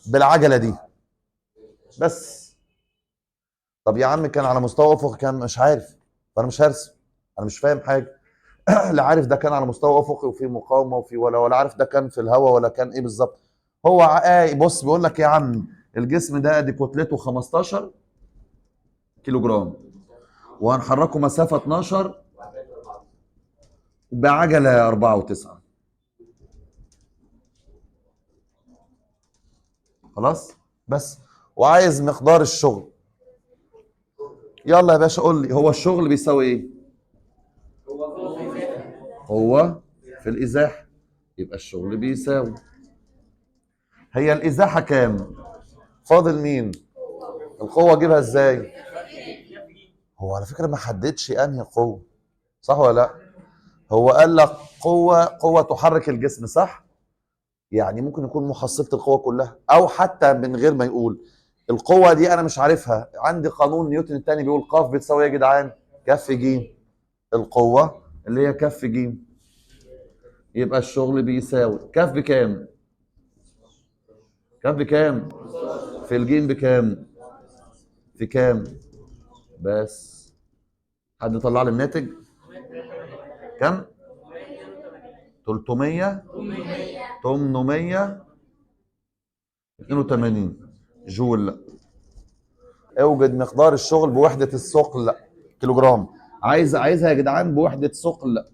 بالعجله دي بس. طب يا عم كان على مستوى افق كان مش عارف، فانا مش هرسم، انا مش فاهم حاجه. لا عارف ده كان على مستوى افقي وفي مقاومه وفي ولا عارف ده كان في الهواء ولا كان ايه بالظبط. هو بص بيقول لك يا عم الجسم ده دي كتلته 15 كيلو جرام وهنحركه مسافه 12 بعجله 4 و9. خلاص بس. وعايز مقدار الشغل. يلا يا باشا قول لي هو الشغل بيساوي ايه؟ هو في الازاحه، يبقى الشغل بيساوي. هي الازاحه كام؟ فاضل مين؟ القوه اجيبها ازاي؟ هو على فكره ما حددش انهي قوه، صح ولا لا؟ هو قال لك قوه تحرك الجسم، صح؟ يعني ممكن يكون محصله القوه كلها او حتى من غير ما يقول القوه دي انا مش عارفها. عندي قانون نيوتن الثاني بيقول ق بتساوي ايه يا جدعان؟ كف ج. القوه اللي هي كف ج، يبقى الشغل بيساوي كف بكام؟ كف بكام؟ في الجيم بكام؟ في كام؟ بس حد طلع لي الناتج كام؟ 300 882 جول. اوجد مقدار الشغل بوحدة الثقل كيلو جرام. عايزها يا جدعان بوحدة ثقل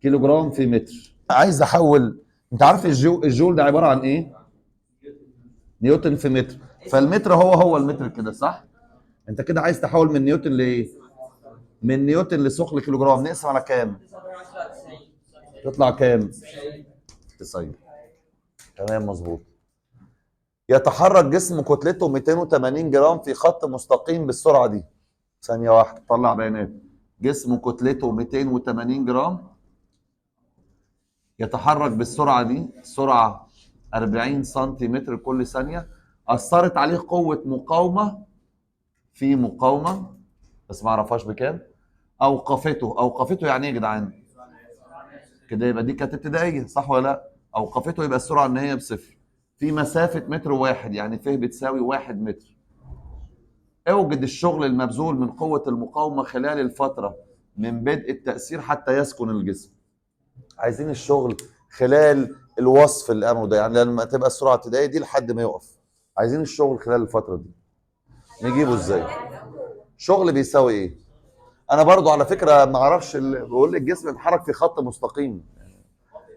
كيلو جرام في متر. عايز احول، انت عارف الجول ده عبارة عن ايه؟ نيوتن في متر، فالمتر هو المتر كده صح؟ انت كده عايز تحول من نيوتن لايه؟ من نيوتن لثقل كيلو جرام، نقسم على كام؟ تطلع كام؟ 90. تمام مظبوط. يتحرك جسم كتلته 280 جرام في خط مستقيم بالسرعة دي. ثانية واحدة طلع بيانات. جسم كتلته 280 جرام يتحرك بالسرعة دي، سرعة 40 سنتيمتر كل ثانية. أثرت عليه قوة مقاومة، في مقاومة بس ما اعرفهاش بكام. أوقفته يعني إيه يا جدعان؟ كده يبقى دي كانت ابتدائية صح ولا لا؟ أوقفته يبقى السرعة إن هي بصفر في مسافة متر واحد، يعني فيه بتساوي 1 متر. اوجد الشغل المبذول من قوة المقاومة خلال الفترة من بدء التأثير حتى يسكن الجسم. عايزين الشغل خلال الوصف اللي قاموا ده، يعني لما تبقى السرعة ابتدائية دي لحد ما يقف. عايزين الشغل خلال الفترة دي نجيبه ازاي؟ شغل بيساوي ايه؟ انا برضو على فكرة ما اعرفش بقول لك الجسم بيتحرك في خط مستقيم،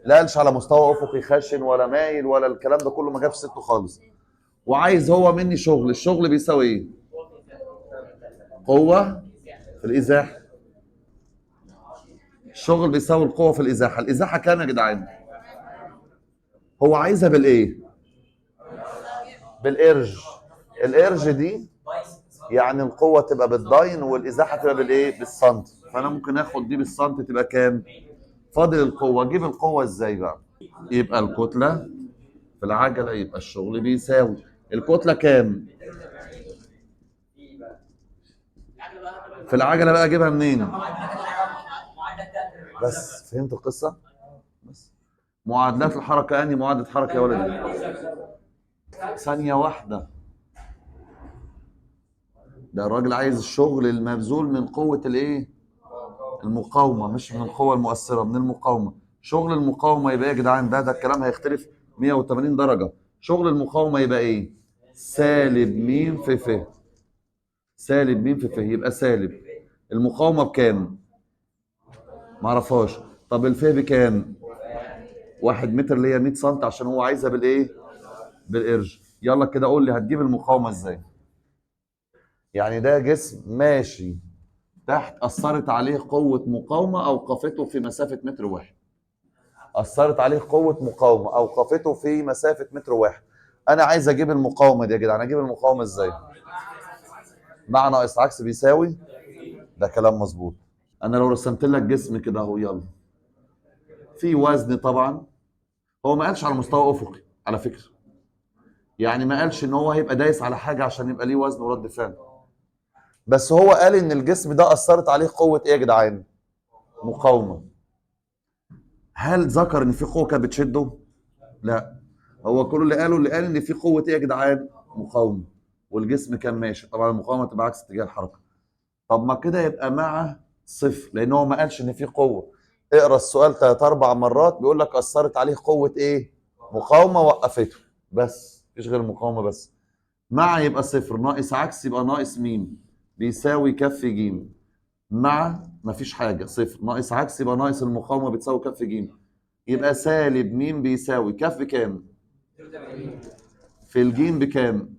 لا قالش على مستوى افقي خشن ولا مايل ولا الكلام ده كله ما جابش سته خالص. وعايز هو مني شغل، الشغل بيساوي ايه؟ قوة في الازاحة. الشغل بيساوي القوة في الازاحة. الازاحة كام يا جدعان؟ هو عايزها بالايه؟ بالارج. الارج دي يعني القوة تبقى بالداين والازاحة تبقى بالايه؟ بالسنت. فانا ممكن اخد دي بالسنت تبقى كام؟ فاضل القوة. اجيب القوة ازاي بقى؟ يبقى الكتلة في العجلة، يبقى الشغل بيساوي الكتلة كام؟ في العجله بقى اجيبها منين؟ معدل تلات بس فهمت القصه؟ بس معادلات الحركه، انهي معادله حركه يا ولدي؟ ثانيه واحده. ده الراجل عايز الشغل المبذول من قوه الايه؟ المقاومه، مش من القوه المؤثره، من المقاومه. شغل المقاومه يبقى ايه يا جدعان؟ ده الكلام هيختلف 180 درجه. شغل المقاومه يبقى ايه؟ سالب م في ف. سالب م في ف يبقى سالب. المقاومه بكام؟ ما اعرفهاش. طب الف بكام؟ 1 متر اللي هي 100 سم، عشان هو عايزها بالايه؟ بالقرش. يلا كده قول لي هتجيب المقاومه ازاي؟ يعني ده جسم ماشي تحت، اثرت عليه قوه مقاومه اوقفته في مسافه متر واحد. اثرت عليه قوه مقاومه اوقفته في مسافه متر واحد. انا عايز اجيب المقاومه دي يا جدعان. اجيب المقاومه ازاي؟ مع ناقص عكس بيساوي. ده كلام مظبوط. انا لو رسمت لك جسم كده اهو، يلا، في وزن طبعا. هو ما قالش على مستوى افقي على فكره، يعني ما قالش ان هو هيبقى دايس على حاجه عشان يبقى ليه وزن ورد فعل، بس هو قال ان الجسم ده اثرت عليه قوه ايه يا جدعان؟ مقاومه. هل ذكر ان في قوه كانت بتشده؟ لا. هو كل اللي قال ان في قوه ايه يا جدعان؟ مقاومه. والجسم كان ماشي، طبعا المقاومه تبقى عكس اتجاه الحركه. طب ما كده يبقى مع صفر، لان هو ما قالش ان في قوه. اقرا السؤال 3 4 مرات، بيقول لك اثرت عليه قوه ايه؟ مقاومه وقفته. بس مفيش غير المقاومه بس. مع يبقى صفر، ناقص عكس يبقى ناقص ميم، بيساوي كف ج. مع مفيش حاجه، صفر، ناقص عكس يبقى ناقص المقاومه بتساوي كف ج. يبقى سالب م بيساوي كف كام؟ في الجيم بكام؟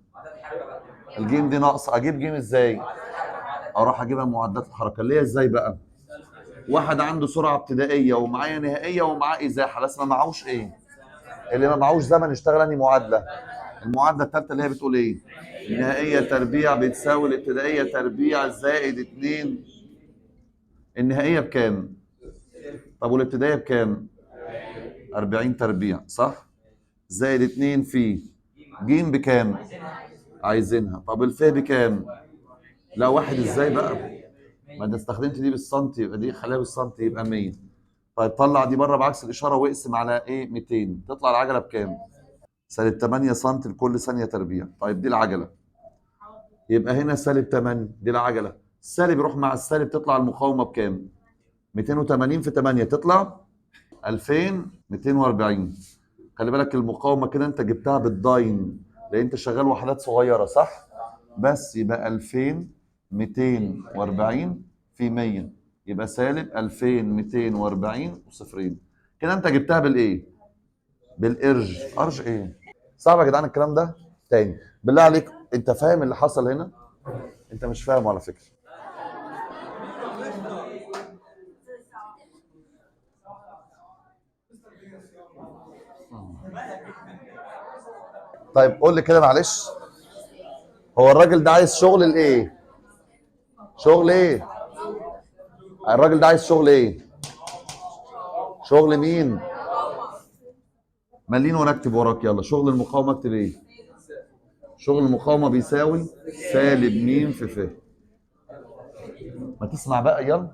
الجيم دي ناقصه، اجيب جيم ازاي؟ اروح اجيبها معدات الحركه اللي هي ازاي بقى؟ واحد عنده سرعه ابتدائيه ومعايا نهائيه ومعاه ازاحه، بس ما معهوش ايه؟ اللي ما معهوش زمن يشتغل انهي معادله؟ المعادله الثالثه اللي هي بتقول ايه؟ النهائيه تربيع بتساوي الابتدائيه تربيع زائد 2. النهائيه بكام؟ طب والابتدائيه بكام؟ 40 تربيع صح؟ زائد 2 في ج بكام؟ عايزينها. طب الف بكام؟ لا واحد ازاي بقى؟ ما انت استخدمت دي بالسنتي، يبقى دي خليها بالسنتي يبقى 100. طيب طلع دي بره بعكس الاشاره واقسم على ايه؟ 200. تطلع العجله بكام؟ سالب 8 سم لكل ثانيه تربيع. طيب دي العجله، يبقى هنا سالب 8 دي العجله. السالب يروح مع السالب، تطلع المقاومه بكام؟ 280 في 8 تطلع 2240. خلي بالك المقاومه كده انت جبتها بالداين، لان انت شغال وحدات صغيره صح؟ بس يبقى 2240 في 100 يبقى سالب 2240 وصفرين. كده انت جبتها بالايه؟ بالارج. ارج ايه؟ صعب يا جدعان الكلام ده؟ تاني بالله عليك، انت فاهم اللي حصل هنا؟ انت مش فاهم على فكره. طيب قول لي كده معلش، هو الراجل ده عايز شغل الايه؟ شغل ايه؟ الراجل ده عايز شغل ايه؟ شغل مين؟ ملين ونكتب وراك. يلا شغل المقاومه اكتب ايه؟ شغل المقاومه بيساوي سالب م في ف. ما تسمع بقى يلا.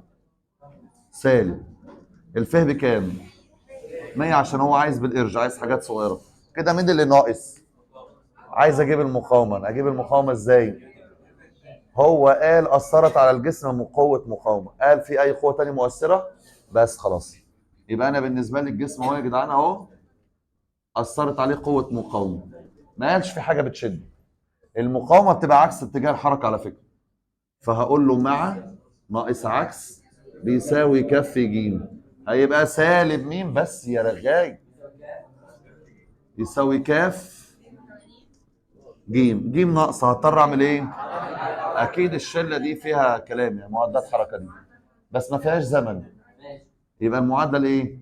سالب الف بكام؟ 100، عشان هو عايز بالارج، عايز حاجات صغيره كده. مين اللي ناقص؟ عايز اجيب المقاومه. أنا اجيب المقاومه ازاي؟ هو قال اثرت على الجسم من قوه مقاومه، قال في اي قوه تانية مؤثره؟ بس خلاص. يبقى انا بالنسبه لي الجسم اهو يا جدعان اهو، اثرت عليه قوه مقاومه، ما قالش في حاجه بتشد. المقاومه بتبقى عكس اتجاه الحركه على فكره، فهقول له مع ناقص عكس بيساوي كف ج. هيبقى سالب م بس يا رغاي، يساوي كاف ج. ج ناقصه، هضطر اعمل ايه؟ اكيد الشله دي فيها كلام، يعني معدات حركه دي، بس ما فيهاش زمن. يبقى المعادله ايه؟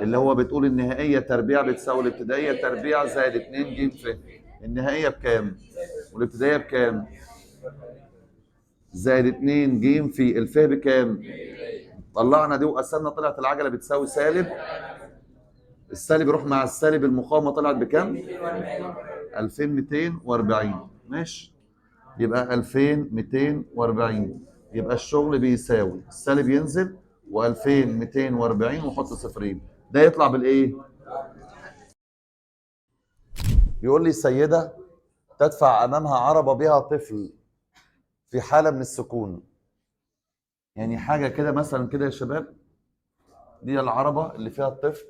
اللي هو بتقول النهائيه تربيع بتساوي الابتدائيه تربيع زائد 2 ج ف. النهائيه بكام؟ والابتدائيه بكام؟ زائد 2 ج في الف بكام؟ طلعنا دي وقسمنا، طلعت العجله بتساوي سالب. السالب يروح مع السالب، المقاومه طلعت بكام؟ 2240. ماشي، يبقى 2240 يبقى الشغل بيساوي السالب ينزل و2240 وحط صفرين، ده يطلع بالايه؟ بيقول لي السيده تدفع امامها عربه بها طفل في حاله من السكون. يعني حاجه كده مثلا كده يا شباب، دي العربه اللي فيها الطفل.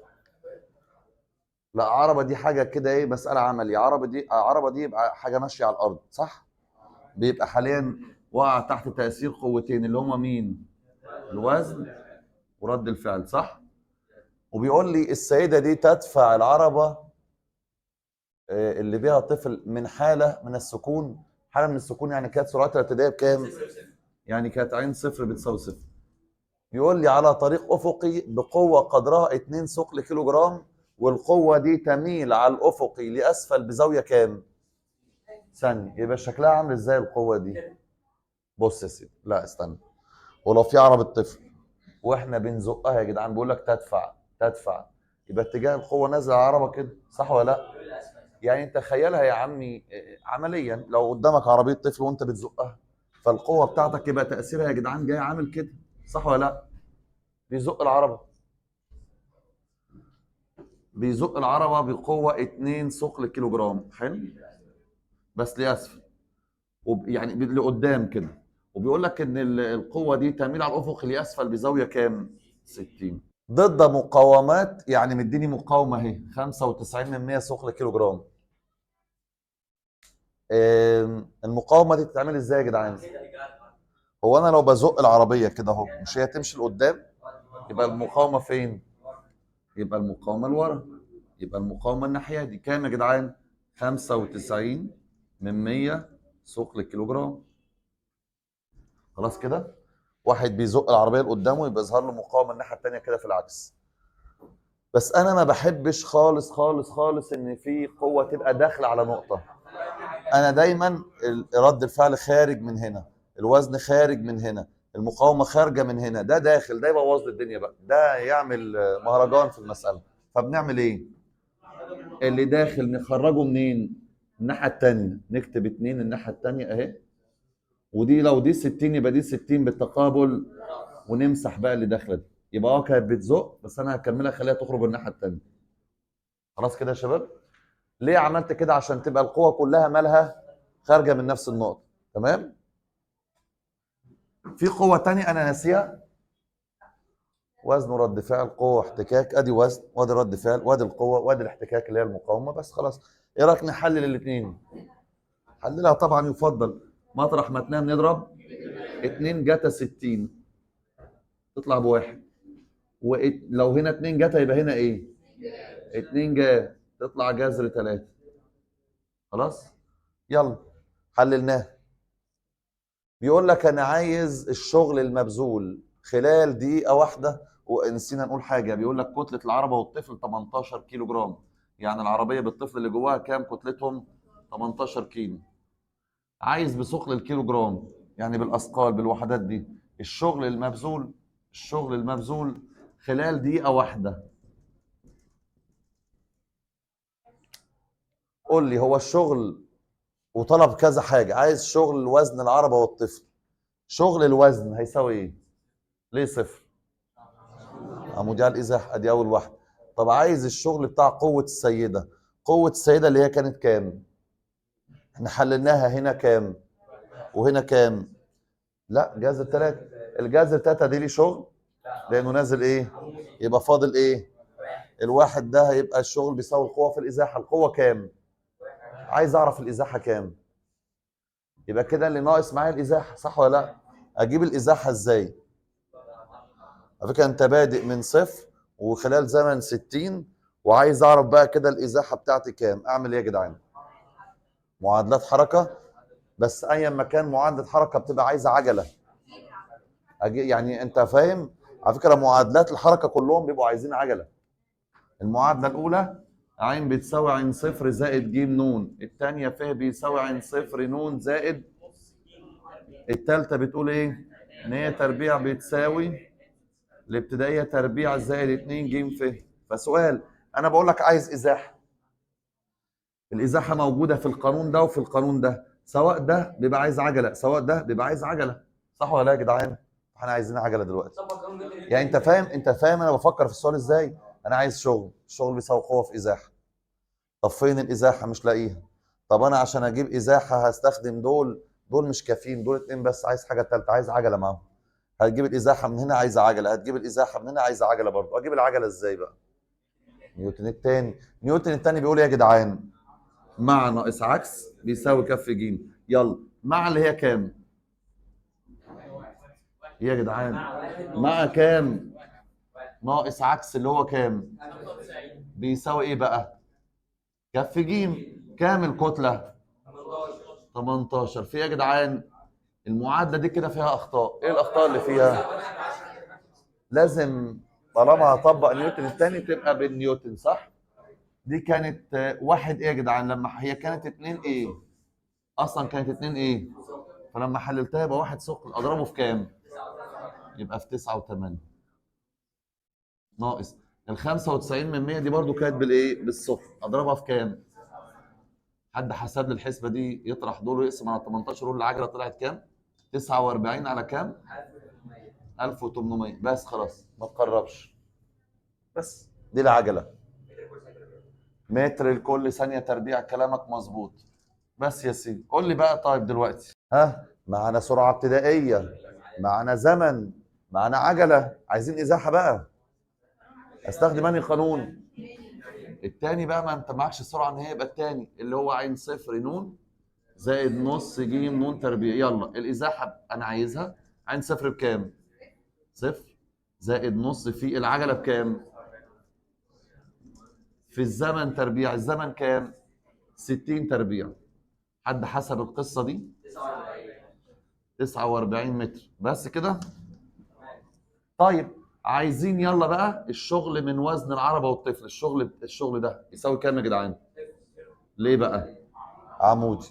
لا عربه دي حاجه كده ايه، مساله عملي. عربه دي يبقى حاجه ماشيه على الارض صح؟ بيبقى حاليا وقع تحت تاثير قوتين اللي هما مين؟ الوزن ورد الفعل صح؟ وبيقول لي السيده دي تدفع العربه اللي بيها طفل من حاله من السكون. حاله من السكون يعني كانت سرعتها الابتدائيه بكام؟ يعني كانت عين صفر بتساوي صفر. يقول لي على طريق افقي بقوه قدرها 2 ثقل كيلو جرام، والقوه دي تميل على الافقي لاسفل بزاويه كام؟ ثانيه. يبقى شكلها عامل ازاي القوه دي؟ بص يا سيدي، لا استنى. ولو في عربه طفل واحنا بنزقها يا جدعان، بيقول لك تدفع، يبقى اتجاه القوه نازل على العربه كده صح ولا لا؟ يعني انت تخيلها يا عمي عمليا، لو قدامك عربيه طفل وانت بتزقها، فالقوه بتاعتك يبقى تاثيرها يا جدعان جاي عامل كده صح ولا لا؟ بيزق العربه، بقوه 2 ثقل كيلو جرام. حلو، بس لاسفل يعني لقدام كده. وبيقول لك ان القوه دي تميل على الافق لاسفل بزاويه كام؟ 60. ضد مقاومات، يعني مديني مقاومه اهي 95 من 100 ثقل كيلو جرام. المقاومه دي بتتعمل ازاي يا جدعان؟ هو انا لو بزق العربيه كده اهو، مش هي تمشي لقدام؟ يبقى المقاومه فين؟ يبقى المقاومه لورا. يبقى المقاومه الناحيه دي كام يا جدعان؟ 95 من 100 ثقل كيلو جرام. خلاص كده؟ واحد بيزق العربيه لقدامه يبقى يظهر له مقاومه الناحيه الثانيه كده في العكس. بس انا ما بحبش خالص خالص خالص ان في قوه تبقى داخله على نقطه. انا دايما رد الفعل خارج من هنا، الوزن خارج من هنا، المقاومه خارجه من هنا، ده داخل، ده يبوظ لي الدنيا بقى، ده يعمل مهرجان في المساله. فبنعمل ايه؟ اللي داخل نخرجه منين؟ الناحيه الثانيه، نكتب 2 الناحيه الثانيه اهي، ودي لو دي 60 يبقى دي 60 بالتقابل، ونمسح بقى اللي داخله دي. يبقى كانت بتزق، بس انا هكملها خليها تخرج الناحيه الثانيه. خلاص كده يا شباب؟ ليه عملت كده؟ عشان تبقى القوه كلها مالها خارجه من نفس النقطه. تمام؟ في قوه تانية انا ناسيها، وزن ورد فعل، قوه واحتكاك. ادي وزن وادي رد فعل وادي القوه وادي الاحتكاك اللي هي المقاومه. بس خلاص، ايه رايك نحلل الاثنين؟ حللها طبعا، يفضل مطرح ما تنام نضرب 2 جتا 60 تطلع بواحد، ولو هنا 2 جتا يبقى هنا ايه؟ 2 جا تطلع جذر 3. خلاص يلا حللناه. بيقول لك انا عايز الشغل المبذول خلال دقيقه واحده. ونسينا نقول حاجه، بيقول لك كتله العربه والطفل 18 كيلو جرام. يعني العربيه بالطفل اللي جواها كام كتلتهم؟ 18 كيلو. عايز بثقل الكيلو جرام، يعني بالاثقال بالوحدات دي، الشغل المبذول خلال دقيقه واحده. قول لي هو الشغل، وطلب كذا حاجه، عايز شغل وزن العربه والطفل. شغل الوزن هيساوي ايه؟ ليه صفر؟ عمودي على الازاح، ادي اول واحده. طب عايز الشغل بتاع قوه السيده. قوه السيده اللي هي كانت كام؟ احنا حللناها، هنا كام وهنا كام؟ لا جذر 3. الجذر 3 دي ليه شغل لانه نازل ايه؟ يبقى فاضل ايه؟ الواحد ده هيبقى الشغل بيساوي القوه في الازاحه. القوه كام؟ عايز اعرف الازاحه كام. يبقى كده اللي ناقص معايا الازاحه صح ولا لا؟ اجيب الازاحه ازاي؟ على فكره انت بادئ من صفر وخلال زمن 60، وعايز اعرف بقى كده الازاحه بتاعتي كام. اعمل ايه يا جدعان؟ معادلات حركه. بس ايا ما كان معادله حركه بتبقى عايزه عجله. يعني انت فاهم؟ على فكره معادلات الحركه كلهم بيبقوا عايزين عجله. المعادله الاولى عين بتساوي عين صفر زائد ج نون، الثانيه ف بيساوي عين صفر نون زائد، الثالثه بتقول ايه؟ ان هي تربيع بتساوي الابتدائيه تربيع زائد 2 ج ف. فسؤال، انا بقول لك عايز ازاحه. الازاحه موجوده في القانون ده وفي القانون ده، سواء ده بيبقى عايز عجله سواء ده بيبقى عايز عجله. صح ولا لا يا جدعان؟ احنا عايزين عجله دلوقتي. طبق قانون نيوتن. يعني انت فاهم انا بفكر في السؤال ازاي؟ انا عايز الشغل بيساوي قوه في ازاحه. طب فين الازاحه؟ مش لاقيها. طب انا عشان اجيب ازاحه هستخدم دول مش كافيين، دول اتنين بس، عايز حاجه ثالثه، عايز عجله معاهم. هتجيب الازاحه من هنا عايزه عجله، هتجيب الازاحه من هنا عايزه عجله برضه. اجيب العجله ازاي بقى؟ نيوتن التاني بيقول إيه يا جدعان؟ مع ناقص عكس بيساوي كف ج. يلا مع اللي هي كام؟ ايه يا جدعان؟ مع كام؟ ناقص عكس اللي هو كام؟ بيساوي ايه بقى؟ كف ج. كام الكتله؟ 18. في ايه يا جدعان؟ المعادله دي كده فيها اخطاء. ايه الاخطاء اللي فيها؟ لازم طالما هطبق نيوتن الثاني تبقى بالنيوتن، صح؟ دي كانت واحد ايه يا جدعان؟ لما هي كانت 2 ايه؟ اصلا كانت 2 ايه؟ فلما حللتها يبقى واحد ثقل، اضربه في كام؟ يبقى في 9 و8 ناقص ال 95 من 100 دي برضو كانت بالايه؟ بالثقل، اضربها في كام؟ حد حسب لي الحسبه دي، يطرح دول ويقسم على 18 يقول العجله طلعت كام؟ 49 على كام؟ 1800. بس خلاص ما تقربش. بس دي العجله. متر لكل ثانيه تربيع، كلامك مظبوط. بس يا سيدي قول لي بقى، طيب دلوقتي معانا سرعه ابتدائيه، معانا زمن، معانا عجله، عايزين ازاحه بقى. استخدم انهي قانون؟ التاني بقى. ما انت معكش السرعه النهائيه، يبقى التاني اللي هو عين صفر ن زائد نص ج ن تربيع. يلا الازاحه انا عايزها عين صفر بكام؟ صفر زائد نص في العجله بكام؟ في الزمن تربيع. الزمن كام؟ 60 تربيع. حد حسب القصه دي؟ 49 متر. بس كده. طيب عايزين يلا بقى الشغل من وزن العربه والطفل. الشغل ده يساوي كام يا جدعان؟ ليه بقى؟ عمودي.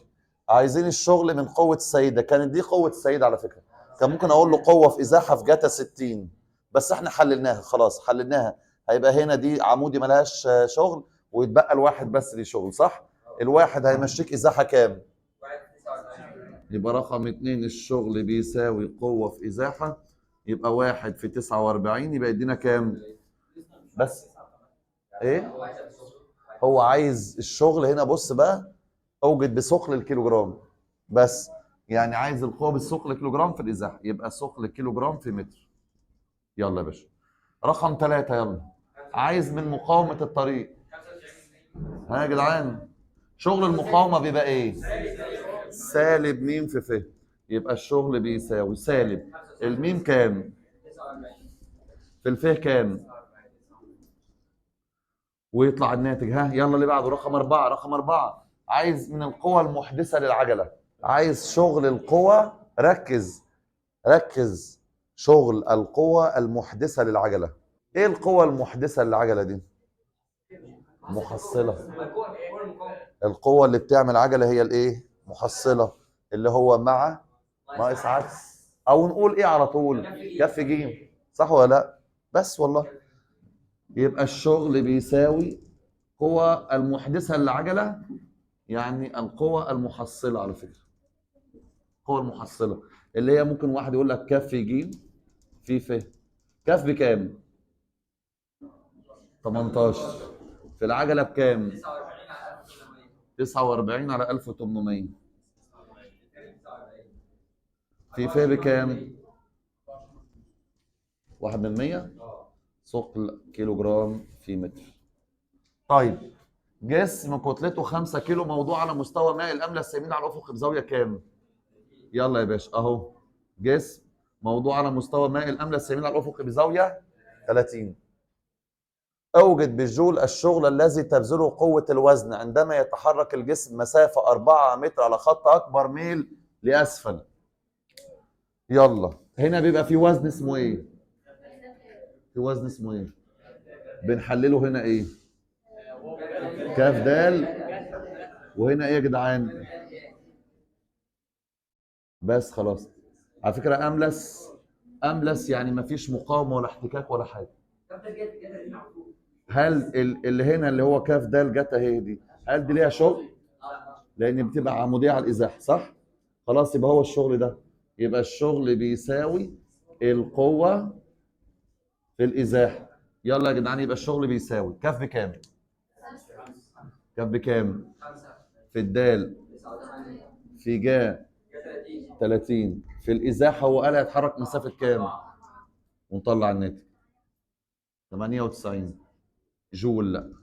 عايزين الشغل من قوه السيده. كانت دي قوه السيده على فكره. كان ممكن اقول له قوه في ازاحه في جاتا 60، بس احنا حللناها خلاص، حللناها. هيبقى هنا دي عمودي ملهاش شغل، ويتبقى الواحد بس ليه شغل، صح؟ الواحد هيمشيك ازاحه كام؟ يبقى رقم 2 الشغل بيساوي قوه في ازاحه، يبقى 1 في 49 يبقى يدينا كام؟ بس ايه؟ هو عايز الشغل هنا. بص بقى، اوجد بثقل الكيلوجرام بس. يعني عايز القوه بالثقل كيلوجرام في الازاحه، يبقى ثقل كيلوجرام في متر. يلا يا باشا. رقم 3 يلا. عايز من مقاومه الطريق. ها يا جدعان، شغل المقاومه بيبقى ايه؟ سالب م في ف. يبقى الشغل بيساوي سالب الميم كام؟ في الف كام؟ ويطلع الناتج. ها يلا اللي بعده رقم 4. رقم 4 عايز من القوى المحدثه للعجله. عايز شغل القوى. ركز. شغل القوى المحدثه للعجله. ايه القوى المحدثه للعجله دي؟ محصله. القوه اللي بتعمل عجله هي الايه؟ محصله. اللي هو مع ناقص عكس، او نقول ايه على طول؟ كف ج. صح ولا لا؟ بس والله. يبقى الشغل بيساوي قوى المحدثه للعجله، يعني القوى المحصله على فكره. القوى المحصله اللي هي ممكن واحد يقول لك كف ج في ف. كف بكام؟ 18. في العجله بكام؟ 49 على 1800. في ف بكام؟ 1 من 100 ثقل كيلو جرام في متر. طيب جسم كتلته 5 كيلو موضوع على مستوى ماء الاملة السامين على الافق بزاويه كام؟ يلا يا باشا اهو. جسم موضوع على مستوى ماء الاملة السامين على الافق بزاويه 30. اوجد بالجول الشغل الذي تبذله قوه الوزن عندما يتحرك الجسم مسافه 4 متر على خط اكبر ميل لاسفل. يلا هنا بيبقى في وزن اسمه ايه؟ في وزن اسمه ايه؟ بنحلله هنا ايه؟ كاف دال. وهنا ايه يا جدعان؟ بس خلاص. على فكره املس يعني مفيش مقاومه ولا احتكاك ولا حاجه. هل اللي هنا اللي هو كاف دال جت اهي دي، هل دي ليها شغل؟ لان بتبقى عموديه على الازاحه، صح؟ خلاص يبقى هو الشغل ده يبقى الشغل بيساوي القوة في الإزاحة. يلا يا جدعان، يبقى الشغل بيساوي كف بكام؟ كف بكام؟ في الدال في جا 30 في الإزاحة. هو قال هيتحرك مسافة كام؟ ونطلع الناتج 98 جول. لا،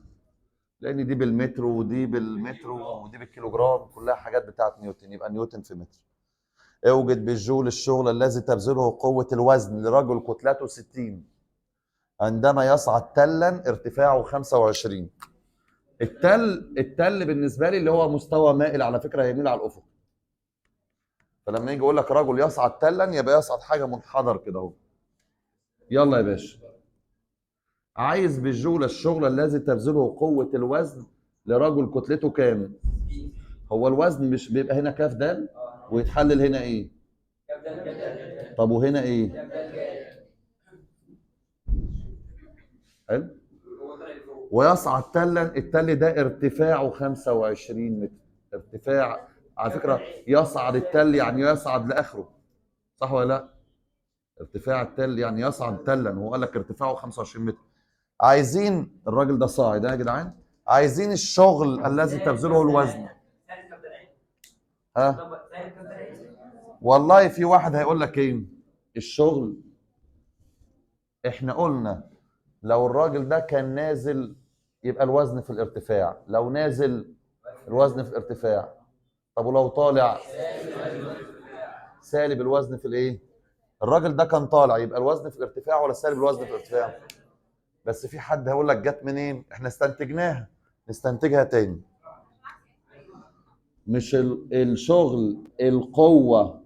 لأن دي بالمتر ودي بالمتر ودي بالكيلوجرام، كلها حاجات بتاعت نيوتن، يبقى نيوتن في متر. اوجد بالجول الشغل الذي تبذله قوة الوزن لرجل كتلته 60 عندما يصعد تلا ارتفاعه 25. التل بالنسبة لي اللي هو مستوى مائل، على فكرة يميل على الأفق. فلما يجي يقول لك رجل يصعد تلا يبقى يصعد حاجة منحدر كده اهو. يلا يا باشا، عايز بالجول الشغل الذي تبذله قوة الوزن لرجل كتلته كام؟ هو الوزن مش بيبقى هنا كاف دال ويتحلل هنا ايه؟ طب وهنا ايه؟ حلو. ويصعد تلا، التل ده ارتفاعه 25 متر. ارتفاع على فكرة، يصعد التل يعني يصعد لآخره، صح ولا لا؟ ارتفاع التل يعني يصعد تلا، وهو قال لك ارتفاعه 25 متر. عايزين الراجل ده صاعد يا جدعان، عايزين الشغل الذي تبذله الوزن. ها؟ والله في واحد هيقول لك ايه الشغل. احنا قلنا لو الراجل ده كان نازل يبقى الوزن في الارتفاع، لو نازل الوزن في الارتفاع. طب ولو طالع سالب الوزن في الايه؟ الراجل ده كان طالع يبقى الوزن في الارتفاع ولا سالب الوزن في الارتفاع؟ بس في حد هيقول لك جت منين؟ احنا استنتجناها، نستنتجها تاني. مش الشغل القوة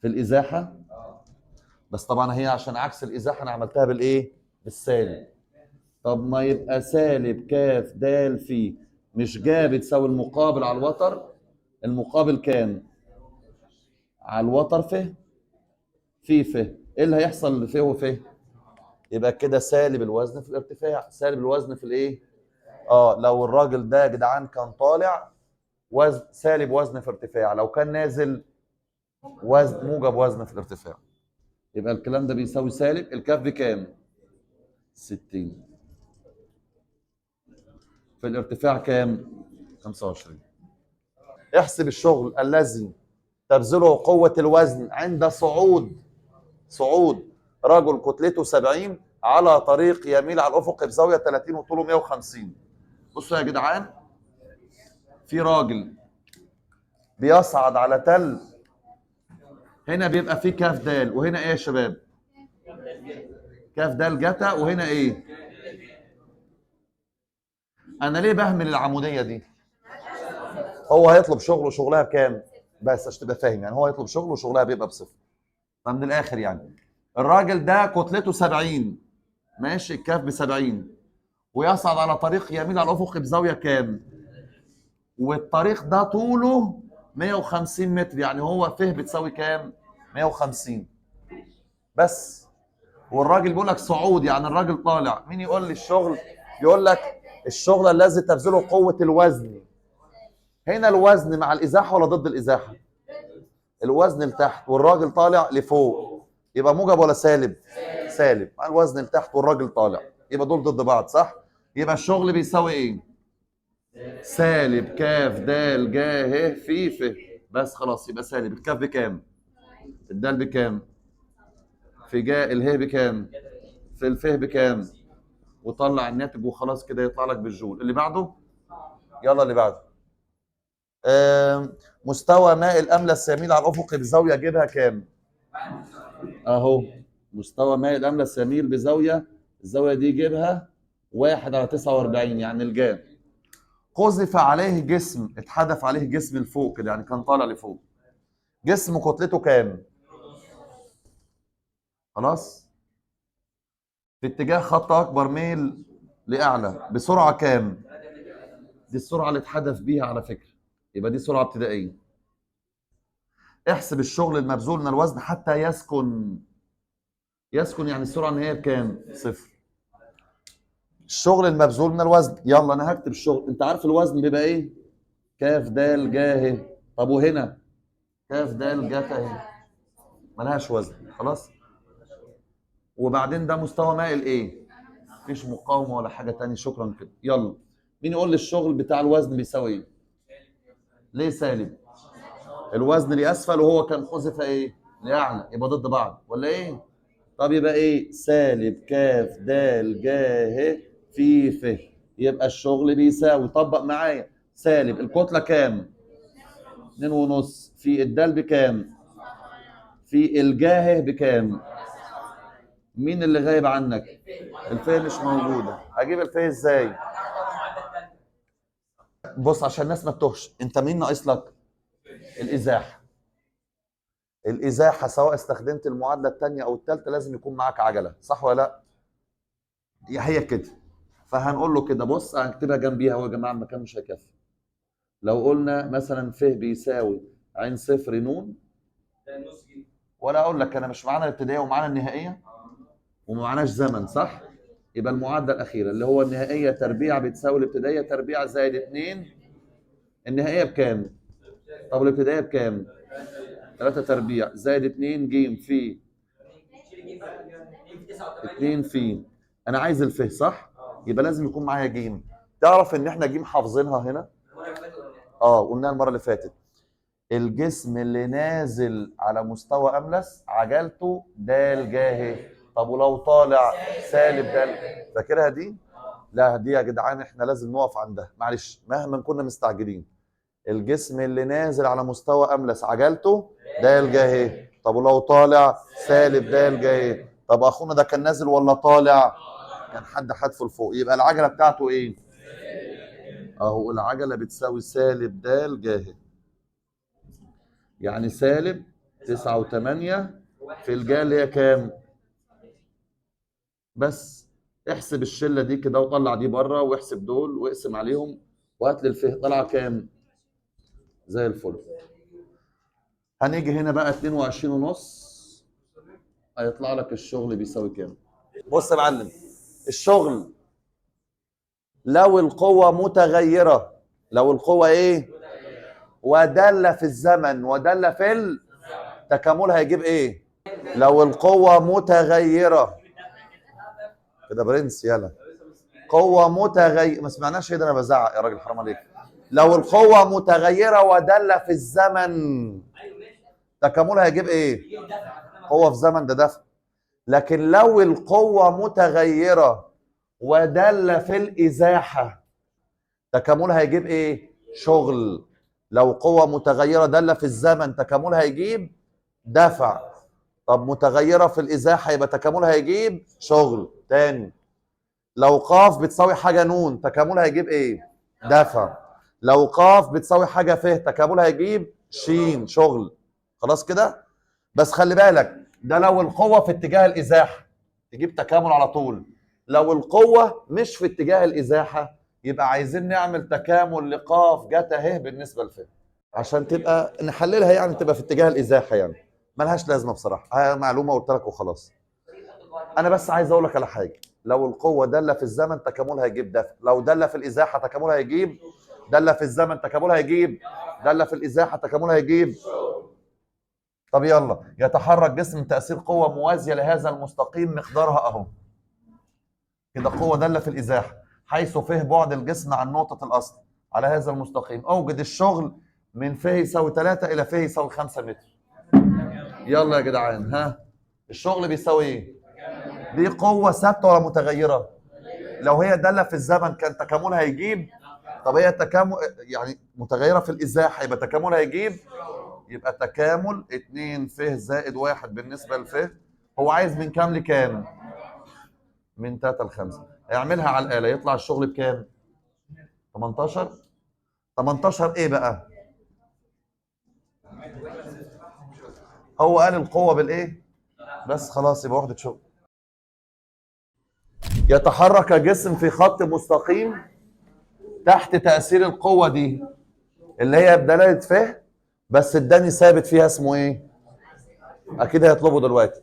في الإزاحة؟ بس طبعا هي عشان عكس الإزاحة أنا عملتها بالإيه؟ بالسالب. طب ما يبقى سالب كاف دال في، مش جا بتساوي المقابل على الوتر؟ المقابل كام؟ على الوتر فه في فه. ايه اللي هيحصل لفه وفه؟ يبقى كده سالب الوزن في الارتفاع، سالب الوزن في الايه؟ لو الراجل ده يا جدعان كان طالع وزن سالب وزن في ارتفاع، لو كان نازل وزن موجب وزن في الارتفاع. يبقى الكلام ده بيساوي سالب الكاف بكام؟ 60 في الارتفاع كام؟ 25. احسب الشغل الذي تبذله قوة الوزن عند صعود رجل كتلته 70 على طريق يميل على الأفق بزاوية 30 وطوله 150. بصوا يا جدعان، في راجل بيصعد على تل، هنا بيبقى فيه كاف دال، وهنا ايه يا شباب؟ كاف دال جتا، وهنا ايه؟ انا ليه بهمل العمودية دي؟ هو هيطلب شغلها بكام؟ بس عشان تبقى فاهم، يعني هو هيطلب وشغلها بيبقى بصفر. فمن الاخر يعني الراجل ده كتلته 70، ماشي، الكاف ب 70، ويصعد على طريق يميل على الافق بزاويه كام؟ والطريق ده طوله 150 متر، يعني هو فه بتساوي كام؟ 150 بس. والراجل بيقول لك صعود، يعني الراجل طالع. مين يقول لي الشغل؟ يقول لك الشغل الذي تبذله قوه الوزن. هنا الوزن مع الازاحه ولا ضد الازاحه؟ الوزن لتحت والراجل طالع لفوق، يبقى موجب ولا سالب؟ سالب. مع الوزن لتحت والراجل طالع، يبقى دول ضد بعض، صح؟ يبقى الشغل بيساوي ايه؟ سالب كاف دال جا ه في ف. بس خلاص، يبقى سالب الكاف بكام؟ الدال بكام؟ في جا اله بكام؟ في الفه بكام؟ وطلع الناتج وخلاص كده يطلع لك بالجول. اللي بعده، يلا اللي بعده. مستوى ماء الاملس يميل على الافق بزاويه جيبها كام؟ اهو مستوى ماء الاملس يميل بزاويه، الزاويه دي جيبها 1/49، يعني الجاب. قذف عليه جسم، اتحدف عليه جسم لفوق كده، يعني كان طالع لفوق. جسم كتلته كام؟ خلاص، في اتجاه خط اكبر ميل لاعلى بسرعه كام؟ دي السرعه اللي اتحدف بيها على فكره، يبقى دي سرعه ابتدائيه. احسب الشغل المبذول من الوزن حتى يسكن. يسكن يعني السرعه النهائيه بكام؟ صفر. الشغل المبذول من الوزن، يلا انا هكتب الشغل. انت عارف الوزن بيبقى ايه؟ كاف دال جا ه. طب وهنا كاف دال جت اهي ملهاش وزن خلاص. وبعدين ده مستوى مائل ايه؟ مفيش مقاومه ولا حاجه تانية. شكرا كده. يلا مين يقول لي الشغل بتاع الوزن بيساوي ايه؟ ليه سالب؟ الوزن لاسفل وهو كان حذف ايه؟ لاعلى، يبقى ضد بعض ولا ايه؟ طب يبقى ايه؟ سالب كاف دال جا ه في ف. يبقى الشغل بيساوي، طبق معايا، سالب الكتله كام؟ 2.5 في الدال بكام؟ في الجاه بكام؟ مين اللي غايب عنك؟ الفه مش موجوده. اجيب الفه ازاي؟ بص عشان الناس ما تتوهش، انت مين ناقص لك؟ الازاحه. الازاحه سواء استخدمت المعادله الثانيه او الثالثه لازم يكون معاك عجله، صح ولا لا؟ هي كده. فهنقول له كده، بص هنكتبها جنبيها اهو يا جماعه، المكان مش هيكفي. لو قلنا مثلا ف بيساوي عين صفر نون، ولا اقول لك انا مش معانا الابتدائيه ومعانا النهائيه وما معناش زمن، صح؟ يبقى المعادله الاخيره اللي هو النهائيه تربيع بتساوي الابتدائيه تربيع زائد 2. النهائيه بكام؟ طب الابتدائيه بكام؟ 3 تربيع زائد 2 ج في 2 في. انا عايز الف صح؟ يبقى لازم يكون معايا ج. تعرف ان احنا ج حافظينها هنا؟ قلناها المره اللي فاتت. الجسم اللي نازل على مستوى املس عجلته دال جاه. طب ولو طالع سالب دال، فاكرها دي؟ لا دي يا جدعان احنا لازم نقف عندها، معلش مهما كنا مستعجلين. الجسم اللي نازل على مستوى املس عجلته دال جاه. طب ولو طالع سالب دال جاه. طب اخونا ده كان نازل ولا طالع؟ كان حد حدفه لفوق، يبقى العجله بتاعته ايه؟ اهو العجله بتساوي سالب دال جاه. يعني سالب 9 و8 في الجا اللي هي كام؟ بس احسب الشله دي كده وطلع دي بره واحسب دول واقسم عليهم وهات لي الفه طلع كام؟ زي الفل. هنيجي هنا بقى 22 ونص، هيطلع لك الشغل بيساوي كام؟ بص يا معلم، الشغل لو القوة متغيرة، لو القوة ايه؟ ودالة في الزمن ودالة في التكامل هيجيب ايه؟ لو القوة متغيرة كده برنس يلا. قوة متغيرة، ما سمعناش ايه ده؟ انا بزعق يا راجل حرام عليك. لو القوة متغيرة ودالة في الزمن تكاملها هيجيب ايه؟ قوة في زمن ده دفع. لكن لو القوة متغيرة ودالة في الإزاحة تكاملها هيجيب ايه؟ شغل. لو قوة متغيرة دالة في الزمن تكاملها هيجيب دفع. طب متغيرة في الإزاحة يبقى تكاملها هيجيب شغل تاني. لو قاف بتساوي حاجة نون تكاملها هيجيب ايه؟ دفع. لو قاف بتساوي حاجة ف تكاملها هيجيب شين شغل. خلاص كده؟ بس خلي بالك ده لو القوة في اتجاه الإزاحة تجيب تكامل على طول. لو القوة مش في اتجاه الإزاحة يبقى عايزين نعمل تكامل لقاف جتا ه بالنسبة لف عشان تبقى نحللها، يعني تبقى في اتجاه الإزاحة. يعني ملهاش لازمة بصراحة، معلومة قلت لك وخلاص. انا بس عايز اقول لك على حاجه، لو القوه داله في الزمن تكاملها هيجيب دفع، لو داله في الازاحه تكاملها هيجيب داله في الزمن تكاملها هيجيب داله في الازاحه تكاملها هيجيب. طب يلا، يتحرك جسم تاثير قوه موازيه لهذا المستقيم مقدارها اهو كده، قوه داله في الازاحه حيث فيه بعد الجسم عن نقطه الاصل على هذا المستقيم. اوجد الشغل من فيه يساوي 3 الى فيه يساوي 5 متر. يلا يا جدعان، ها الشغل بيساوي ايه؟ دي قوه ثابته ولا متغيره؟ لو هي داله في الزمن كان تكاملها هيجيب. طب هي تكامل يعني متغيره في الازاحه يبقى تكاملها هيجيب. يبقى تكامل 2 ف زائد 1 بالنسبه لف. هو عايز من كام لكام؟ من 3 ل 5. اعملها على الاله يطلع الشغل بكام؟ 18. 18 ايه بقى؟ هو قال القوه بالايه؟ بس خلاص يبقى وحده شغل. يتحرك جسم في خط مستقيم تحت تاثير القوه دي اللي هي بدلاله ف، بس اداني ثابت فيها اسمه ايه؟ اكيد هيطلبه دلوقتي.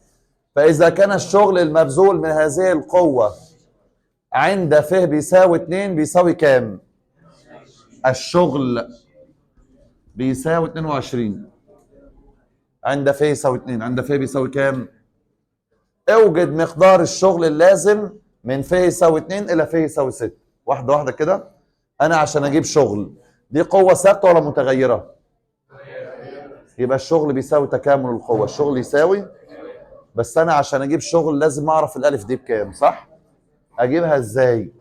فاذا كان الشغل المبذول من هذه القوه عند ف بيساوي 2 بيساوي كام؟ الشغل بيساوي 22. عند ف يساوي 2. عند ف بيساوي كام؟ اوجد مقدار الشغل اللازم من ف يساوي 2 الى ف يساوي 6. واحده واحده كده. انا عشان اجيب شغل، دي قوه ثابته ولا متغيره؟ يبقى الشغل بيساوي تكامل القوه. الشغل يساوي، بس انا عشان اجيب شغل لازم اعرف الالف دي بكام، صح؟ اجيبها ازاي؟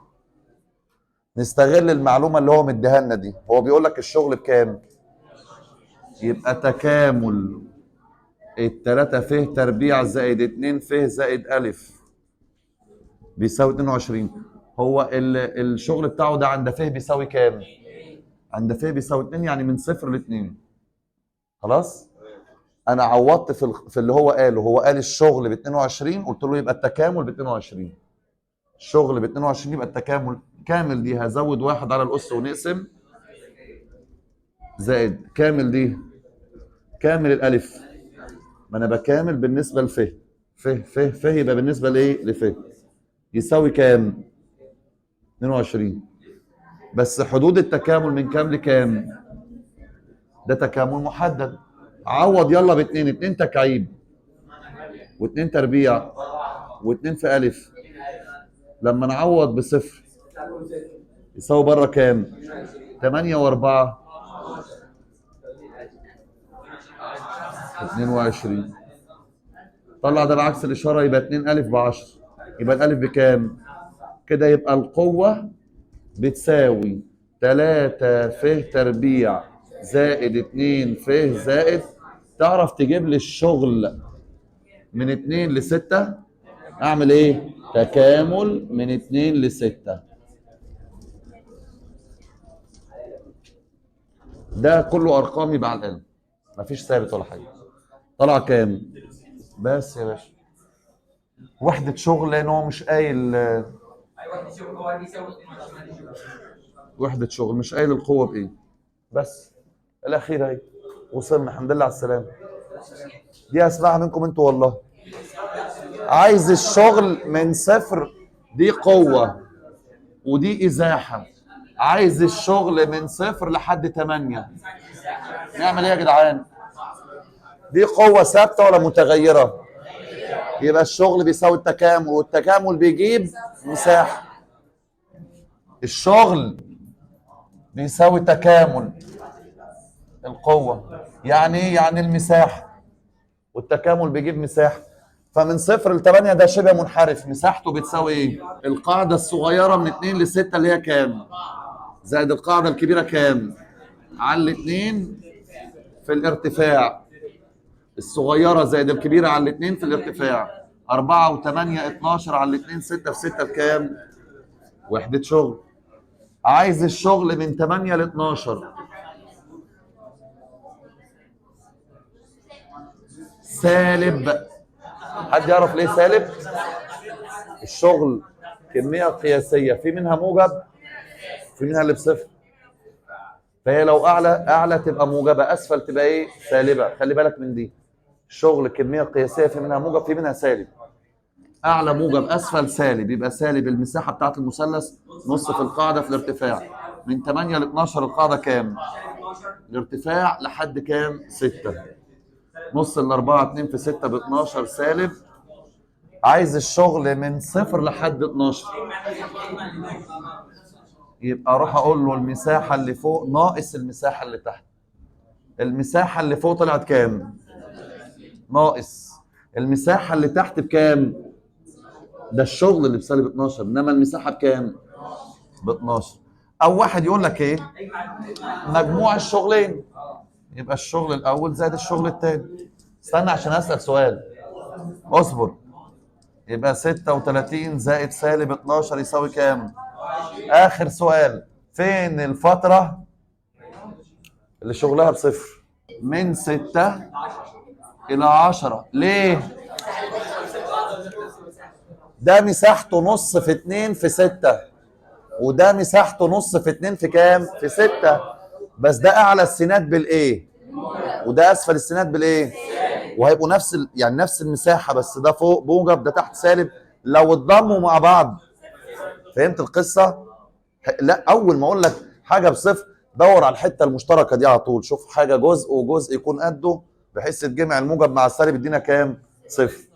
نستغل المعلومه اللي هو مديها لنا دي. هو بيقول لك الشغل بكام؟ يبقى تكامل التلاتة ف تربيع زائد 2 ف زائد ألف بيساوي 22. هو الشغل بتاعه ده عند ف بيساوي كام؟ عند ف بيساوي 2، يعني من 0 ل 2. خلاص؟ أنا عوضت في اللي هو قاله. هو قال الشغل ب 22، قلت له يبقى التكامل ب 22. الشغل ب 22 يبقى التكامل كامل دي هزود 1 على الأس ونقسم، زائد كامل دي كامل الألف. ما أنا بكامل بالنسبة لف. ف يبقى بالنسبة لإيه؟ لف. يساوي كام؟ 22. بس حدود التكامل من كام لكام؟ ده تكامل محدد. عوض يلا ب2. 2 تكعيب و2 تربيع و2 في ألف. لما نعوض بصفر يساوي بره كام؟ 8 و4 22. طلع ده بعكس الإشارة، يبقى 2 ألف ب10. يبقى الألف بكام؟ كده يبقى القوة بتساوي 3 ف تربيع زائد 2 ف زائد. تعرف تجيب لي الشغل من 2 ل 6؟ اعمل ايه؟ تكامل من 2 ل 6. ده كله ارقام يبقى على القلم، مفيش ثابت ولا حاجه. طلع كام؟ بس يا باشا وحده شغل، لان هو مش قايل وحده شغل، مش قايل القوه بايه. بس الاخير اهي وصلنا، الحمد لله على السلامه. دي اسمعها منكم انتوا والله. عايز الشغل من 0، دي قوه ودي ازاحه. عايز الشغل من 0 لحد 8. نعمل ايه يا جدعان؟ دي قوة ثابتة ولا متغيرة؟ يبقى الشغل بيساوي التكامل، والتكامل بيجيب مساحة. الشغل بيساوي تكامل القوة. يعني ايه؟ يعني المساحة، والتكامل بيجيب مساحة. فمن 0 ل8 ده شبه منحرف، مساحته بتساوي ايه؟ القاعدة الصغيرة من 2 ل 6 اللي هي كام؟ زائد القاعدة الكبيرة كام؟ على 2 في الارتفاع. الصغيرة زائد الكبيرة على 2 في الارتفاع. 4 و8 12 على 2 6 في 6 بكام؟ وحدة شغل. عايز الشغل من 8 ل 12. سالب. حد يعرف ليه سالب؟ الشغل كمية قياسية، في منها موجب في منها اللي بصفر. فهي لو اعلى تبقى موجبة، اسفل تبقى ايه؟ سالبة. خلي بالك من دي. الشغل كمية قياسية، في منها موجب في منها سالب. اعلى موجب اسفل سالب، يبقى سالب المساحه بتاعت المثلث نص في القاعده في الارتفاع. من 8 ل 12 القاعده كام؟ الارتفاع لحد كام؟ 6. نص الاربعه 2 في 6 ب 12 سالب. عايز الشغل من 0 لحد 12. يبقى اروح اقول له المساحه اللي فوق ناقص المساحه اللي تحت. المساحه اللي فوق طلعت كام؟ ناقص المساحه اللي تحت بكام؟ ده الشغل اللي بسالب 12، انما المساحه بكام؟ ب 12. او واحد يقول لك ايه؟ مجموع الشغلين. يبقى الشغل الاول زائد الشغل الثاني. استنى عشان اسال سؤال، اصبر. يبقى 36 زائد سالب 12 يساوي كام؟ اخر سؤال. فين الفتره اللي شغلها بصفر؟ من 6 الى 10. ليه؟ ده مساحته نص في 2 في 6، وده مساحته نص في 2 في كام؟ في 6. بس ده اعلى السينات بالايه، وده اسفل السينات بالايه، وهيبقوا يعني نفس المساحه، بس ده فوق موجب ده تحت سالب. لو اتضموا مع بعض. فهمت القصه؟ لا، اول ما اقول لك حاجه بصفر دور على الحته المشتركه دي على طول. شوف حاجه جزء وجزء يكون قده، بحيث تجمع الموجب مع السالب يدينا كام؟ صفر.